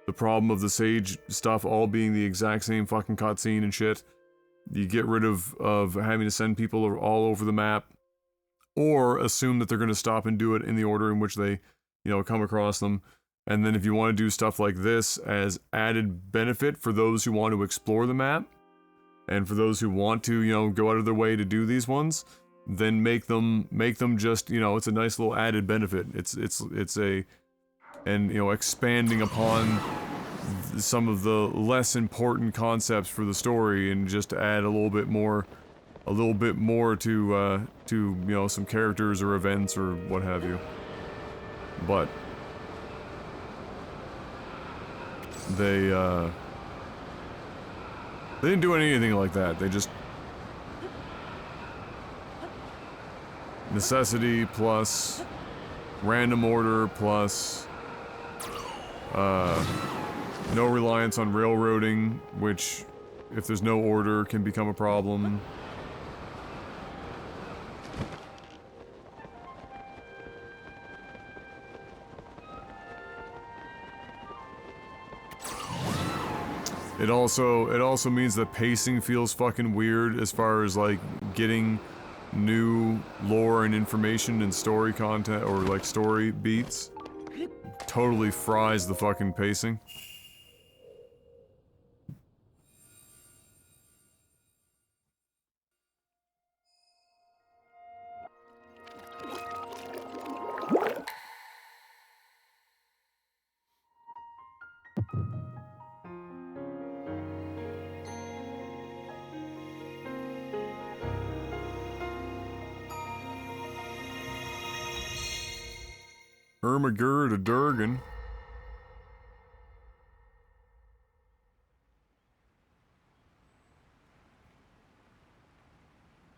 Speaker 1: the problem of the Sage stuff all being the exact same fucking cutscene and shit. You get rid of having to send people all over the map, or assume that they're going to stop and do it in the order in which they, you know, come across them. And then if you want to do stuff like this as added benefit for those who want to explore the map, and for those who want to, you know, go out of their way to do these ones, then make them just, you know, it's a nice little added benefit. It's a, and, you know, expanding upon some of the less important concepts for the story and just add a little bit more to, you know, some characters or events or what have you. But they didn't do anything like that. They just necessity plus random order plus no reliance on railroading, which if there's no order can become a problem. It also means that pacing feels fucking weird as far as like getting new lore and information and story content or like story beats. Totally fries the fucking pacing. Ermagur to Durgan.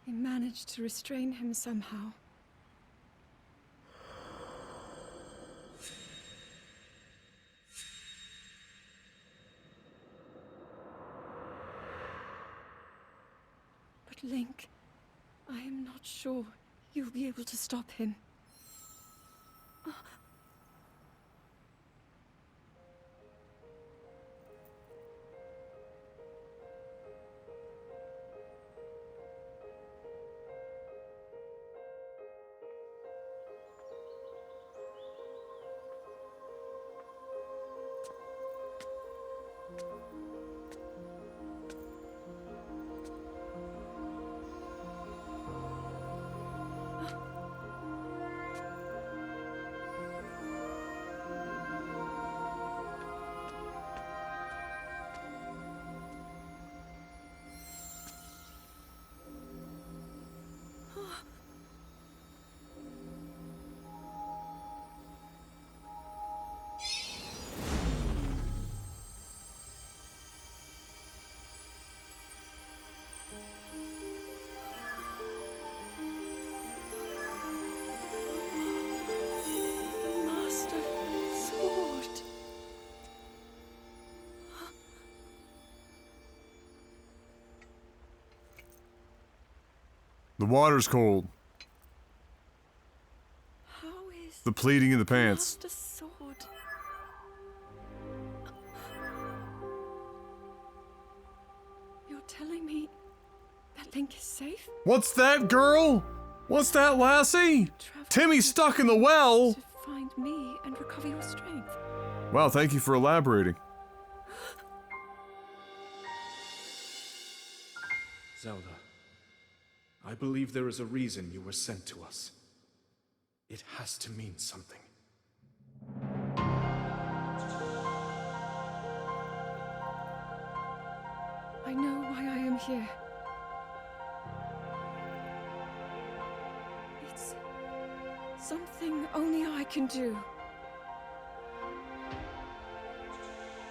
Speaker 4: We managed to restrain him somehow. But Link, I am not sure you'll be able to stop him. Master Sword.
Speaker 1: The water's cold.
Speaker 4: How is
Speaker 1: The pleating in the pants.
Speaker 4: Master Sword? You're telling me that Link is safe?
Speaker 1: What's that, girl? What's that, lassie? Timmy's stuck in the well!
Speaker 4: To find me and recover your strength.
Speaker 1: Wow, thank you for elaborating.
Speaker 8: Zelda, I believe there is a reason you were sent to us. It has to mean something.
Speaker 4: I know why I am here. It's something only I can do.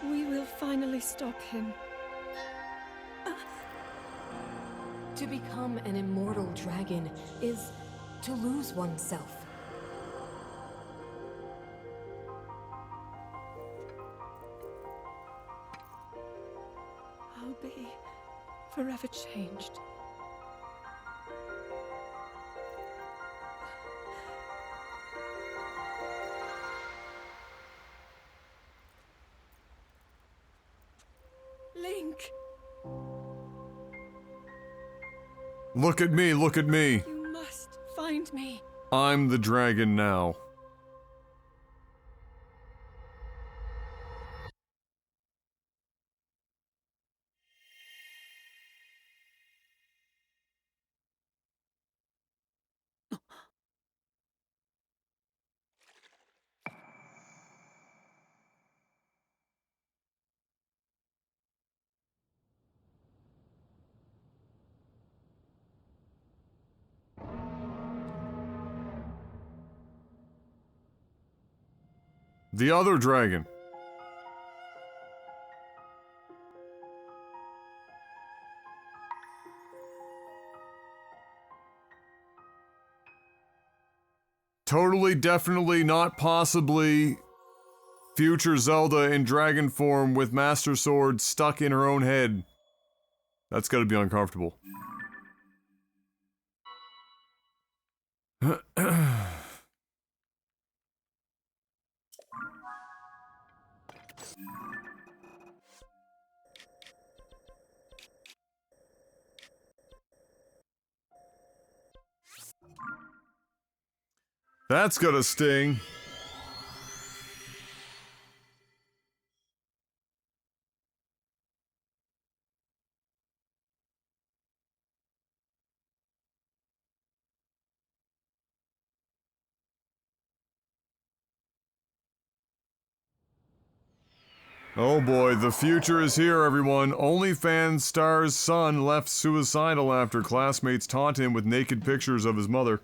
Speaker 4: We will finally stop him.
Speaker 9: To become an immortal dragon is to lose oneself.
Speaker 4: I'll be forever changed. think?
Speaker 1: Look at me, look at me.
Speaker 4: You must find me.
Speaker 1: I'm the dragon now. The other dragon. Totally, definitely, not possibly future Zelda in dragon form with Master Sword stuck in her own head. That's gotta be uncomfortable. That's gonna sting. Oh boy, the future is here, everyone. OnlyFans star's son left suicidal after classmates taunt him with naked pictures of his mother.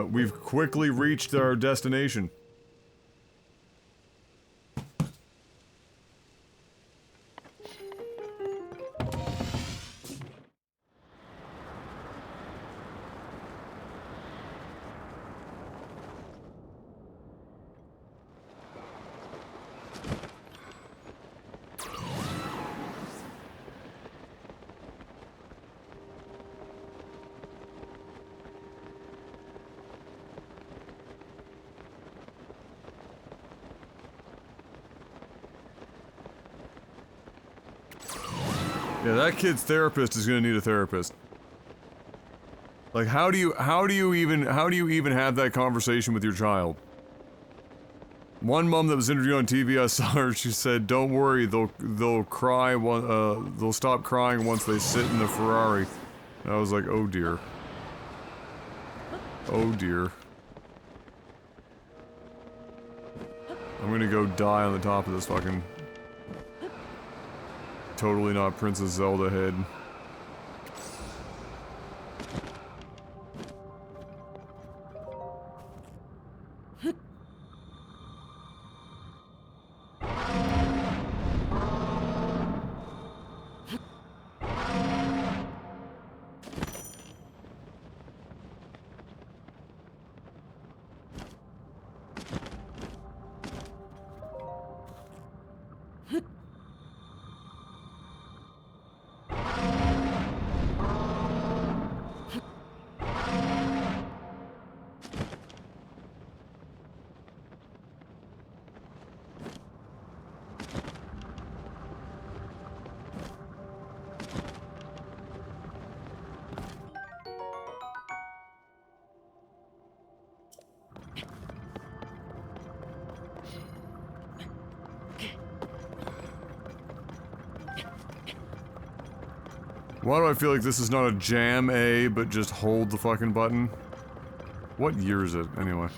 Speaker 1: We've quickly reached our destination. Yeah, that kid's therapist is gonna need a therapist. Like, how do you even have that conversation with your child? One mom that was interviewed on TV, I saw her, she said, "Don't worry, they'll cry they'll stop crying once they sit in the Ferrari." And I was like, oh dear. Oh dear. I'm gonna go die on the top of this fucking... Totally not Princess Zelda head. Why do I feel like this is not a jam A, but just hold the fucking button? What year is it, anyway?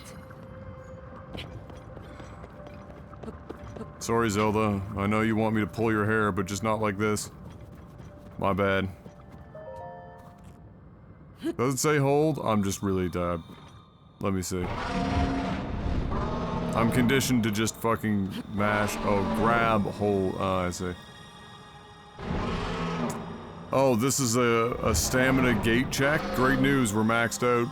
Speaker 1: Sorry, Zelda. I know you want me to pull your hair, but just not like this. My bad. Does it say hold? I'm just really dead. Let me see. I'm conditioned to just fucking mash. Oh, grab, hold. I see. Oh, this is a stamina gate check? Great news, we're maxed out.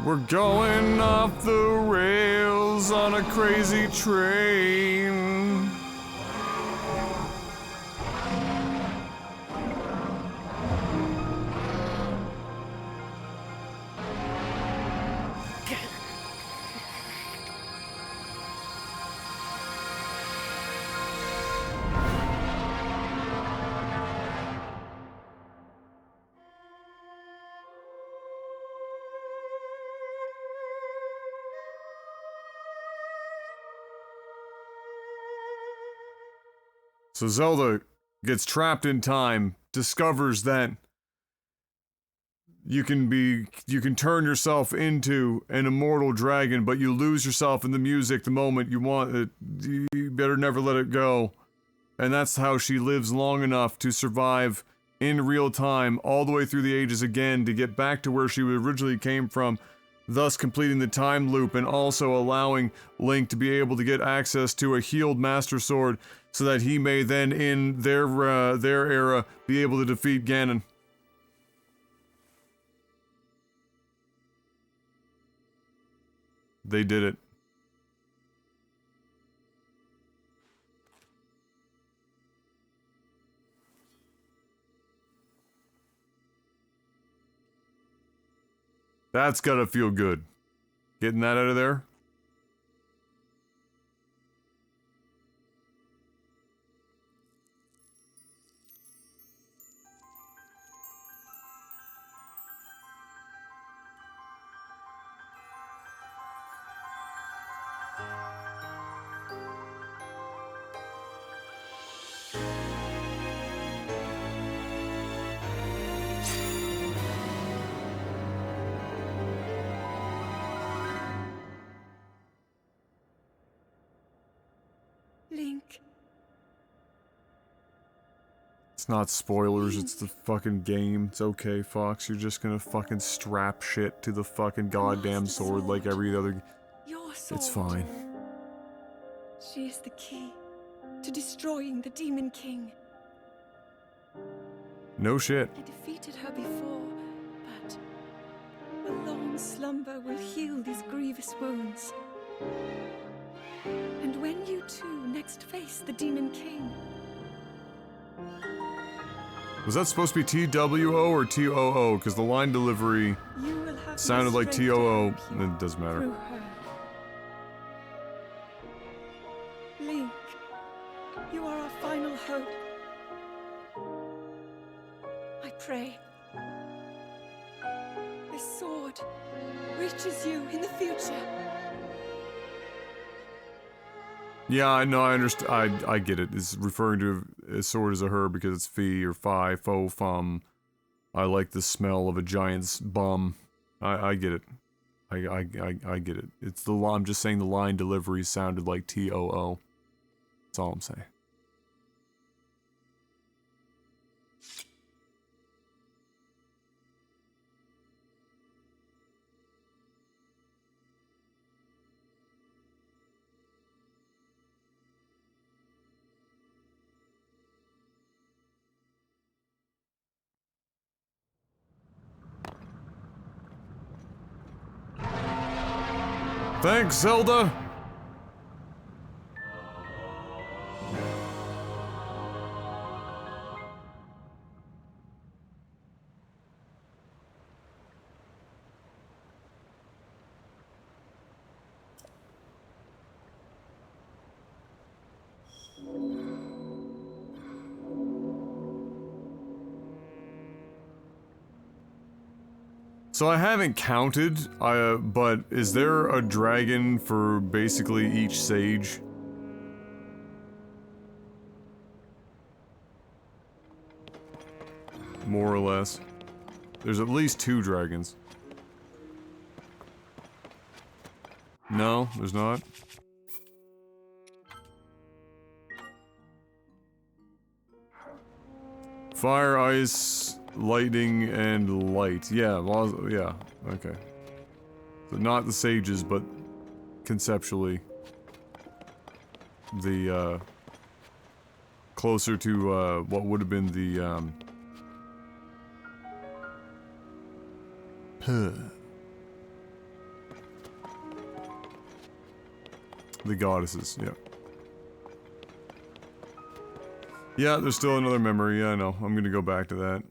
Speaker 1: We're going off the rails on a crazy train. So Zelda gets trapped in time, discovers that you can turn yourself into an immortal dragon, but you lose yourself in the music the moment you want it. You better never let it go. And that's how she lives long enough to survive in real time all the way through the ages again to get back to where she originally came from, thus completing the time loop and also allowing Link to be able to get access to a healed Master Sword so that he may then, in their era, be able to defeat Ganon. They did it. That's gotta feel good. Getting that out of there.
Speaker 4: Link.
Speaker 1: It's not spoilers, it's the fucking game. It's okay, Fox. You're just gonna fucking strap shit to the fucking goddamn sword like every other...
Speaker 4: Your sword.
Speaker 1: It's fine.
Speaker 4: She is the key to destroying the Demon King.
Speaker 1: No shit.
Speaker 4: I defeated her before, but a long slumber will heal these grievous wounds. And when you two next face the Demon King...
Speaker 1: Was that supposed to be T-W-O or T-O-O? Because the line delivery sounded like T-O-O. It doesn't matter.
Speaker 4: Link, you are our final hope. I pray this sword reaches you in the future.
Speaker 1: Yeah, I know, I understand. I get it. It's referring to a sword as a her because it's fee or fi, fo, fum. I like the smell of a giant's bum. I get it. I get it. It's the I'm just saying the line delivery sounded like T-O-O. That's all I'm saying. Thanks, Zelda! So I haven't counted, but is there a dragon for basically each sage? More or less. There's at least 2 dragons. No, there's not. Fire, ice, lightning, and light. Yeah, well, yeah, okay. So not the sages, but conceptually the, closer to, what would have been the, the goddesses, yeah. Yeah, there's still another memory, yeah, I know. I'm gonna go back to that.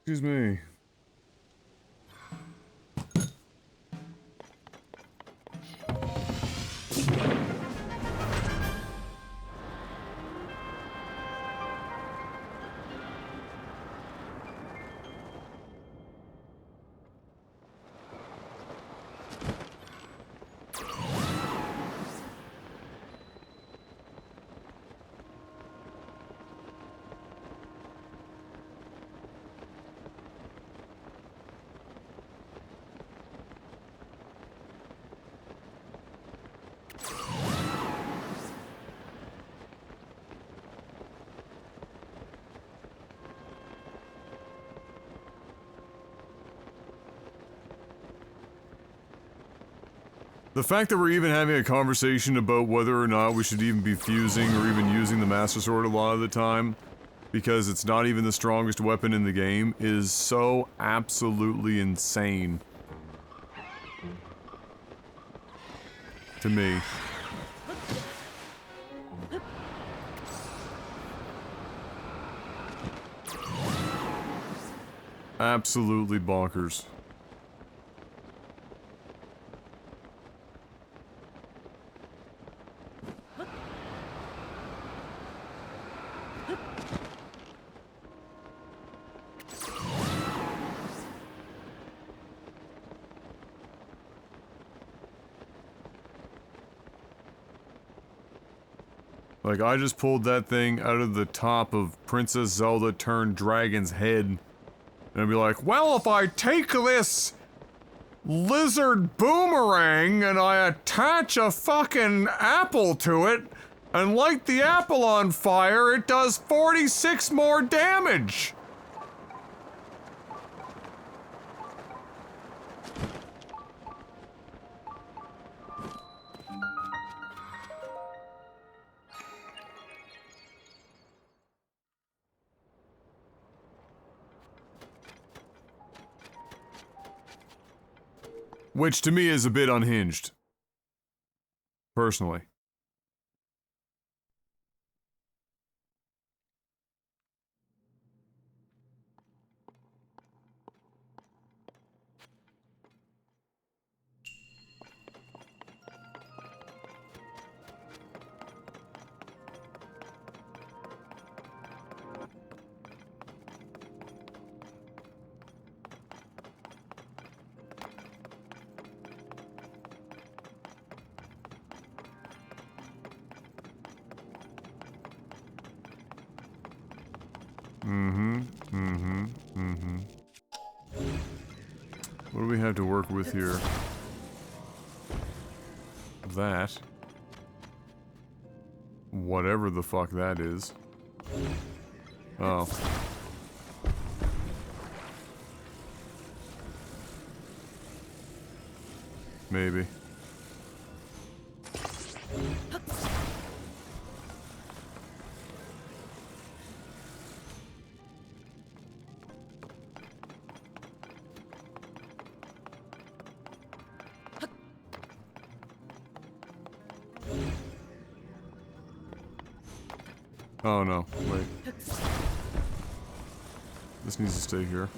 Speaker 1: Excuse me. The fact that we're even having a conversation about whether or not we should even be fusing or even using the Master Sword a lot of the time, because it's not even the strongest weapon in the game, is so absolutely insane. To me. Absolutely bonkers. Like, I just pulled that thing out of the top of Princess Zelda turned Dragon's head. And I'd be like, well, if I take this lizard boomerang and I attach a fucking apple to it and light the apple on fire, it does 46 more damage! Which to me is a bit unhinged. Personally. What do we have to work with here? That. Whatever the fuck that is. Oh. Maybe. Oh no, wait. This needs to stay here.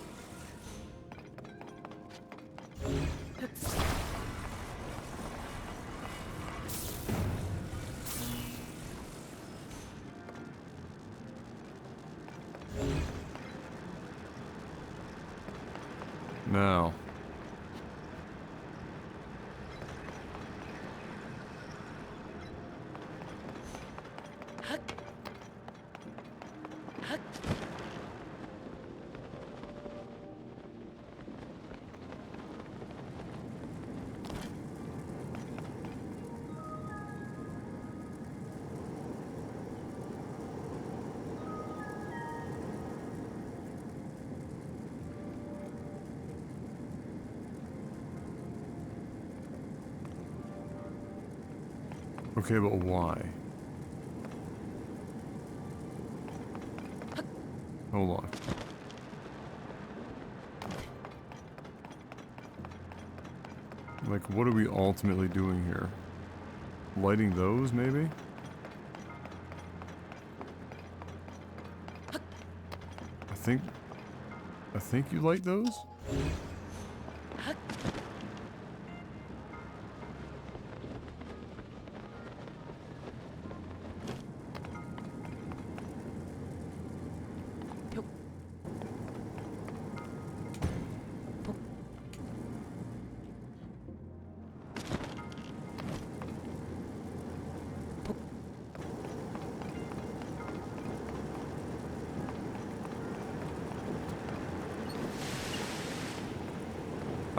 Speaker 1: Now. Okay, but why? Hold on. Like, what are we ultimately doing here? Lighting those, maybe? I think... I think you like those?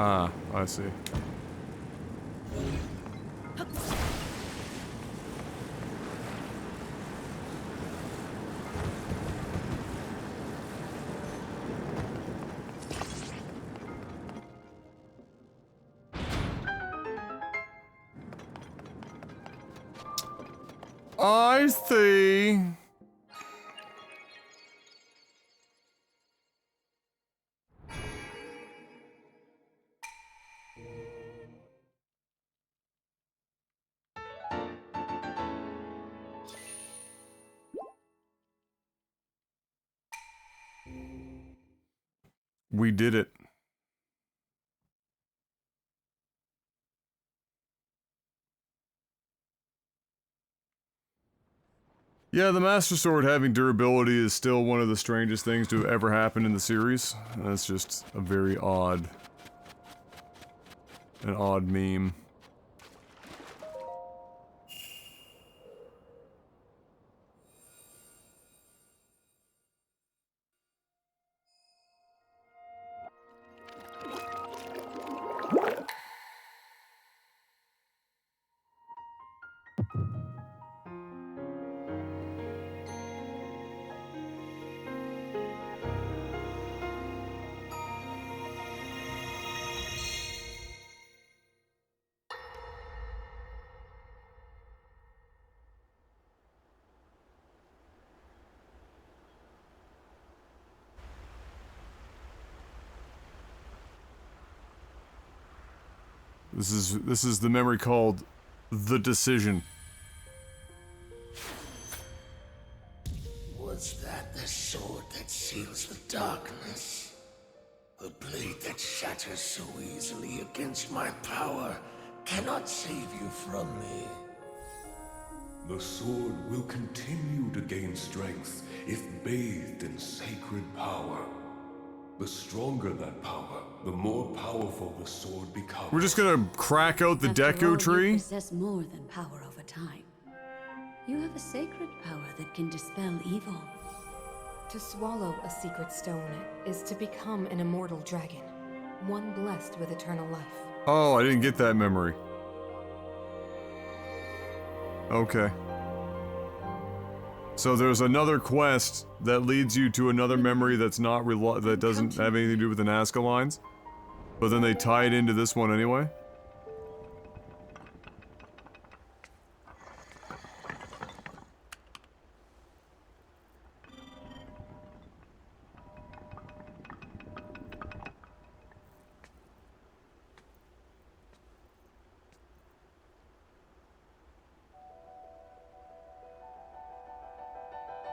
Speaker 1: Ah, I see. I see. We did it. Yeah, the Master Sword having durability is still one of the strangest things to have ever happened in the series. That's just a very odd... an odd meme. This is the memory called The Decision.
Speaker 3: Was that the sword that seals the darkness? The blade that shatters so easily against my power cannot save you from me.
Speaker 10: The sword will continue to gain strength if bathed in sacred power. The stronger that power, the more powerful the sword becomes.
Speaker 1: We're just gonna crack out the Deku tree?
Speaker 6: You possess more than power over time. You have a sacred power that can dispel evil.
Speaker 9: To swallow a secret stone is to become an immortal dragon, one blessed with eternal life.
Speaker 1: Oh, I didn't get that memory. Okay. So there's another quest that leads you to another memory that's not that doesn't have anything to do with the Nazca lines, but then they tie it into this one anyway.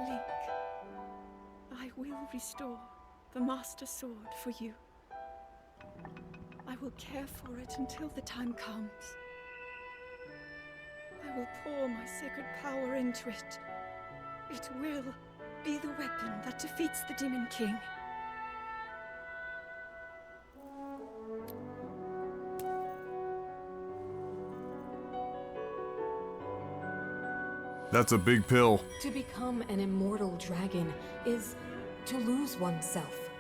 Speaker 4: Link, I will restore the Master Sword for you. I will care for it until the time comes. I will pour my sacred power into it. It will be the weapon that defeats the Demon King.
Speaker 1: That's a big pill.
Speaker 9: To become an immortal dragon is to lose oneself.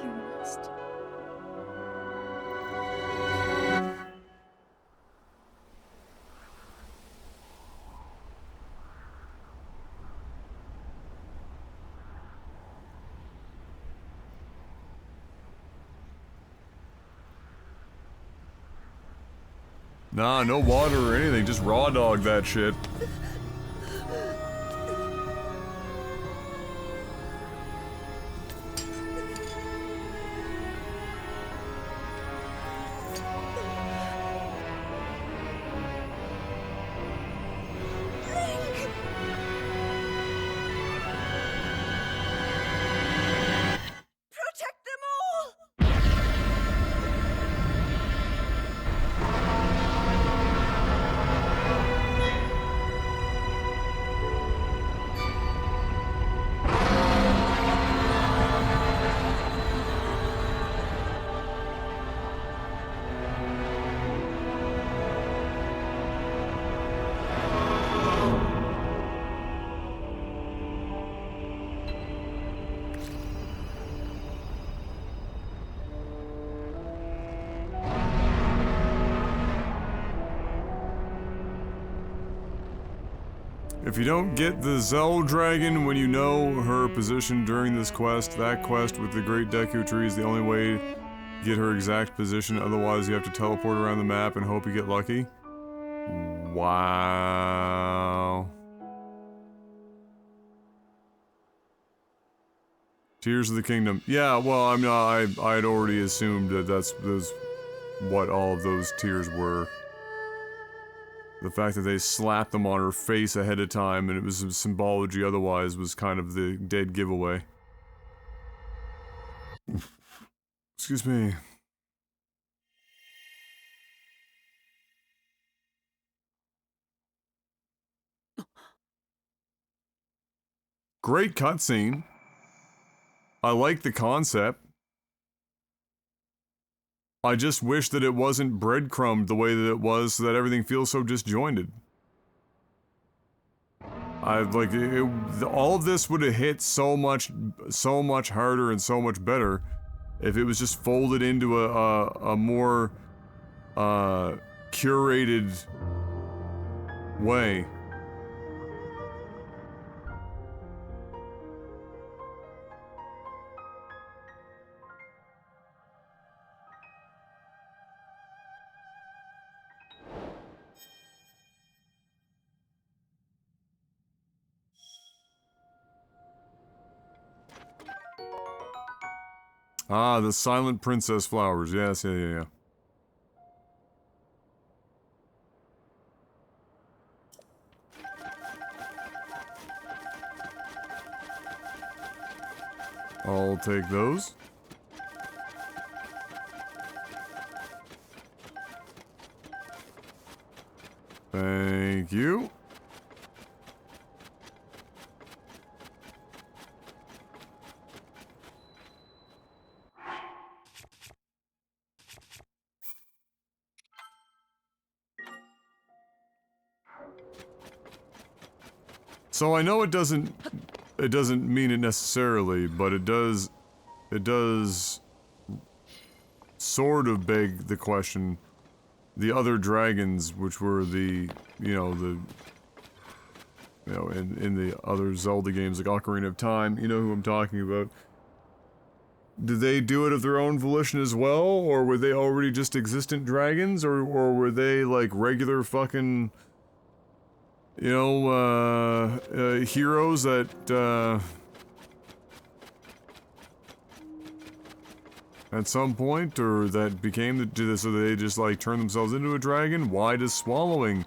Speaker 4: You must.
Speaker 1: Nah, no water or anything, just raw dog that shit. If you don't get the Zelda dragon when you know her position during this quest, that quest with the Great Deku Tree is the only way to get her exact position, otherwise you have to teleport around the map and hope you get lucky. Wow. Tears of the Kingdom. Yeah, well, I mean, I'd already assumed that that's what all of those tears were. The fact that they slapped them on her face ahead of time and it was symbology otherwise was kind of the dead giveaway. Excuse me. Great cutscene. I like the concept. I just wish that it wasn't breadcrumbed the way that it was so that everything feels so disjointed. All of this would have hit so much harder and so much better if it was just folded into a more, curated way. Ah, the Silent Princess flowers. Yes, yeah. I'll take those. Thank you. So I know it doesn't mean it necessarily, but it does sort of beg the question. The other dragons, which were in the other Zelda games like Ocarina of Time, you know who I'm talking about. Did they do it of their own volition as well, or were they already just existent dragons, or were they like regular fucking, heroes that, at some point, or that became so they just like turn themselves into a dragon? Why does swallowing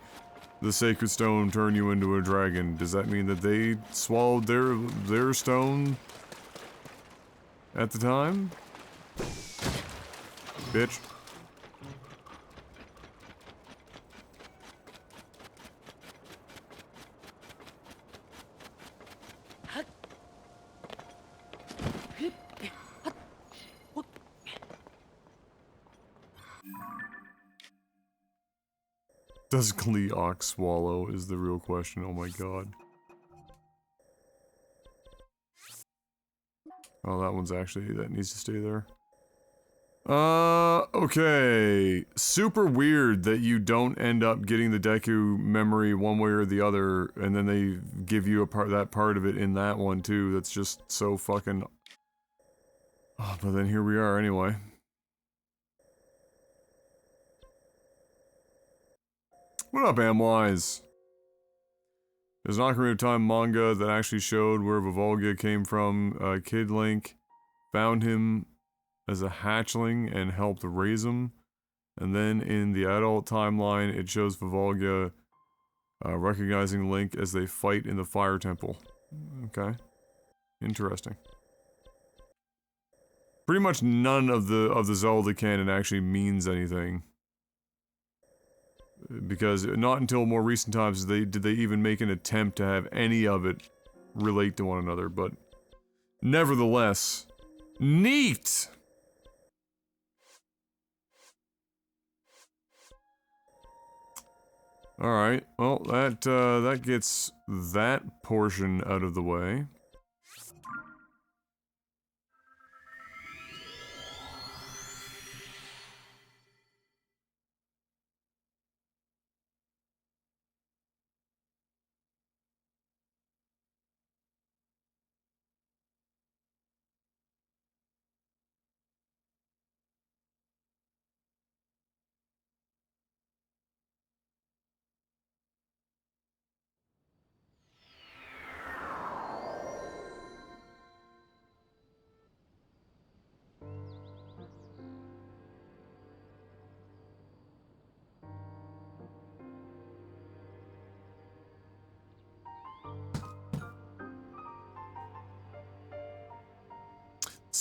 Speaker 1: the sacred stone turn you into a dragon? Does that mean that they swallowed their stone at the time? Bitch. Does Gleeok swallow is the real question, oh my god. Oh, that needs to stay there. Okay. Super weird that you don't end up getting the Deku memory one way or the other, and then they give you that part of it in that one too. That's just so fucking... Oh, but then here we are anyway. What up, Amwise? There's an Ocarina of Time manga that actually showed where Vivalga came from. Kid Link found him as a hatchling and helped raise him. And then in the adult timeline, it shows Vivalga recognizing Link as they fight in the Fire Temple. Okay. Interesting. Pretty much none of the Zelda canon actually means anything. Because not until more recent times did they even make an attempt to have any of it relate to one another, but nevertheless, neat! Alright, well, that gets that portion out of the way.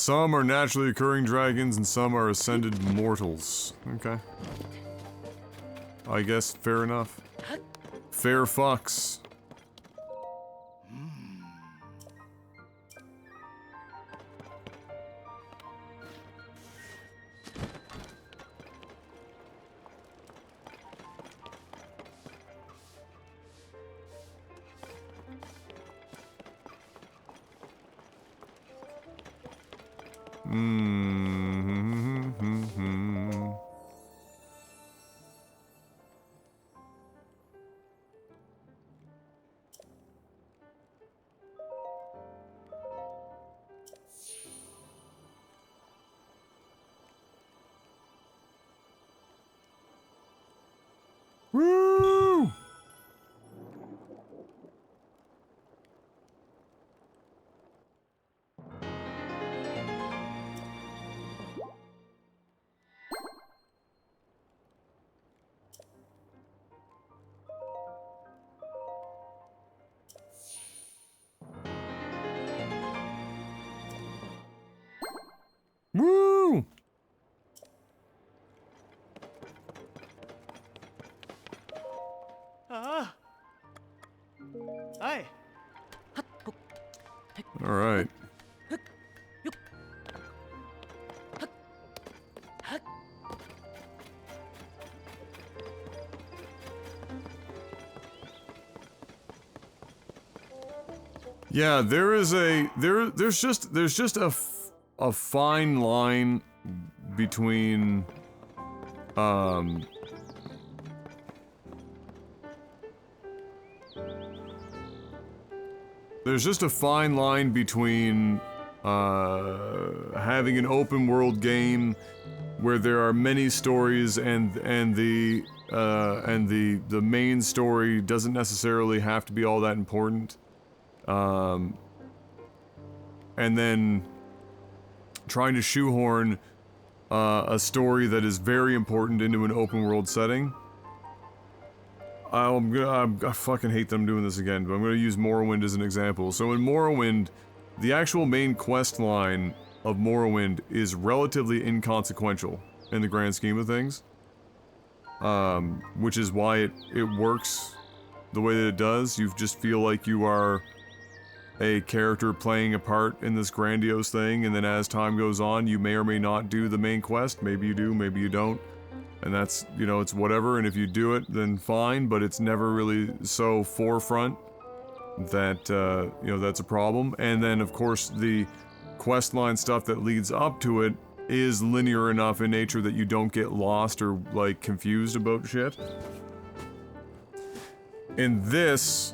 Speaker 1: Some are naturally occurring dragons and some are ascended mortals. Okay. I guess fair enough. Fair fucks. Woo! Woo!
Speaker 11: Hi.
Speaker 1: All right. Yeah, there's just a fine line between there's just a fine line between having an open world game where there are many stories and the main story doesn't necessarily have to be all that important. And then trying to shoehorn a story that is very important into an open world setting. I fucking hate them doing this again, but I'm gonna use Morrowind as an example. So in Morrowind, the actual main quest line of Morrowind is relatively inconsequential in the grand scheme of things. Which is why it works the way that it does. You just feel like you are a character playing a part in this grandiose thing, and then as time goes on, you may or may not do the main quest. Maybe you do, maybe you don't. And that's, you know, it's whatever, and if you do it, then fine, but it's never really so forefront that, you know, that's a problem. And then, of course, the questline stuff that leads up to it is linear enough in nature that you don't get lost or, like, confused about shit. In this,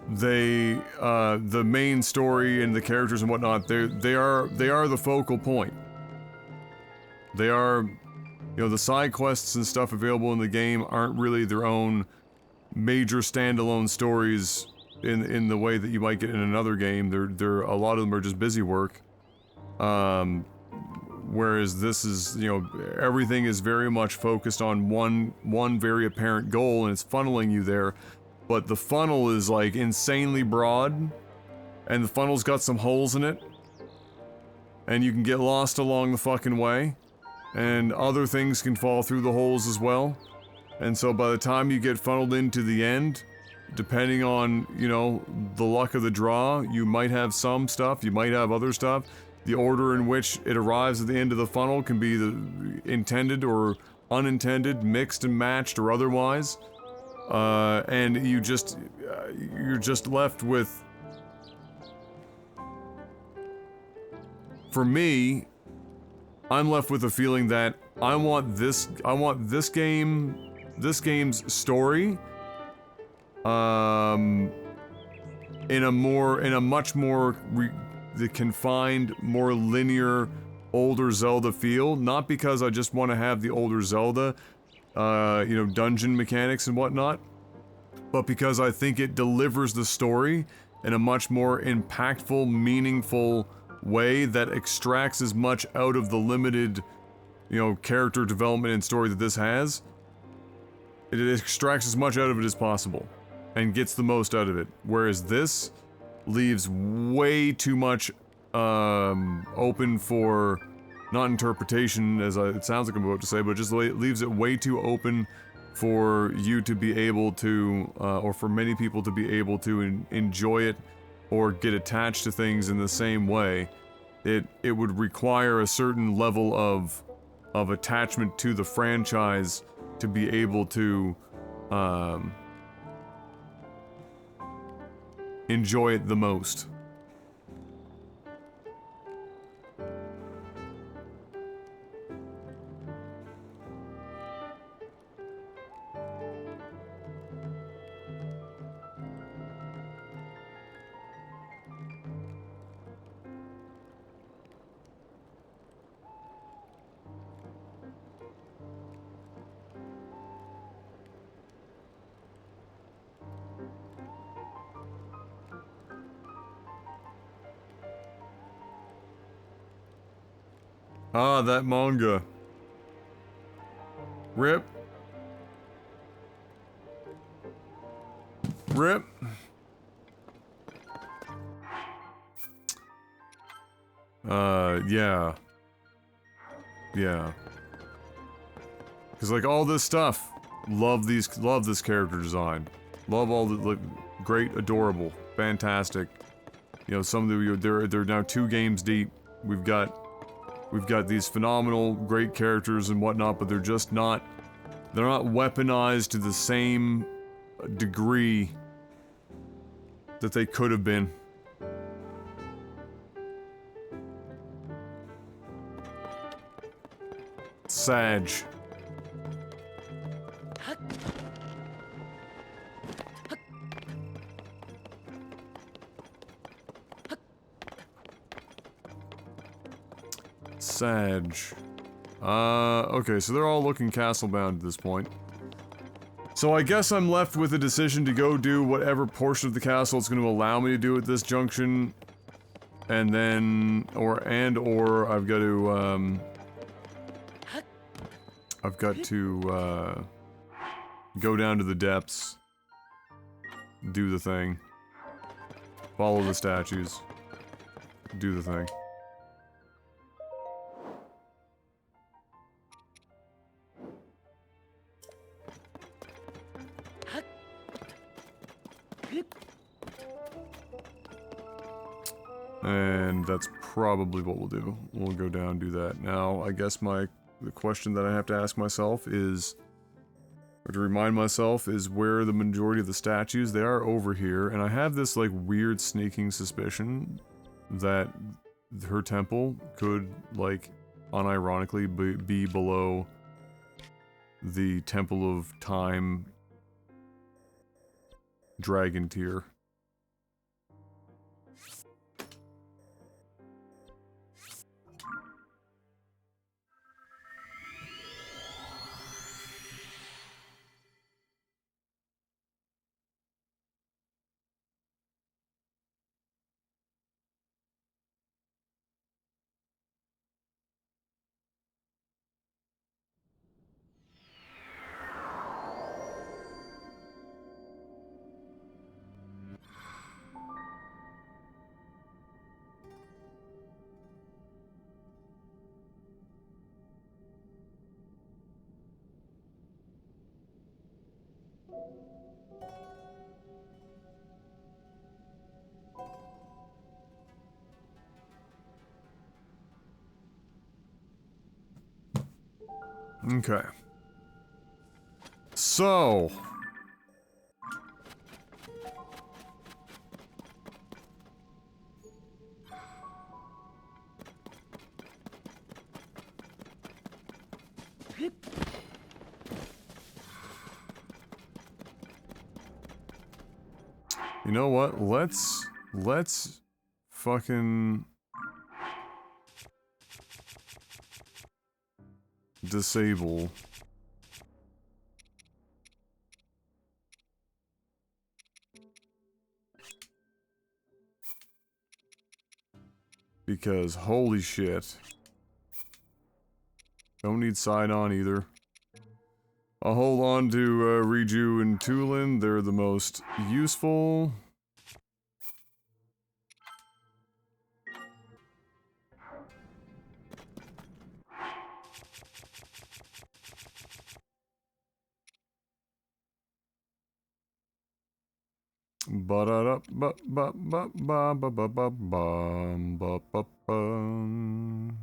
Speaker 1: the main story and the characters and whatnot, they are the focal point. They are, you know, the side quests and stuff available in the game aren't really their own major standalone stories in the way that you might get in another game. They're a lot of them are just busy work. Whereas this is, you know, everything is very much focused on one very apparent goal, and it's funneling you there. But the funnel is, like, insanely broad, and the funnel's got some holes in it, and you can get lost along the fucking way, and other things can fall through the holes as well. And so by the time you get funneled into the end, depending on, you know, the luck of the draw, you might have some stuff, you might have other stuff. The order in which it arrives at the end of the funnel can be the intended or unintended, mixed and matched or otherwise. And you're just left with, for me, I'm left with a feeling that I want this game's story, in a much more the confined, more linear, older Zelda feel. Not because I just want to have the older Zelda, you know, dungeon mechanics and whatnot, but because I think it delivers the story in a much more impactful, meaningful way that extracts as much out of the limited, you know, character development and story that this has. It extracts as much out of it as possible and gets the most out of it. Whereas this leaves way too much open for, not interpretation, as it sounds like I'm about to say, but just leaves it way too open for you to be able to, or for many people to be able to enjoy it or get attached to things in the same way. It would require a certain level of attachment to the franchise to be able to enjoy it the most. Ah, that manga. Rip. Rip. Yeah. Yeah. Cause like all this stuff, love this character design. Love all the, like, great, adorable, fantastic. You know, some of the, they're now 2 games deep. We've got these phenomenal, great characters and whatnot, but they're not weaponized to the same degree that they could have been. Sag. Sag. Okay, so they're all looking castle-bound at this point. So I guess I'm left with a decision to go do whatever portion of the castle it's going to allow me to do at this junction. And then, or I've got to, go down to the depths, do the thing, follow the statues, do the thing. And that's probably what we'll do. We'll go down and do that. Now, I guess the question that I have to ask myself is, or to remind myself, is where the majority of the statues, they are over here, and I have this, like, weird sneaking suspicion that her temple could, like, unironically be below the Temple of Time dragon tier. Okay. So... You know what? Let's fucking disable because holy shit. Don't need side on either. I'll hold on to Riju and Tulin. They're the most useful. Ba-da-da, ba-ba-ba-ba-ba-ba-bum, ba-ba-bum.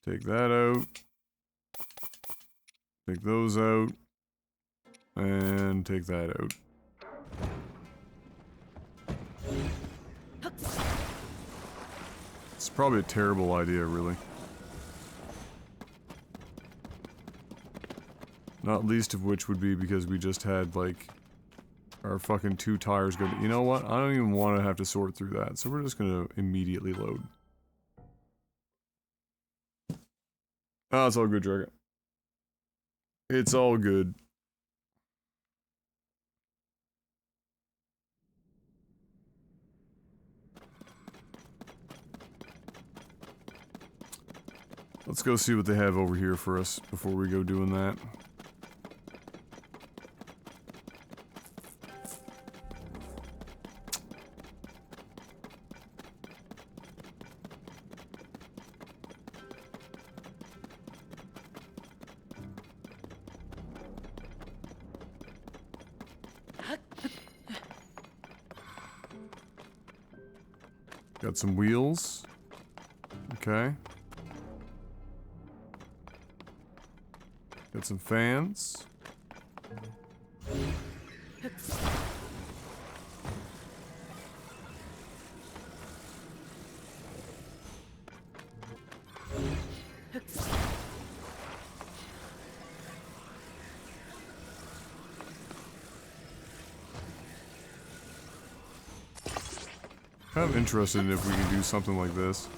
Speaker 1: Take that out. Take those out. And take that out. It's probably a terrible idea, really. Not least of which would be because we just had, like, our fucking 2 tires go. You know what? I don't even want to have to sort through that, so we're just gonna immediately load. Oh, it's all good, Dragon. It's all good. Let's go see what they have over here for us before we go doing that. Got some wheels. Okay. Got some fans. Kind of interested in if we can do something like this.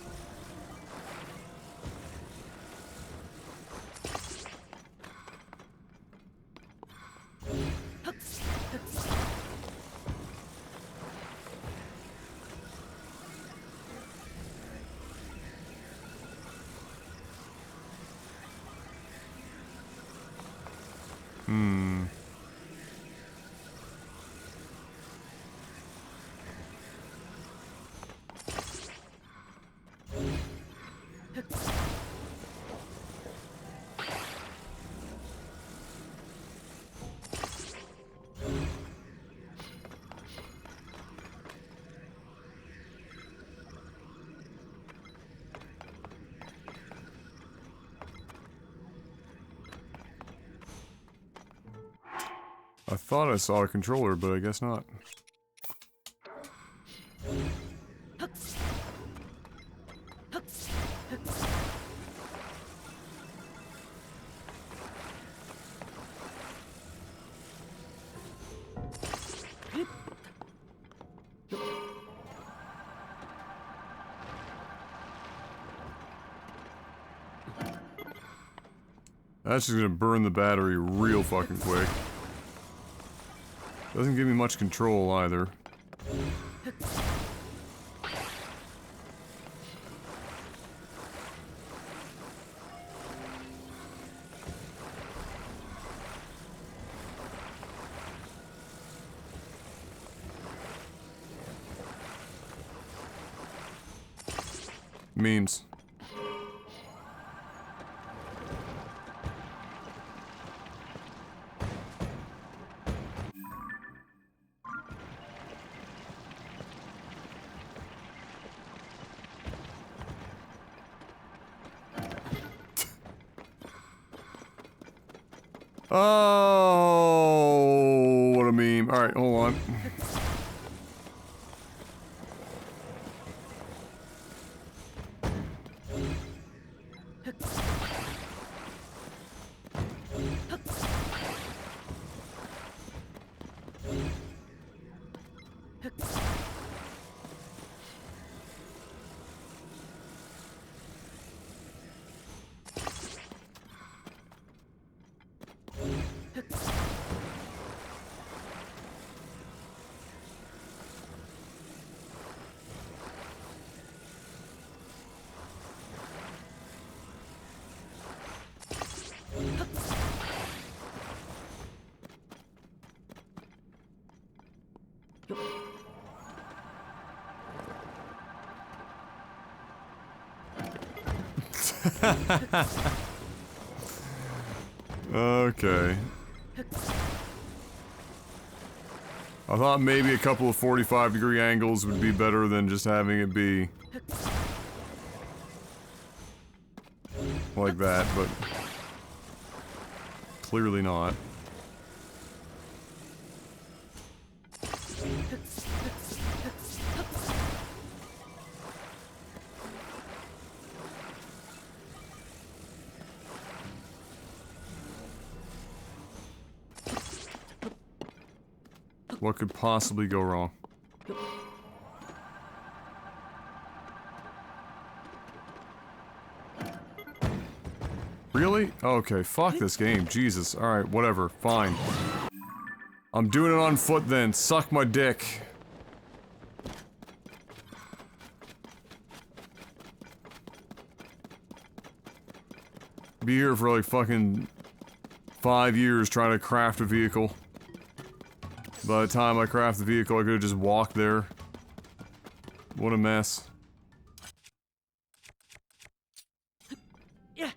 Speaker 1: I thought I saw a controller, but I guess not. That's just gonna burn the battery real fucking quick. Doesn't give me much control either. Memes. Oh, what a meme. Alright, hold on. Okay. I thought maybe a couple of 45-degree angles would be better than just having it be like that, but clearly not. What could possibly go wrong? Really? Okay, fuck this game. Jesus. Alright, whatever. Fine. I'm doing it on foot then. Suck my dick. Be here for like fucking 5 years trying to craft a vehicle. By the time I craft the vehicle, I could've just walked there. What a mess.
Speaker 11: Yeah.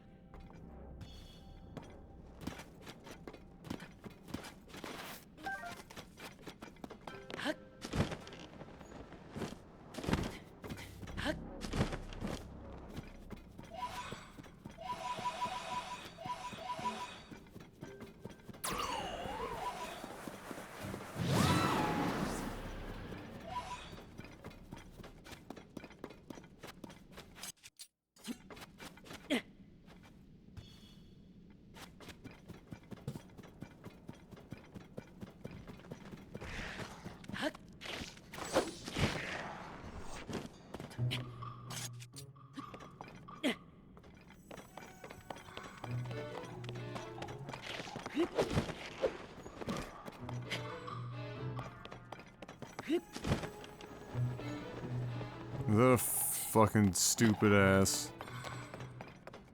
Speaker 1: The fucking stupid ass.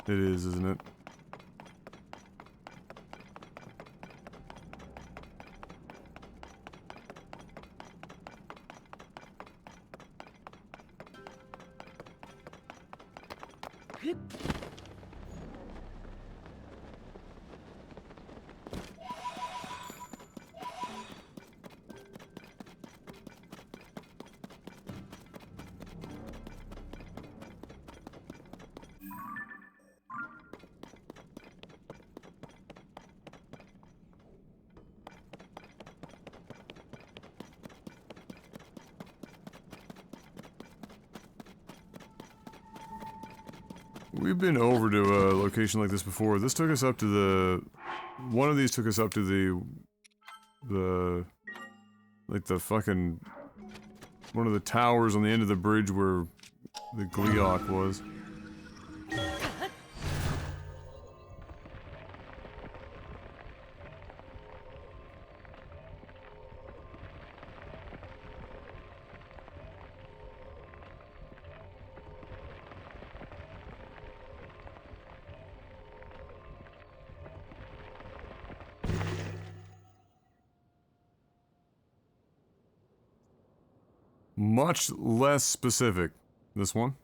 Speaker 1: It is, isn't it? We've been over to a location like this before. This took us up to the... One of these took us up to the... Like the fucking... One of the towers on the end of the bridge where the Gliok was. Much less specific, this one.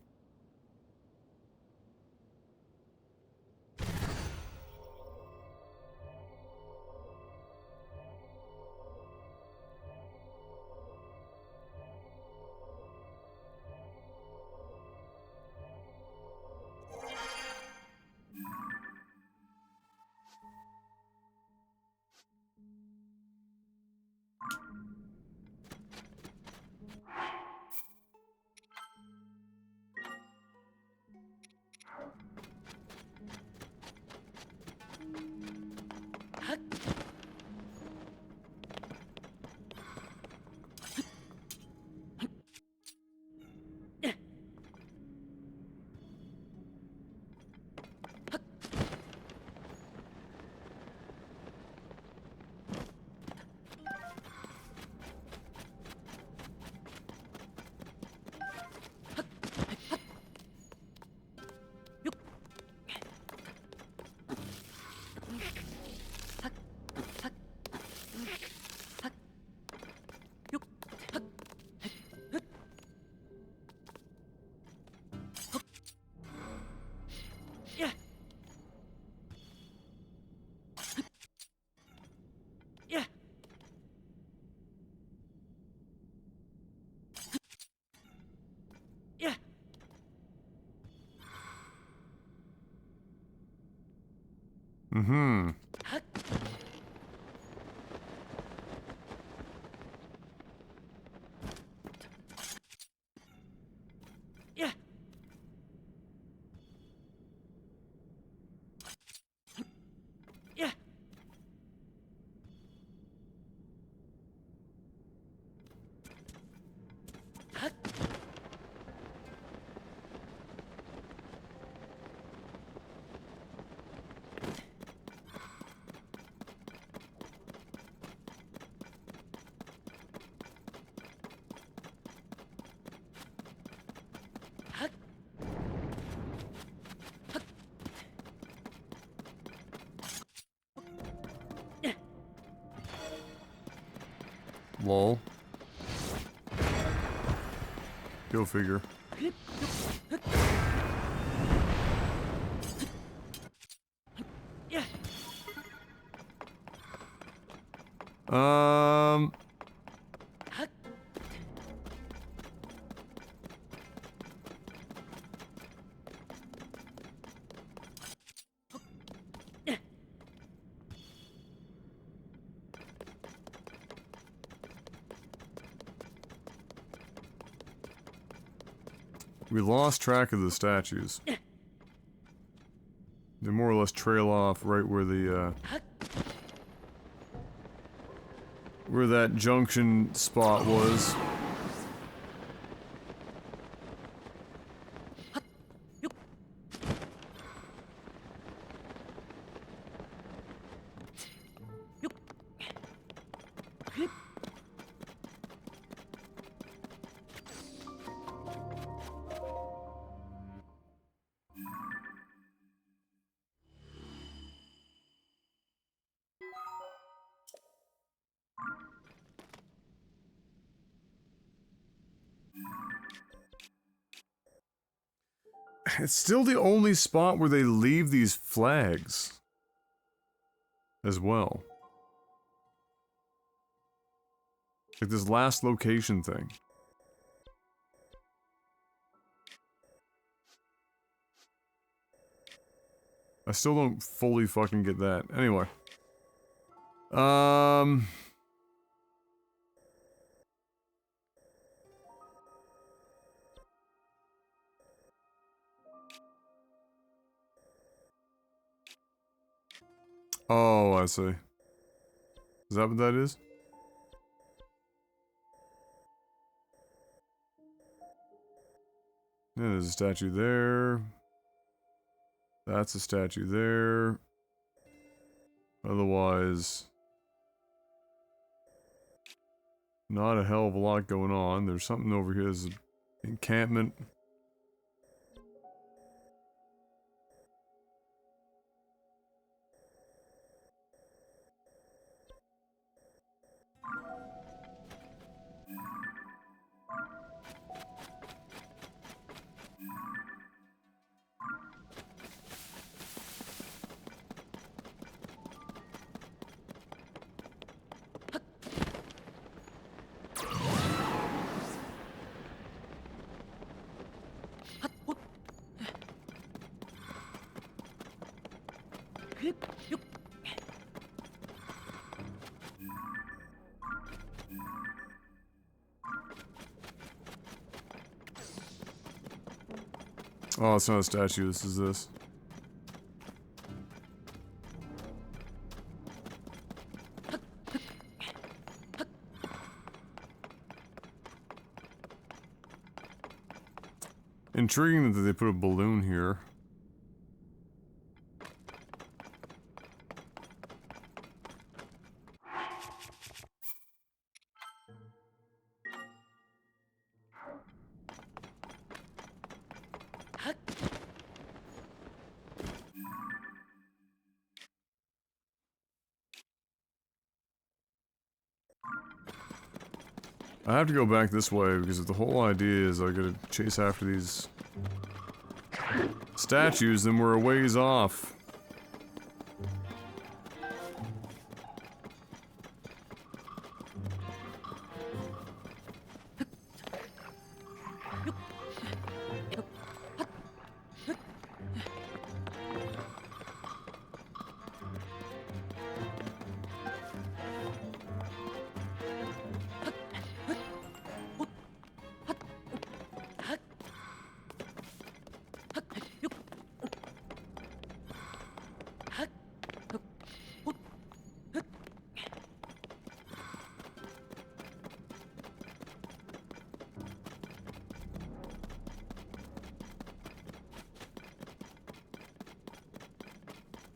Speaker 1: Mm-hmm.
Speaker 11: Yeah. Yeah.
Speaker 1: Lol. Go figure.
Speaker 11: Yeah.
Speaker 1: We lost track of the statues. They more or less trail off right where the, where that junction spot was. It's still the only spot where they leave these flags. As well. Like this last location thing. I still don't fully fucking get that. Anyway. Oh, I see. Is that what that is? Yeah, there's a statue there. That's a statue there. Otherwise, not a hell of a lot going on. There's something over here. There's an encampment. Oh, it's not a statue, this is this. Intriguing that they put a balloon here. I have to go back this way because the whole idea is I gotta chase after these statues, then we're a ways off.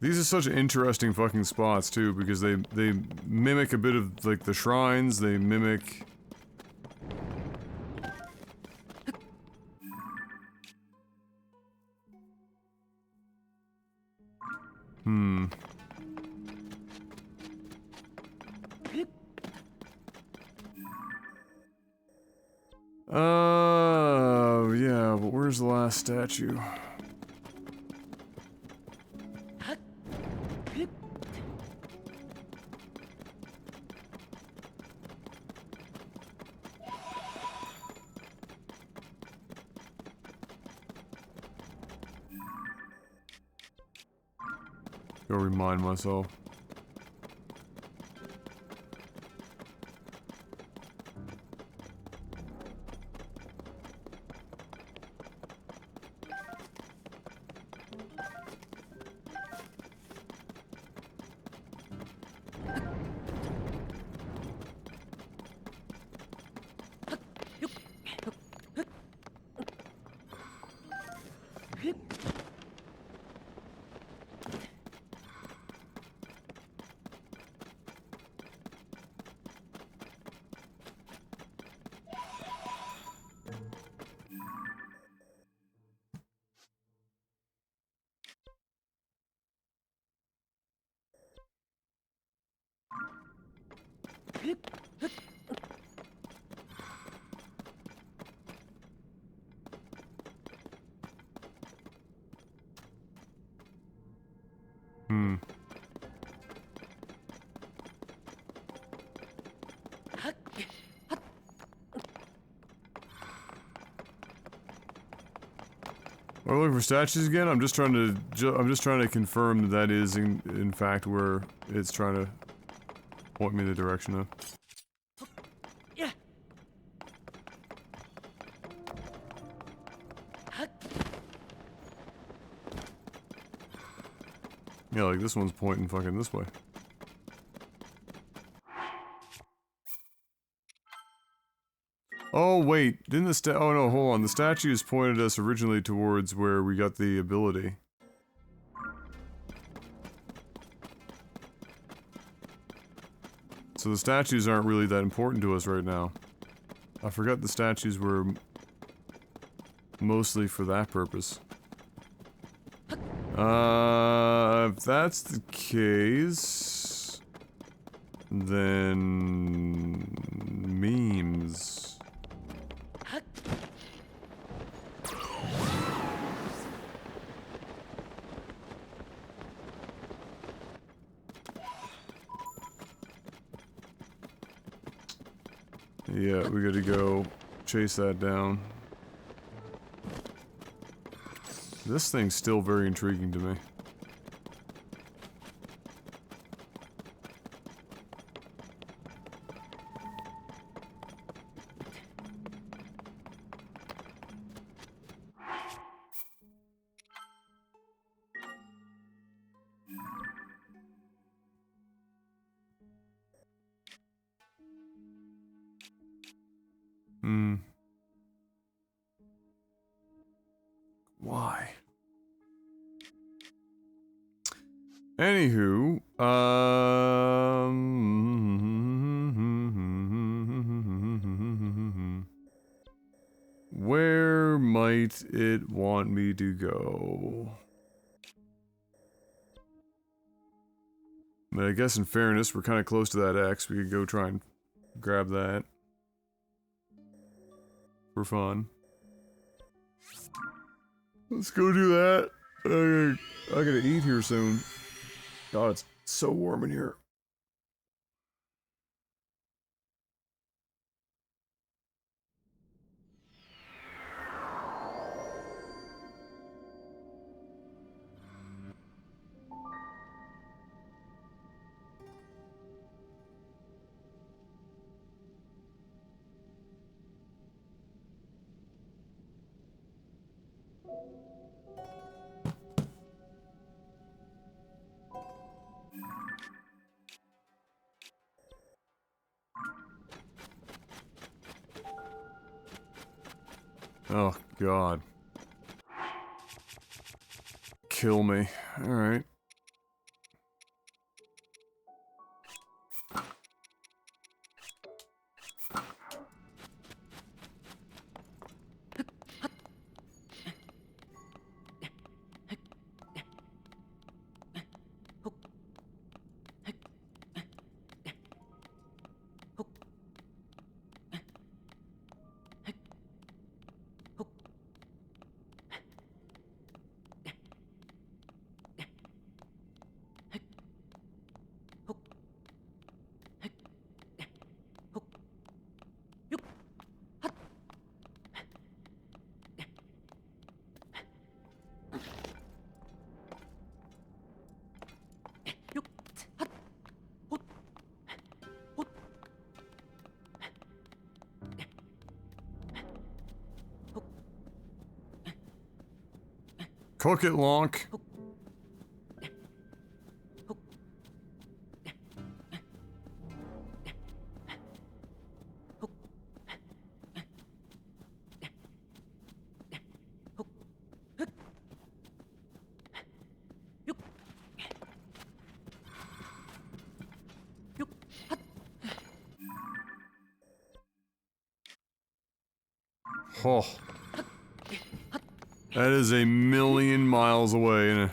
Speaker 1: These are such interesting fucking spots too, because they mimic a bit of like the shrines. They mimic. Yeah, but where's the last statue? Go remind myself. Are we looking for statues again? I'm just trying to confirm that is in fact where it's trying to point me the direction of.
Speaker 11: Yeah.
Speaker 1: Yeah, like this one's pointing fucking this way. Oh wait, didn't the oh no, hold on. The statues pointed us originally towards where we got the ability. So the statues aren't really that important to us right now. I forgot the statues were mostly for that purpose. If that's the case, then memes. Yeah, we gotta go chase that down. This thing's still very intriguing to me. Why? Anywho, where might it want me to go? I mean, I guess in fairness, we're kind of close to that X. We could go try and grab that for fun. Let's go do that. I gotta eat here soon. God, it's so warm in here. Oh, God. Kill me. Alright. Cook it, Lonk. Oh. That is a million miles away, isn't it?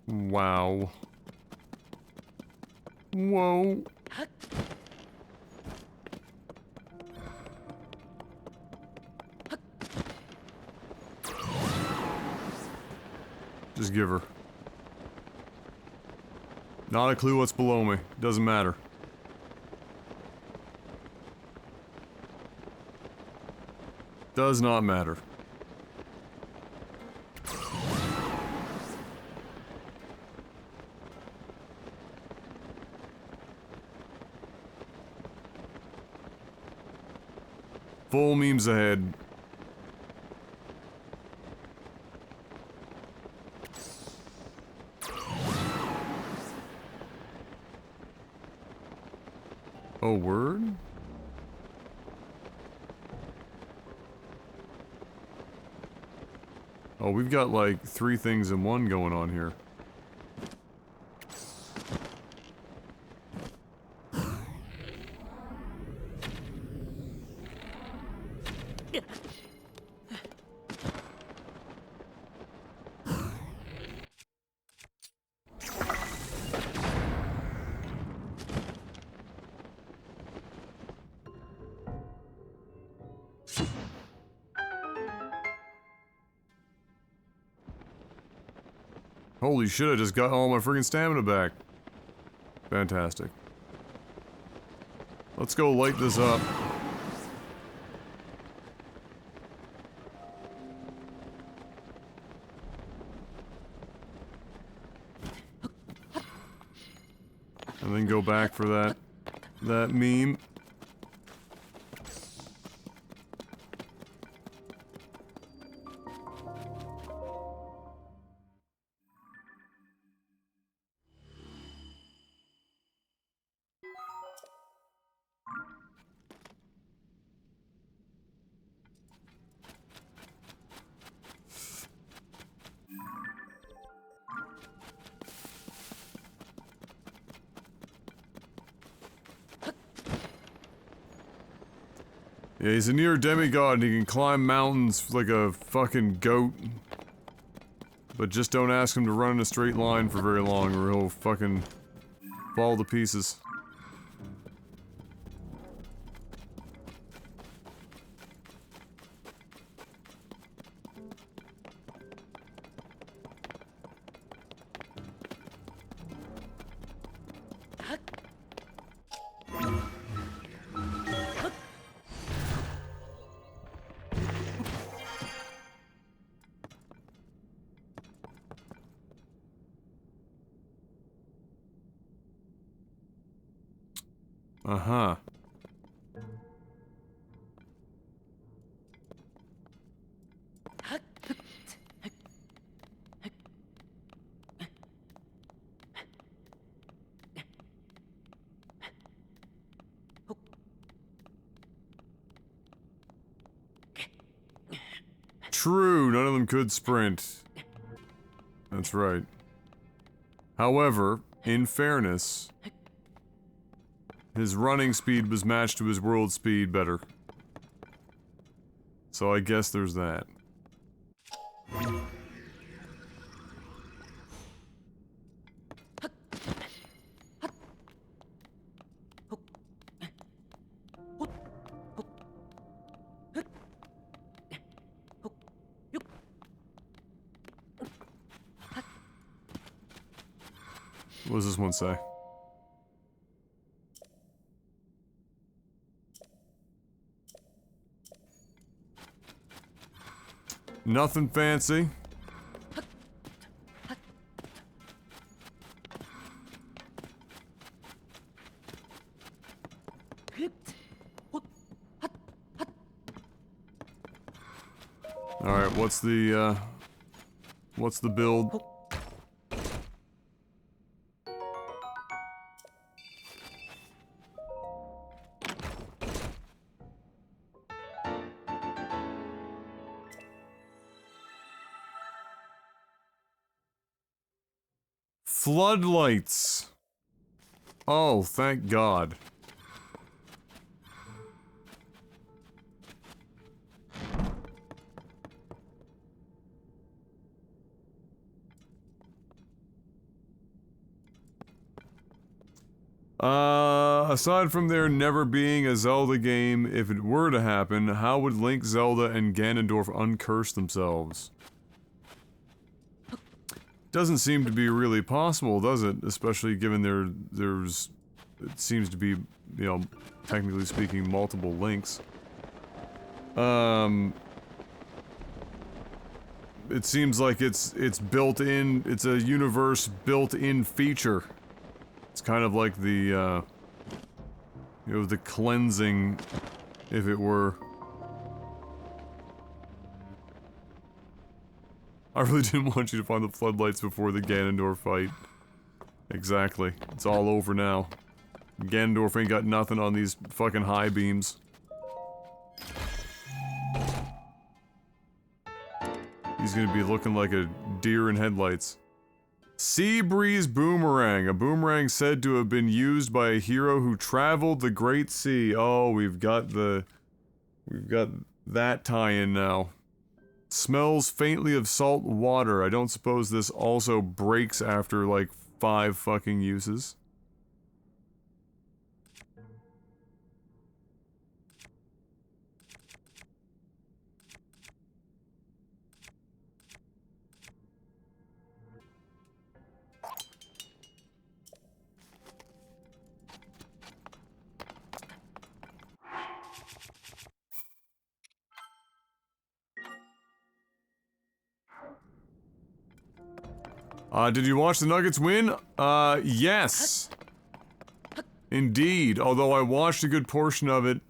Speaker 1: Wow. Whoa. Just give her. Not a clue what's below me. Doesn't matter. Does not matter. Full memes ahead. Oh, word? Oh, we've got like 3 things in one going on here. Holy shit, I just got all my freaking stamina back. Fantastic. Let's go light this up. And then go back for that meme. Yeah, he's a near demigod and he can climb mountains like a fucking goat. But just don't ask him to run in a straight line for very long or he'll fucking fall to pieces. Uh-huh. True, none of them could sprint. That's right. However, in fairness, his running speed was matched to his world speed better. So I guess there's that. What does this one say? Nothing fancy. Alright, what's the build? Floodlights. Oh, thank God. Aside from there never being a Zelda game, if it were to happen, how would Link, Zelda, and Ganondorf uncurse themselves? Doesn't seem to be really possible, does it? Especially given there's... It seems to be, you know, technically speaking, multiple Links. It seems like it's built in, it's a universe built-in feature. It's kind of like the, you know, the cleansing, if it were. I really didn't want you to find the floodlights before the Ganondorf fight. Exactly. It's all over now. Ganondorf ain't got nothing on these fucking high beams. He's gonna be looking like a deer in headlights. Sea Breeze Boomerang. A boomerang said to have been used by a hero who traveled the Great Sea. Oh, we've got that tie-in now. Smells faintly of salt water. I don't suppose this also breaks after, like, 5 fucking uses. Did you watch the Nuggets win? Yes. Indeed, although I watched a good portion of it,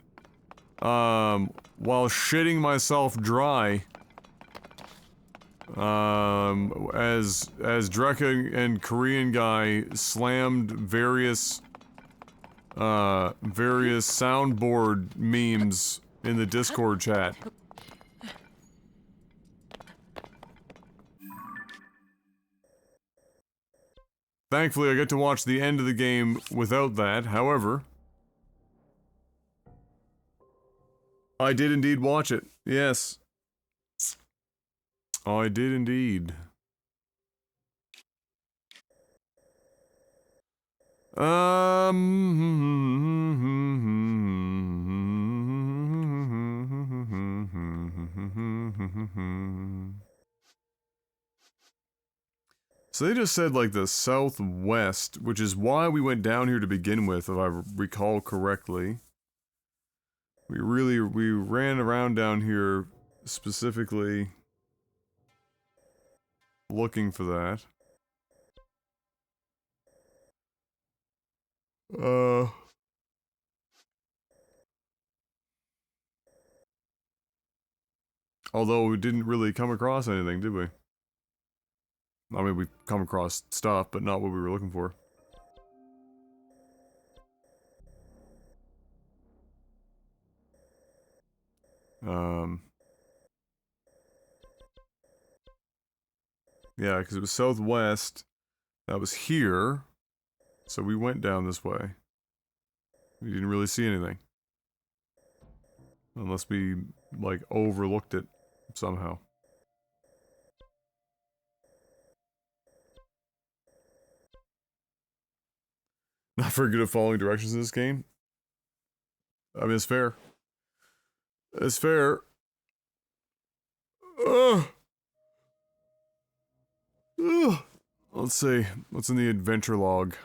Speaker 1: while shitting myself dry. As Drekka and Korean guy slammed various soundboard memes in the Discord chat. Thankfully, I get to watch the end of the game without that. However, I did indeed watch it. Yes. I did indeed. So they just said, like, the southwest, which is why we went down here to begin with, if I recall correctly. We ran around down here specifically looking for that. Although we didn't really come across anything, did we? I mean, we've come across stuff, but not what we were looking for. Yeah, because it was southwest. That was here. So we went down this way. We didn't really see anything. Unless we, like, overlooked it somehow. Not very good at following directions in this game. I mean, it's fair. It's fair. Ugh. Ugh. let's see. What's in the adventure log?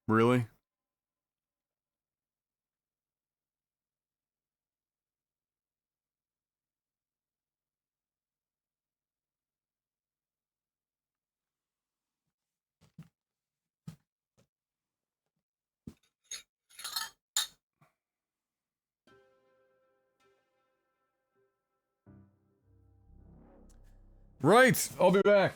Speaker 1: Really? Right, I'll be back.